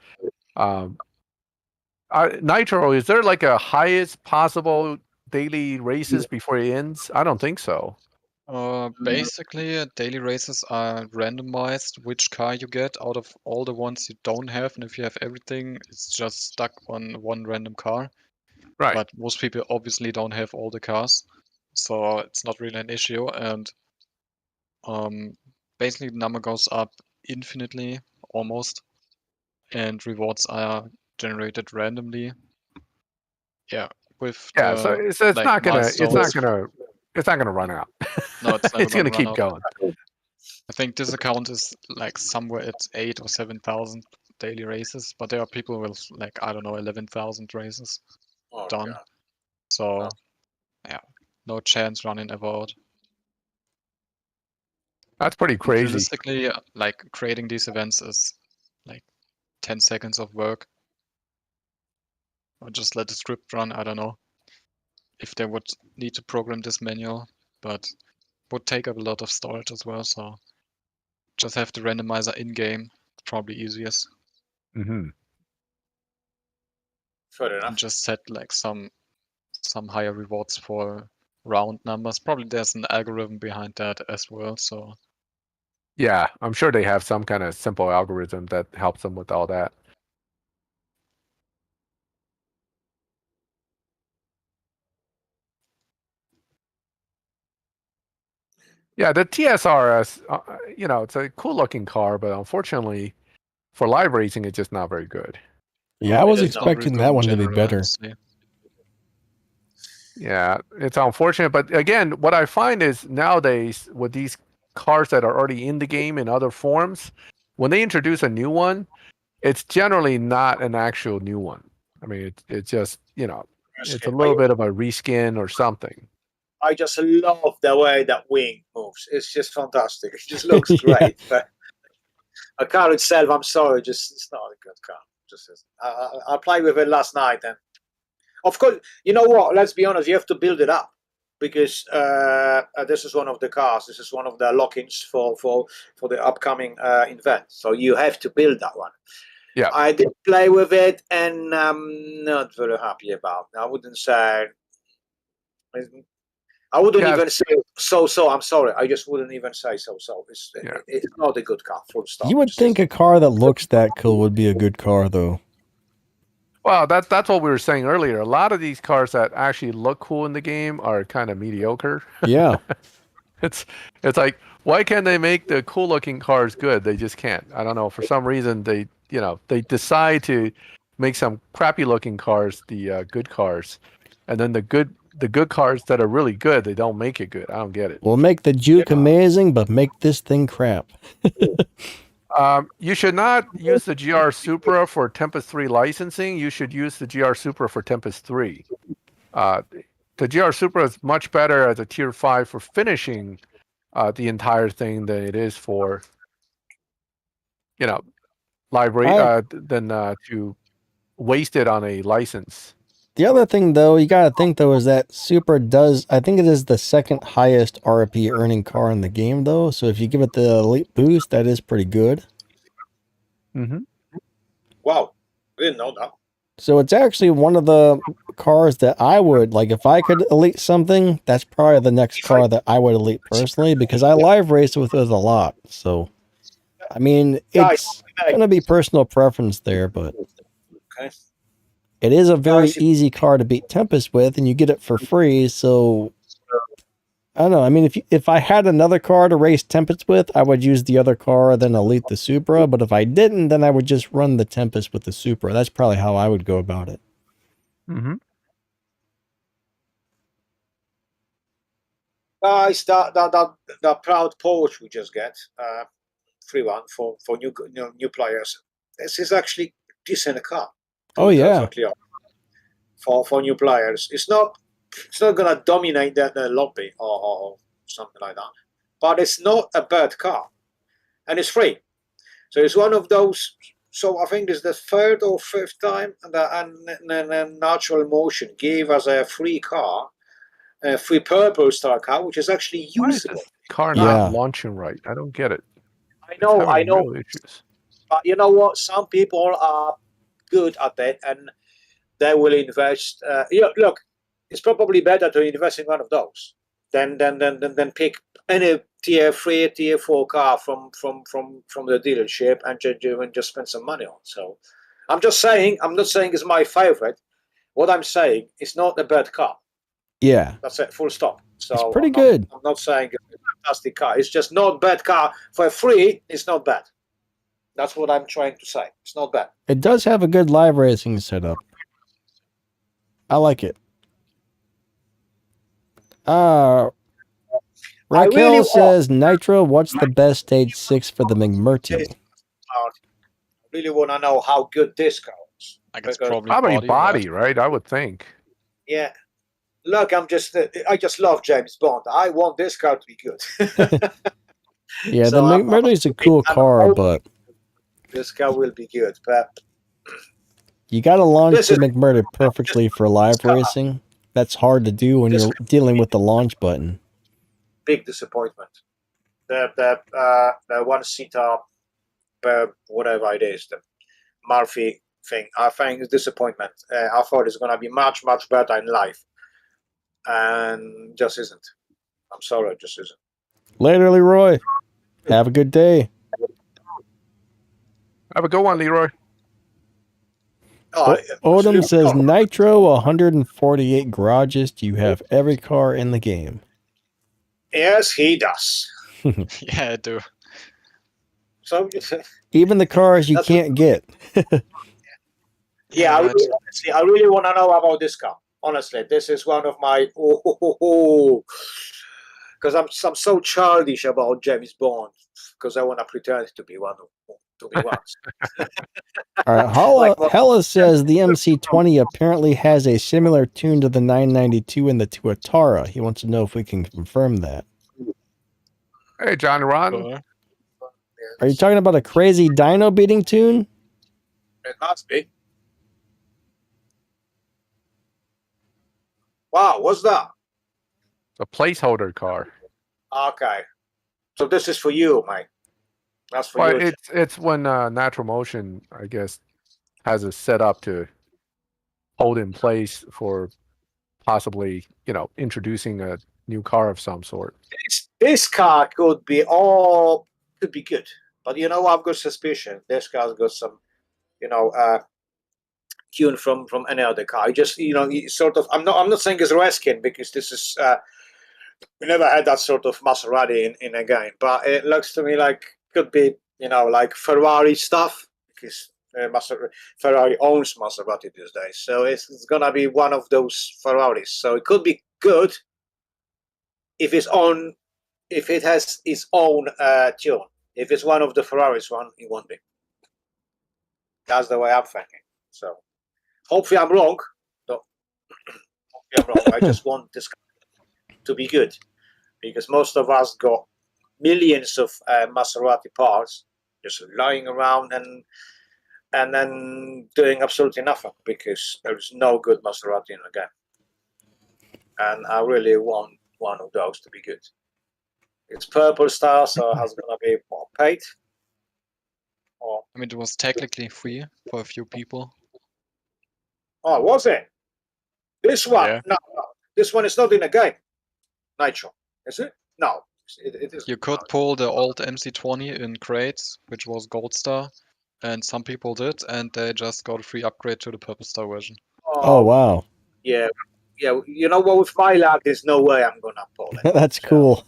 Nitro, is there like a highest possible daily races before it ends? I don't think so. Basically, daily races are randomized which car you get out of all the ones you don't have, and if you have everything, it's just stuck on one random car. Right. But most people obviously don't have all the cars, so it's not really an issue. And basically, the number goes up infinitely, almost, and rewards are generated randomly. Yeah, so it's like not gonna run out. No, it's never it's gonna keep going. I think this account is like somewhere at 8,000 or 7,000 daily races, but there are people with like 11,000 races done. God. So yeah, no chance running about. That's pretty crazy. Realistically, like creating these events is like 10 seconds of work. Or just let the script run. I don't know if they would need to program this manual, but would take up a lot of storage as well. So just have the randomizer in game. It's probably easiest. Mm-hmm. Fair enough. And just set like some higher rewards for round numbers. Probably there's an algorithm behind that as well. So yeah, I'm sure they have some kind of simple algorithm that helps them with all that. Yeah, the TSRS, it's a cool-looking car, but unfortunately, for live racing, it's just not very good. Yeah, I was expecting that one to be better. Honestly. Yeah, it's unfortunate, but again, what I find is nowadays with these cars that are already in the game in other forms, when they introduce a new one, it's generally not an actual new one. I mean, it's just it's a little bit of a reskin or something. I just love the way that wing moves. It's just fantastic. It just looks great. But A car itself, I'm sorry, just it's not a good car. Just I played with it last night, and of course, you know what? Let's be honest, you have to build it up because this is one of the cars. This is one of the lock-ins for the upcoming event. So you have to build that one. Yeah, I did play with it, and I'm not very happy about it. I wouldn't say. I wouldn't even say so. I'm sorry. I just wouldn't even say so. It's not a good car. Full stop. You would think a car that looks that cool would be a good car, though. Well, that's what we were saying earlier. A lot of these cars that actually look cool in the game are kind of mediocre. Yeah. It's like, why can't they make the cool looking cars good? They just can't. I don't know. For some reason, they decide to make some crappy looking cars the good cars, and then the good cars that are really good, they don't make it good. I don't get it. We'll make the Juke amazing, but make this thing crap. You should not use the GR Supra for Tempest 3 licensing. You should use the GR Supra for Tempest 3. The GR Supra is much better as a Tier 5 for finishing the entire thing than it is for, live than to waste it on a license. The other thing, though, you got to think, though, is that Supra does, I think it is the second highest RP earning car in the game, though. So if you give it the Elite Boost, that is pretty good. Mm-hmm. Wow. I didn't know that. So it's actually one of the cars that I would, like, if I could elite something, that's probably the next car that I would elite personally, because I live race with it a lot. So, I mean, it's going to be personal preference there, but... Okay. It is a very easy car to beat Tempest with, and you get it for free, so... I don't know, I mean, if I had another car to race Tempest with, I would use the other car, then elite the Supra, but if I didn't, then I would just run the Tempest with the Supra. That's probably how I would go about it. Mm-hmm. Guys, that proud Porsche we just get, free one for new players. This is actually a decent car. Oh yeah, for new players, it's not gonna dominate the lobby or something like that, but it's not a bad car, and it's free. So it's one of those. So I think it's the third or fifth time and Natural Motion gave us a free car, a free purple star car, which is actually usable. Why is this car not launching right? I don't get it. I know. But you know what? Some people are good at it, and they will invest. Look, it's probably better to invest in one of those than pick any tier 3, tier 4 car from the dealership and just spend some money on. So I'm just saying, I'm not saying it's my favorite. What I'm saying, it's not a bad car. Yeah, that's it. Full stop. So it's pretty good. I'm not saying it's a fantastic car. It's just not a bad car for free. It's not bad. That's what I'm trying to say. It's not bad. It does have a good live racing setup. I like it. Raquel says, Nitro, what's the best stage 6 for the McMurty? I really want to know how good this car is. I guess probably body, right? I would think. Yeah. Look, I just love James Bond. I want this car to be good. Yeah, so the McMurty is a cool car, but... This car will be good, but... You got to launch the McMurty perfectly for live racing. That's hard to do when you're dealing with the launch button. Big disappointment. The one-seater, whatever it is, the Murphy thing, I think it's disappointment. I thought it's going to be much, much better in life. And just isn't. I'm sorry, it just isn't. Later, Leroy. Have a good day. Have a good one, Leroy. Odom says, Nitro, 148 garages. Do you have every car in the game? Yes, he does. Yeah, I do. So even the cars you can't get. Yeah, I really want to know about this car. Honestly, this is one of my because I'm so childish about James Bond because I want to pretend to be one. All right, Hella says the MC20 apparently has a similar tune to the 992 in the Tuatara. He wants to know if we can confirm that. Hey, John Ron. Are you talking about a crazy Dino beating tune? It must be. Wow, what's that? A placeholder car. Okay. So this is for you, mate. That's for Well, you. it's when Natural Motion, I guess, has it set up to hold in place for possibly, introducing a new car of some sort. This car could be good, but I've got suspicion. This car's got some, tune from any other car. I just sort of. I'm not saying it's reskin because this is. We never had that sort of Maserati in a game, but it looks to me like could be like Ferrari stuff because Ferrari owns Maserati these days, so it's gonna be one of those Ferraris. So it could be good if it has its own tune. If it's one of the Ferraris one, it won't be. That's the way I'm thinking. So hopefully I'm wrong. No, hopefully I'm wrong. I just want this to be good because most of us got millions of Maserati parts just lying around and then doing absolutely nothing because there is no good Maserati in the game. And I really want one of those to be good. It's purple star, so it's gonna be more paid. Or I mean, it was technically free for a few people. oh, was it? This one? Yeah. No, this one is not in the game. Nitro, is it? No, it is. You could pull the old MC20 in crates, which was Gold Star, and some people did, and they just got a free upgrade to the Purple Star version. Oh, wow. Yeah. You know what? With my luck, there's no way I'm gonna pull it. That's cool.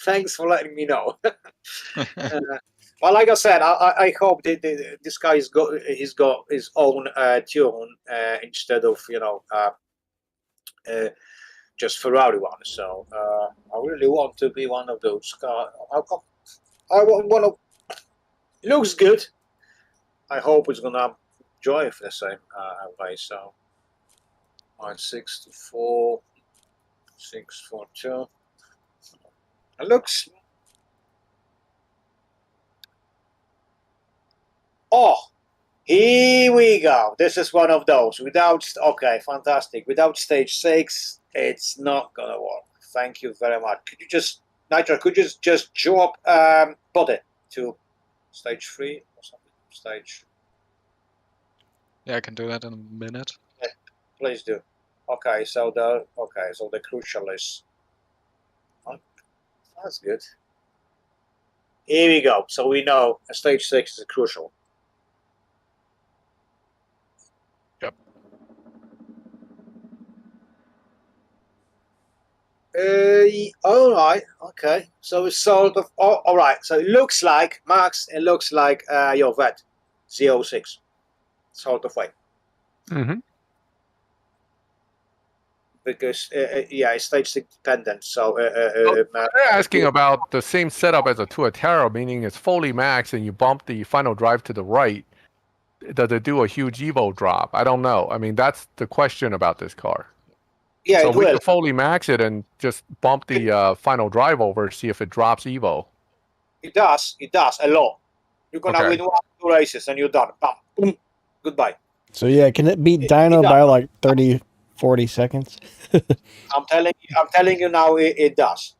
Thanks for letting me know. Well, like I said, I hope this guy he's got his own tune instead of just Ferrari one. So I really want to be one of those cars. I want one of. Looks good. I hope it's gonna enjoy it the same way. So 164, 642. It looks. Oh, here we go. This is one of those. Okay, fantastic. Without stage 6, it's not gonna work. Thank you very much. Could you just, Nitro, could you just drop body to stage 3 or something? Stage. Yeah, I can do that in a minute. Yeah, please do. Okay, so the crucial is. Oh, that's good. Here we go. So we know stage 6 is crucial. Yep. All right. Okay. So it's sort of. Oh, all right. So it looks like Max. It looks like your vet, 06, sort of way. Mm-hmm. Because it's stage 6 dependent. So they're asking about the same setup as a Tuatara, meaning it's fully maxed and you bump the final drive to the right. Does it do a huge Evo drop? I don't know. I mean, that's the question about this car. yeah, So it we will. can fully max it and just bump the final drive over, see if it drops Evo. It does a lot. You're gonna Okay. win 1-2 races and you're done. Bam, boom, goodbye. So yeah, can it beat Dino by like 30, 40 seconds? I'm telling you now, it does.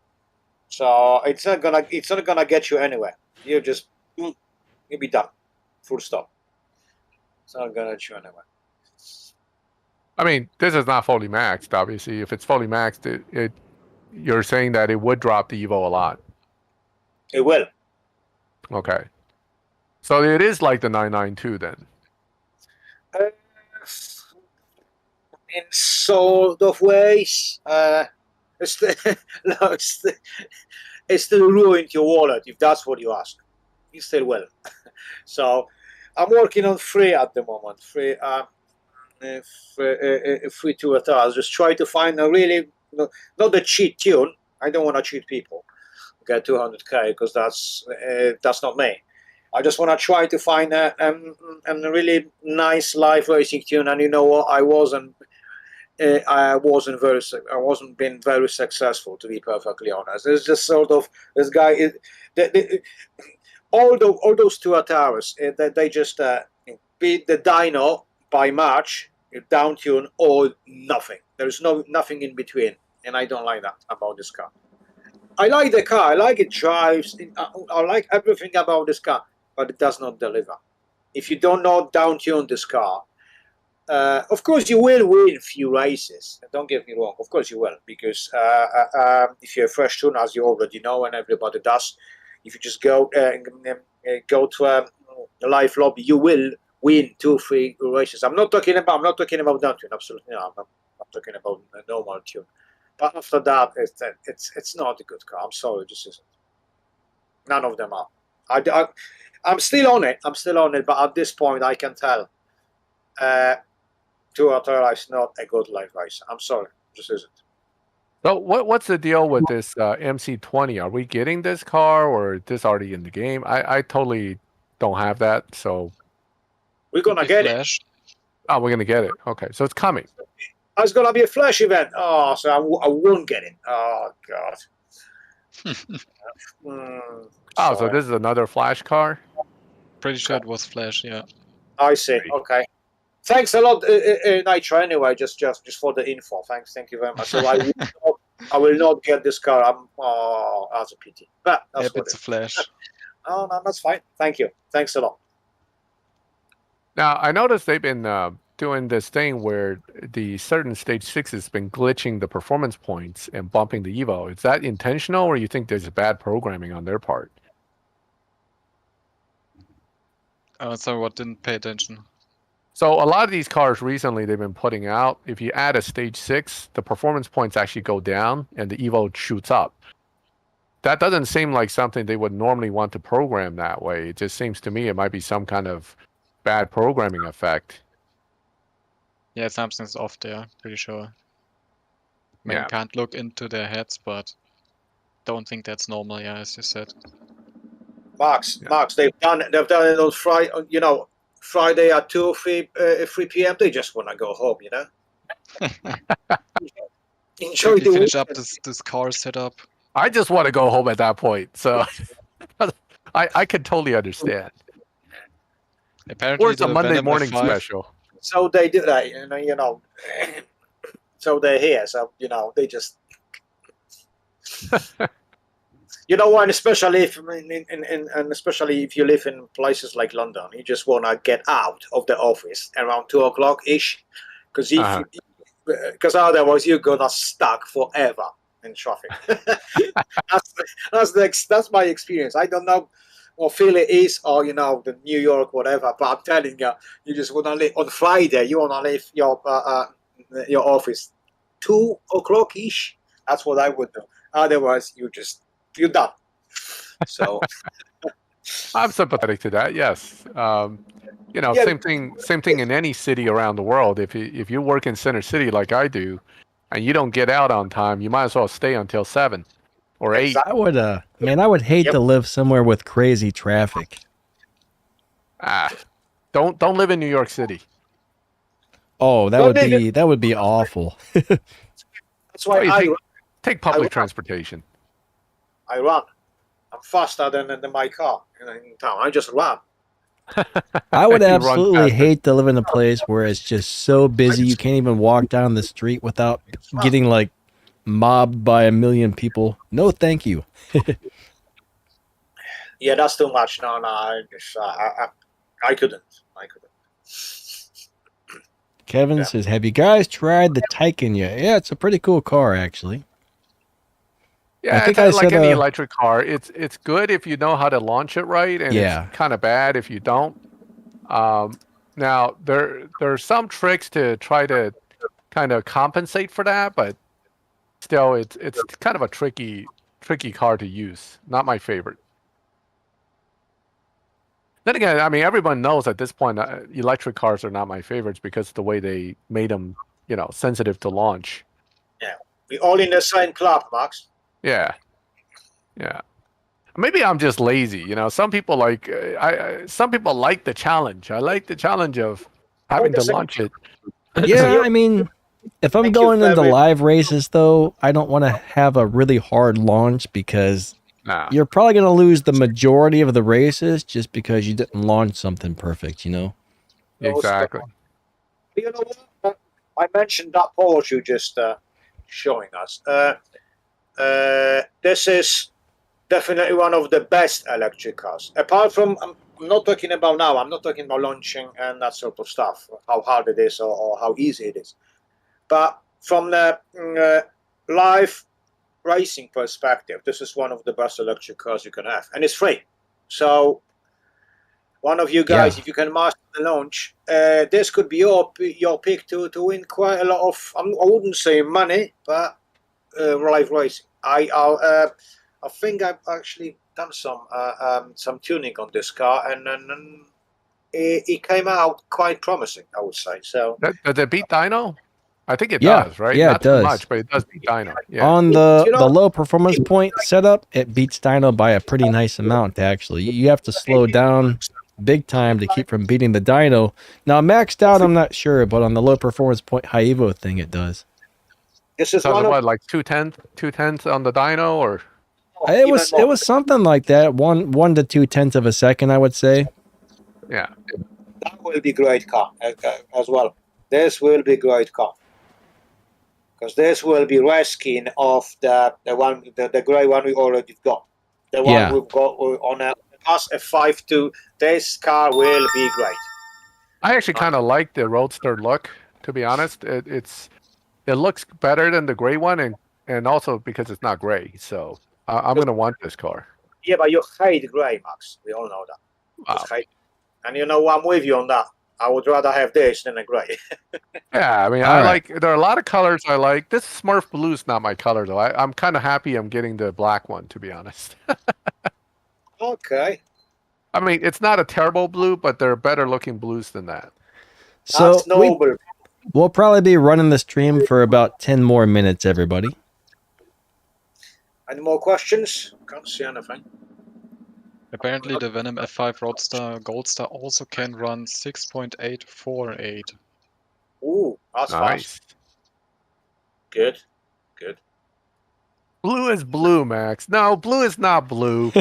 So it's not gonna get you anywhere. You just you'll be done. Full stop. It's not gonna get you anywhere. I mean, this is not fully maxed, obviously. If it's fully maxed, you're saying that it would drop the Evo a lot. It will. Okay. So it is like the 992 then. In sort of ways, it's still ruined your wallet if that's what you ask. You still will. So I'm working on 3 at the moment. 3 Tuatara. Just try to find a really not a cheat tune. I don't want to cheat people. Get 200k because that's not me. I just want to try to find a really nice live racing tune. And you know what? I wasn't I wasn't being very successful, to be perfectly honest. It's just sort of this guy. All those two Ataras, they just beat the Dino by March, down tune or nothing. There's nothing in between, and I don't like that about this car. I like the car. I like it drives. I like everything about this car, but it does not deliver. If you don't know down tune this car, of course you will win a few races. Don't get me wrong. Of course you will, because if you're a fresh tune, as you already know, and everybody does, if you just go to a live lobby, you will win 2-3 races. I'm not talking about down tune. Absolutely not. I'm talking about a normal tune. But after that, it's not a good car. I'm sorry, this isn't. None of them are. I'm still on it. But at this point, I can tell. Toyota is not a good live racer. I'm sorry, this isn't. So what's the deal with this MC20? Are we getting this car, or is this already in the game? I totally don't have that, so we're gonna get it. Oh, we're gonna get it. Okay, so it's coming. It's gonna be a flash event. Oh, so I won't get it. Oh God. So this is another flash car. Pretty sure it was flash. Yeah. I see. Okay. Thanks a lot, Nitro. Anyway, just for the info. Thank you very much. So I will not get this car. That's a pity. But that's it's a flash. Oh no, that's fine. Thank you. Thanks a lot. Now I noticed they've been doing this thing where the certain stage 6 has been glitching the performance points and bumping the Evo. Is that intentional, or you think there's bad programming on their part? So what? Didn't pay attention. So a lot of these cars recently they've been putting out, if you add a stage 6, the performance points actually go down and the Evo shoots up. That doesn't seem like something they would normally want to program that way. It just seems to me it might be some kind of bad programming effect. Yeah, something's off there, pretty sure. I mean, can't look into their heads, but don't think that's normal, yeah, as you said. Max, they've done it on Friday, Friday at 2 or 3 p.m. They just want to go home, Enjoy the finish up this car setup. I just want to go home at that point, so I can totally understand. Apparently, or it's a Monday morning special. So they do that, So they're here, so they just. And especially if you live in places like London, you just want to get out of the office around 2:00 ish, because otherwise you're gonna stuck forever in traffic. That's my experience. I don't know what Philly is, or the New York, whatever. But I'm telling you, you just want to leave on Friday. You want to leave your office 2:00 ish. That's what I would do. Otherwise, you're done. So I'm sympathetic to that. Yes, same thing in any city around the world. If you work in Center City like I do, and you don't get out on time, you might as well stay until 7 or 8. I would hate to live somewhere with crazy traffic. Don't live in New York City. Oh, that would be awful. That's why I take public transportation. I run. I'm faster than my car in town. I just run. I would absolutely hate to live in a place where it's just so busy you can't even walk down the street without getting mobbed by a million people. No, thank you. Yeah, that's too much. No, I couldn't. Kevin says, "Have you guys tried the Taycan yet?" Yeah, it's a pretty cool car, actually. Yeah, I think like any electric car, it's good if you know how to launch it right, and it's kind of bad if you don't. Now there's some tricks to try to kind of compensate for that, but still, it's kind of a tricky car to use. Not my favorite. Then again, I mean, everyone knows at this point electric cars are not my favorites because of the way they made them, sensitive to launch. Yeah, we all in the same club, Max. Yeah. Maybe I'm just lazy. Some people some people like the challenge. I like the challenge of having to launch it. Yeah, I mean, If I'm going into live races, though, I don't want to have a really hard launch because you're probably going to lose the majority of the races just because you didn't launch something perfect, you know? Exactly. You know what? I mentioned that Porsche you just showing us. This is definitely one of the best electric cars. Apart from, I'm not talking about now, I'm not talking about launching and that sort of stuff, how hard it is or how easy it is. But from the live racing perspective, this is one of the best electric cars you can have. And it's free. So one of you guys, if you can master the launch, this could be your pick to win quite a lot of, I wouldn't say money, but live racing. I think I've actually done some tuning on this car, and it came out quite promising, I would say. So does it beat Dino? I think it does, right? Yeah, Not it does. too much, but it does beat Dino. Yeah. On the low performance point setup, it beats Dino by a pretty nice amount, actually. You have to slow down big time to keep from beating the Dino. Now, maxed out, I'm not sure, but on the low performance point high Evo thing, it does. This is so what, like 2/10 on the Dino, or it was something like that, 1 to 2/10 of a second, I would say. Yeah, that will be great car as well. This will be great car because this will be reskin of the grey one we already got. The one we've got on a Pass F5 this car will be great. I actually kind of like the Roadster look, to be honest. It looks better than the gray one, and also because it's not gray. So I'm going to want this car. Yeah, but you hate gray, Max. We all know that. Wow. And you know, I'm with you on that. I would rather have this than a gray. Yeah, I mean, there are a lot of colors I like. This Smurf blue is not my color, though. I'm kind of happy I'm getting the black one, to be honest. Okay. I mean, it's not a terrible blue, but there are better looking blues than that. So we'll probably be running the stream for about 10 more minutes, everybody. Any more questions? Can't see anything. Apparently the Venom F5 Roadster Goldstar also can run 6.848. Ooh, that's fast. Good. Blue is blue, Max. No, blue is not blue.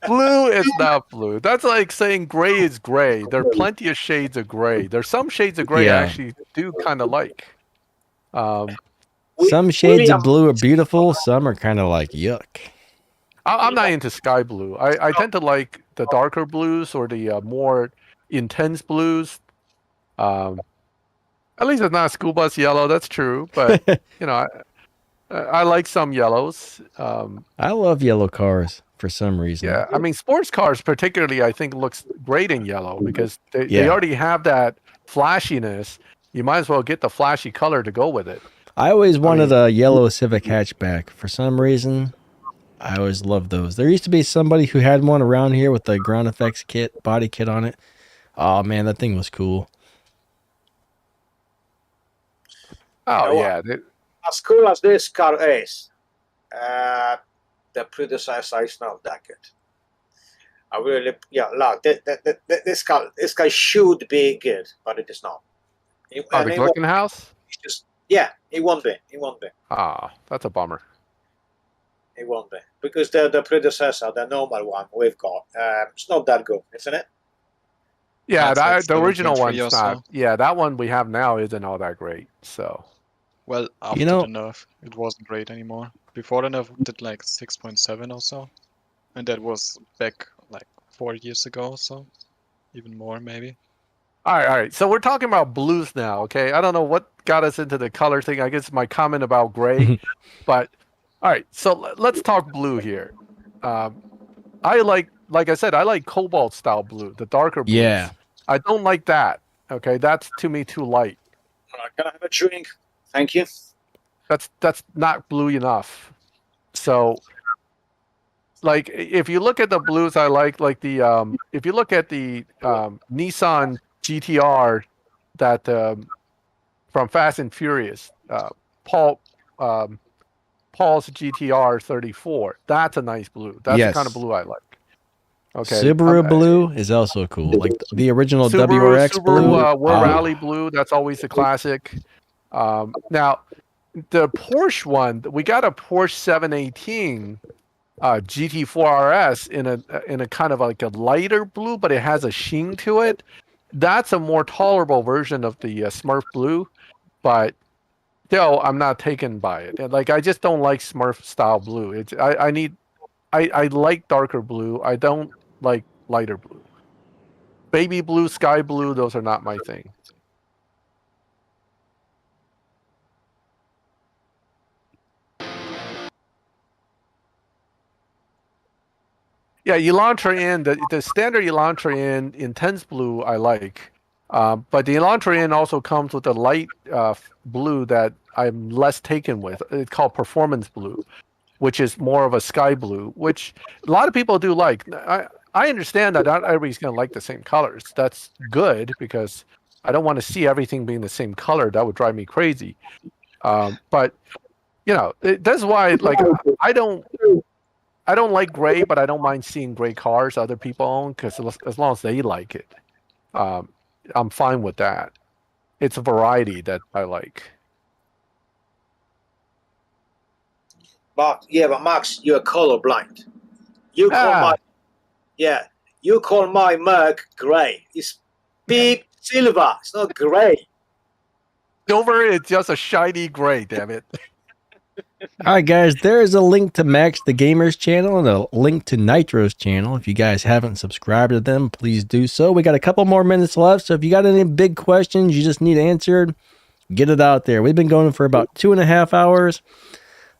Blue is not blue. That's like saying gray is gray. There are plenty of shades of gray. There's some shades of gray I actually do kind of like. Some shades of blue are beautiful. Some are kind of like yuck. I'm not into sky blue. I tend to like the darker blues or the more intense blues. At least it's not school bus yellow. That's true. But, you know, I like some yellows. I love yellow cars for some reason. Yeah, I mean, sports cars particularly, I think, looks great in yellow because they already have that flashiness. You might as well get the flashy color to go with it. I always wanted a yellow Civic hatchback. For some reason, I always loved those. There used to be somebody who had one around here with the ground effects body kit on it. Oh, man, that thing was cool. Oh, yeah. As cool as this car is, the predecessor is not that good. I really, look, this car should be good, but it is not. The Glickenhaus? It won't be. It won't be. Ah, that's a bummer. It won't be. Because the predecessor, the normal one we've got, it's not that good, isn't it? Yeah, the original one's not. Yeah, that one we have now isn't all that great, so. Well, after the nerf, it wasn't great anymore. Before the nerf, it did like 6.7 or so. And that was back like 4 years ago or so. Even more, maybe. All right. So we're talking about blues now, okay? I don't know what got us into the color thing. I guess my comment about gray. But, all right. So let's talk blue here. I like I said, I like cobalt style blue, the darker blues. Yeah. I don't like that, okay? That's, to me, too light. Can I have a drink? Thank you. That's not blue enough. So, like, if you look at the blues, I like the if you look at the Nissan GTR that from Fast and Furious, Paul's GTR 34. That's a nice blue. That's the kind of blue I like. Okay. Subaru blue is also cool. Like the original Subaru, WRX blue. War Rally blue. That's always a classic. Now, the Porsche one, we got a Porsche 718 GT4 RS in a kind of like a lighter blue, but it has a sheen to it. That's a more tolerable version of the Smurf blue, but still, I'm not taken by it. Like, I just don't like Smurf style blue. I like darker blue. I don't like lighter blue. Baby blue, sky blue, those are not my thing. Yeah, Elantra in the standard Elantra in intense blue I like, but the Elantra in also comes with a light blue that I'm less taken with. It's called performance blue, which is more of a sky blue, which a lot of people do like. I understand that not everybody's going to like the same colors. That's good because I don't want to see everything being the same color. That would drive me crazy. But you know, that's why like I don't like gray, but I don't mind seeing gray cars other people own because as long as they like it, I'm fine with that. It's a variety that I like. But Max, you're colorblind. You call my Merc gray. It's big silver. It's not gray. Silver is just a shiny gray. Damn it. All right, guys, there's a link to Maxthegamer's channel and a link to Nitrous channel. If you guys haven't subscribed to them, please do so. We got a couple more minutes left, so if you got any big questions you just need answered, get it out there. We've been going for about 2.5 hours.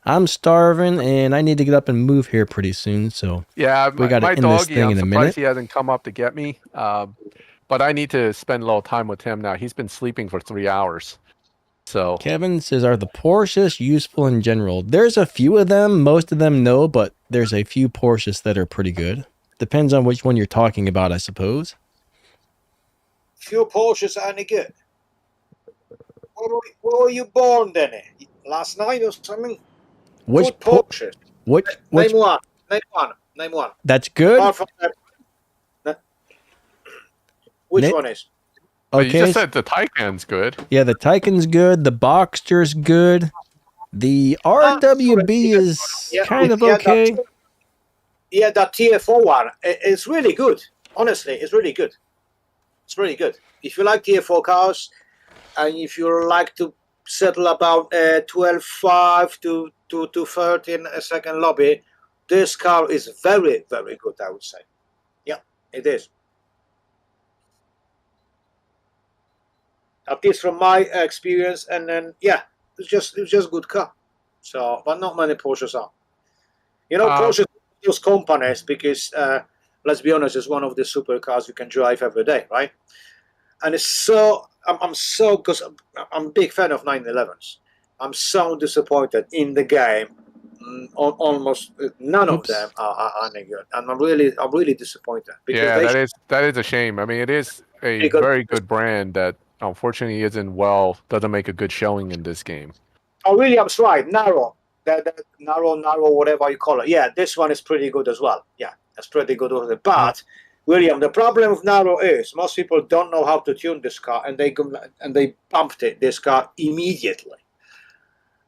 I'm starving, and I need to get up and move here pretty soon. So yeah, we got to end this thing in a minute. He hasn't come up to get me, but I need to spend a little time with him now. He's been sleeping for 3 hours. So Kevin says, are the Porsches useful in general? There's a few of them. Most of them no, but there's a few Porsches that are pretty good. Depends on which one you're talking about, I suppose. Few Porsches are any good. Where were you born, Danny? Last night or something? Which good Porsche? Name one. Name one. That's good. Which one is? Okay. You just said the Taycan's good. Yeah, the Taycan's good. The Boxster's good. The RWB is kind of okay. That TFO one is really good. Honestly, it's really good. It's really good. If you like TFO cars, and if you like to settle about 12.5 to 13 a second lobby, this car is very, very good, I would say. Yeah, it is. At least from my experience, and then it's just good car. So, but not many Porsches are. You know, Porsche use companies because let's be honest, it's one of the supercars you can drive every day, right? And it's so because I'm a big fan of 911s. I'm so disappointed in the game. Almost none of them are any good, and I'm really disappointed. Because that is a shame. I mean, it is a very good brand that unfortunately doesn't make a good showing in this game. Oh, William's right. Narrow, narrow, whatever you call it. Yeah, this one is pretty good as well. Yeah, that's pretty good. But William, the problem with Narrow is most people don't know how to tune this car, and they bumped this car immediately.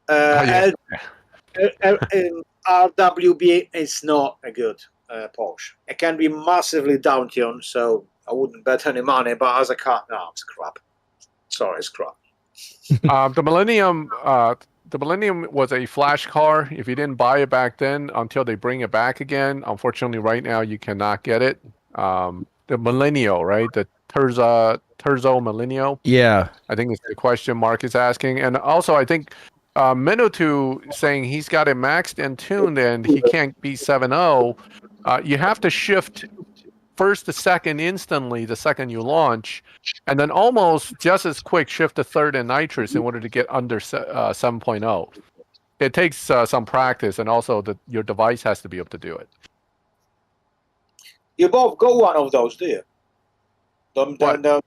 And RWB is not a good Porsche. It can be massively down tuned, so I wouldn't bet any money. But as a car, no, it's crap. Sorry, it's crap. The Millennium was a flash car. If you didn't buy it back then, until they bring it back again, unfortunately, right now you cannot get it. The Millennial, right? The Terzo Millennial. Yeah, I think it's the question Mark is asking, and also I think Minotu saying he's got it maxed and tuned and he can't be 7.0. You have to shift first to second instantly the second you launch, and then almost just as quick shift to third and nitrous in order to get under 7.0. It takes some practice, and also your device has to be able to do it. You both got one of those, do you? The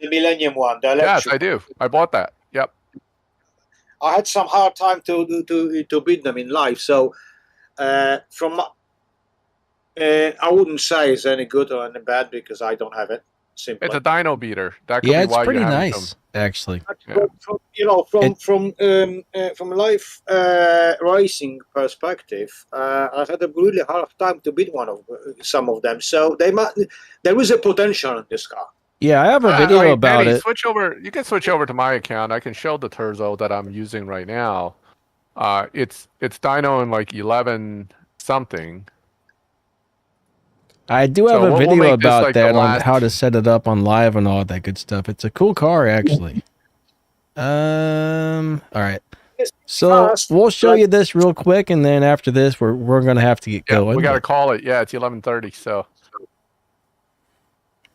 Millennium one. Yes, I do. I bought that. Yep. I had some hard time to beat them in live. So from I wouldn't say it's any good or any bad because I don't have it. Simply. It's a dyno beater. That could Yeah, be it's why pretty you have nice, actually. Yeah. From live racing perspective, I've had a really hard time to beat some of them. So there is a potential in this car. Yeah, I have a video about Danny, it. Switch over. You can switch over to my account. I can show the Terzo that I'm using right now. It's dyno in like 11 something. I do have So a video make this, about like, the that on last- how to set it up on live and all that good stuff. It's a cool car, actually. All right. So we'll show you this real quick, and then after this, we're gonna have to get going. We gotta call it. Yeah, it's 11:30. So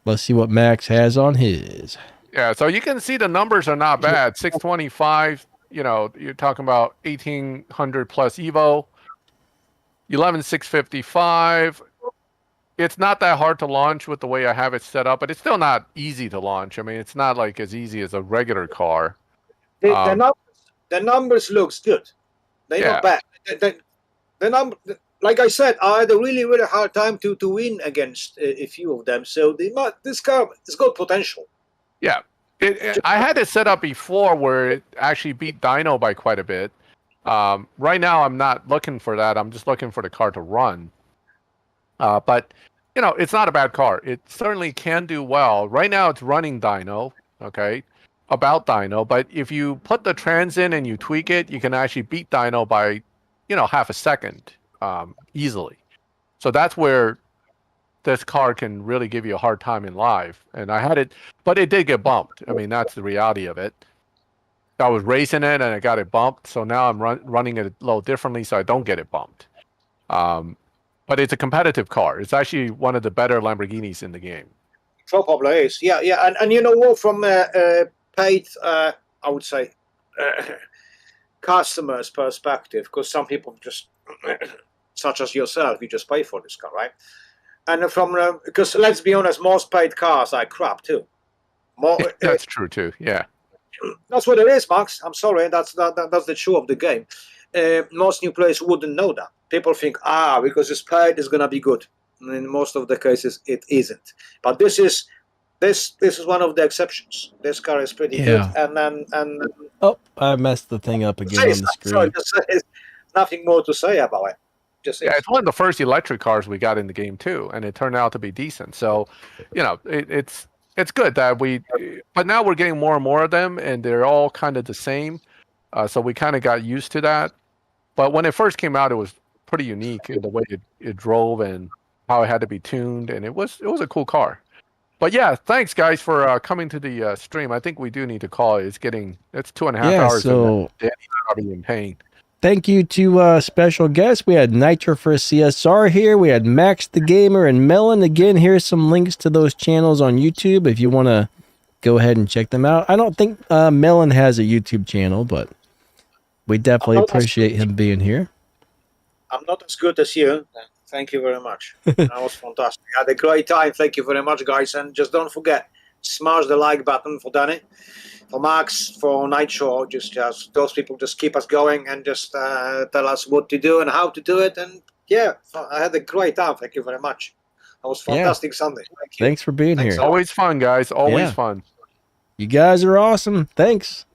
let's see what Max has on his. yeah, so you can see the numbers are not bad. 625. You know, you're talking about 1800 plus Evo. 11,655. It's not that hard to launch with the way I have it set up, but it's still not easy to launch. I mean, it's not like as easy as a regular car. The numbers looks good. They're not bad. The number, like I said, I had a really, really hard time to win against a few of them. So this car has got potential. Yeah. I had it set up before where it actually beat Dino by quite a bit. Right now, I'm not looking for that. I'm just looking for the car to run. But, you know, it's not a bad car. It certainly can do well. Right now, it's running Dino, okay, about Dino. But if you put the trans in and you tweak it, you can actually beat Dino by, you know, half a second easily. So that's where this car can really give you a hard time in live. And I had it, but it did get bumped. I mean, that's the reality of it. I was racing it and I got it bumped. So now I'm running it a little differently so I don't get it bumped. But it's a competitive car. It's actually one of the better Lamborghinis in the game. Probably is. Yeah. And you know what? From paid, I would say, customers' perspective, because some people just, such as yourself, you just pay for this car, right? And from because let's be honest, most paid cars are crap too. That's true too. Yeah. That's what it is, Max. I'm sorry. That's the truth of the game. Most new players wouldn't know that. People think, because it's paid, it's gonna be good. And in most of the cases, it isn't. But this is one of the exceptions. This car is pretty good. And oh, I messed the thing up again on the screen. Sorry, there's nothing more to say about it. It's one of the first electric cars we got in the game too, and it turned out to be decent. So, you know, it's good that but now we're getting more and more of them, and they're all kind of the same. So we kind of got used to that. But when it first came out, it was pretty unique in the way it drove and how it had to be tuned, and it was a cool car. But yeah, thanks guys for coming to the stream. I think we do need to call it. It's 2.5 hours. So Danny's probably in pain. Thank you to special guests. We had Nitrous for CSR here. We had Maxthegamer and Melon. Again, here's some links to those channels on YouTube if you want to go ahead and check them out. I don't think Melon has a YouTube channel, but we definitely appreciate him being here. I'm not as good as you. Thank you very much. That was fantastic. I had a great time. Thank you very much, guys. And just don't forget, smash the like button for Danny, for Max, for Nitro. Just those people just keep us going and just tell us what to do and how to do it. And yeah, I had a great time. Thank you very much. That was fantastic Sunday. Thank you. Thanks for being here. Always fun, guys. Always fun. You guys are awesome. Thanks.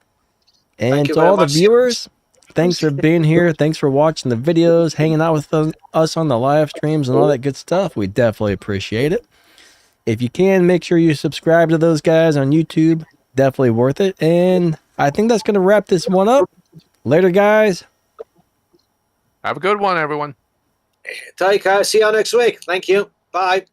And to all the viewers, thanks for being here. Thanks for watching the videos, hanging out with us on the live streams and all that good stuff. We definitely appreciate it. If you can, make sure you subscribe to those guys on YouTube. Definitely worth it. And I think that's going to wrap this one up. Later, guys. Have a good one, everyone. Take care. See you next week. Thank you. Bye.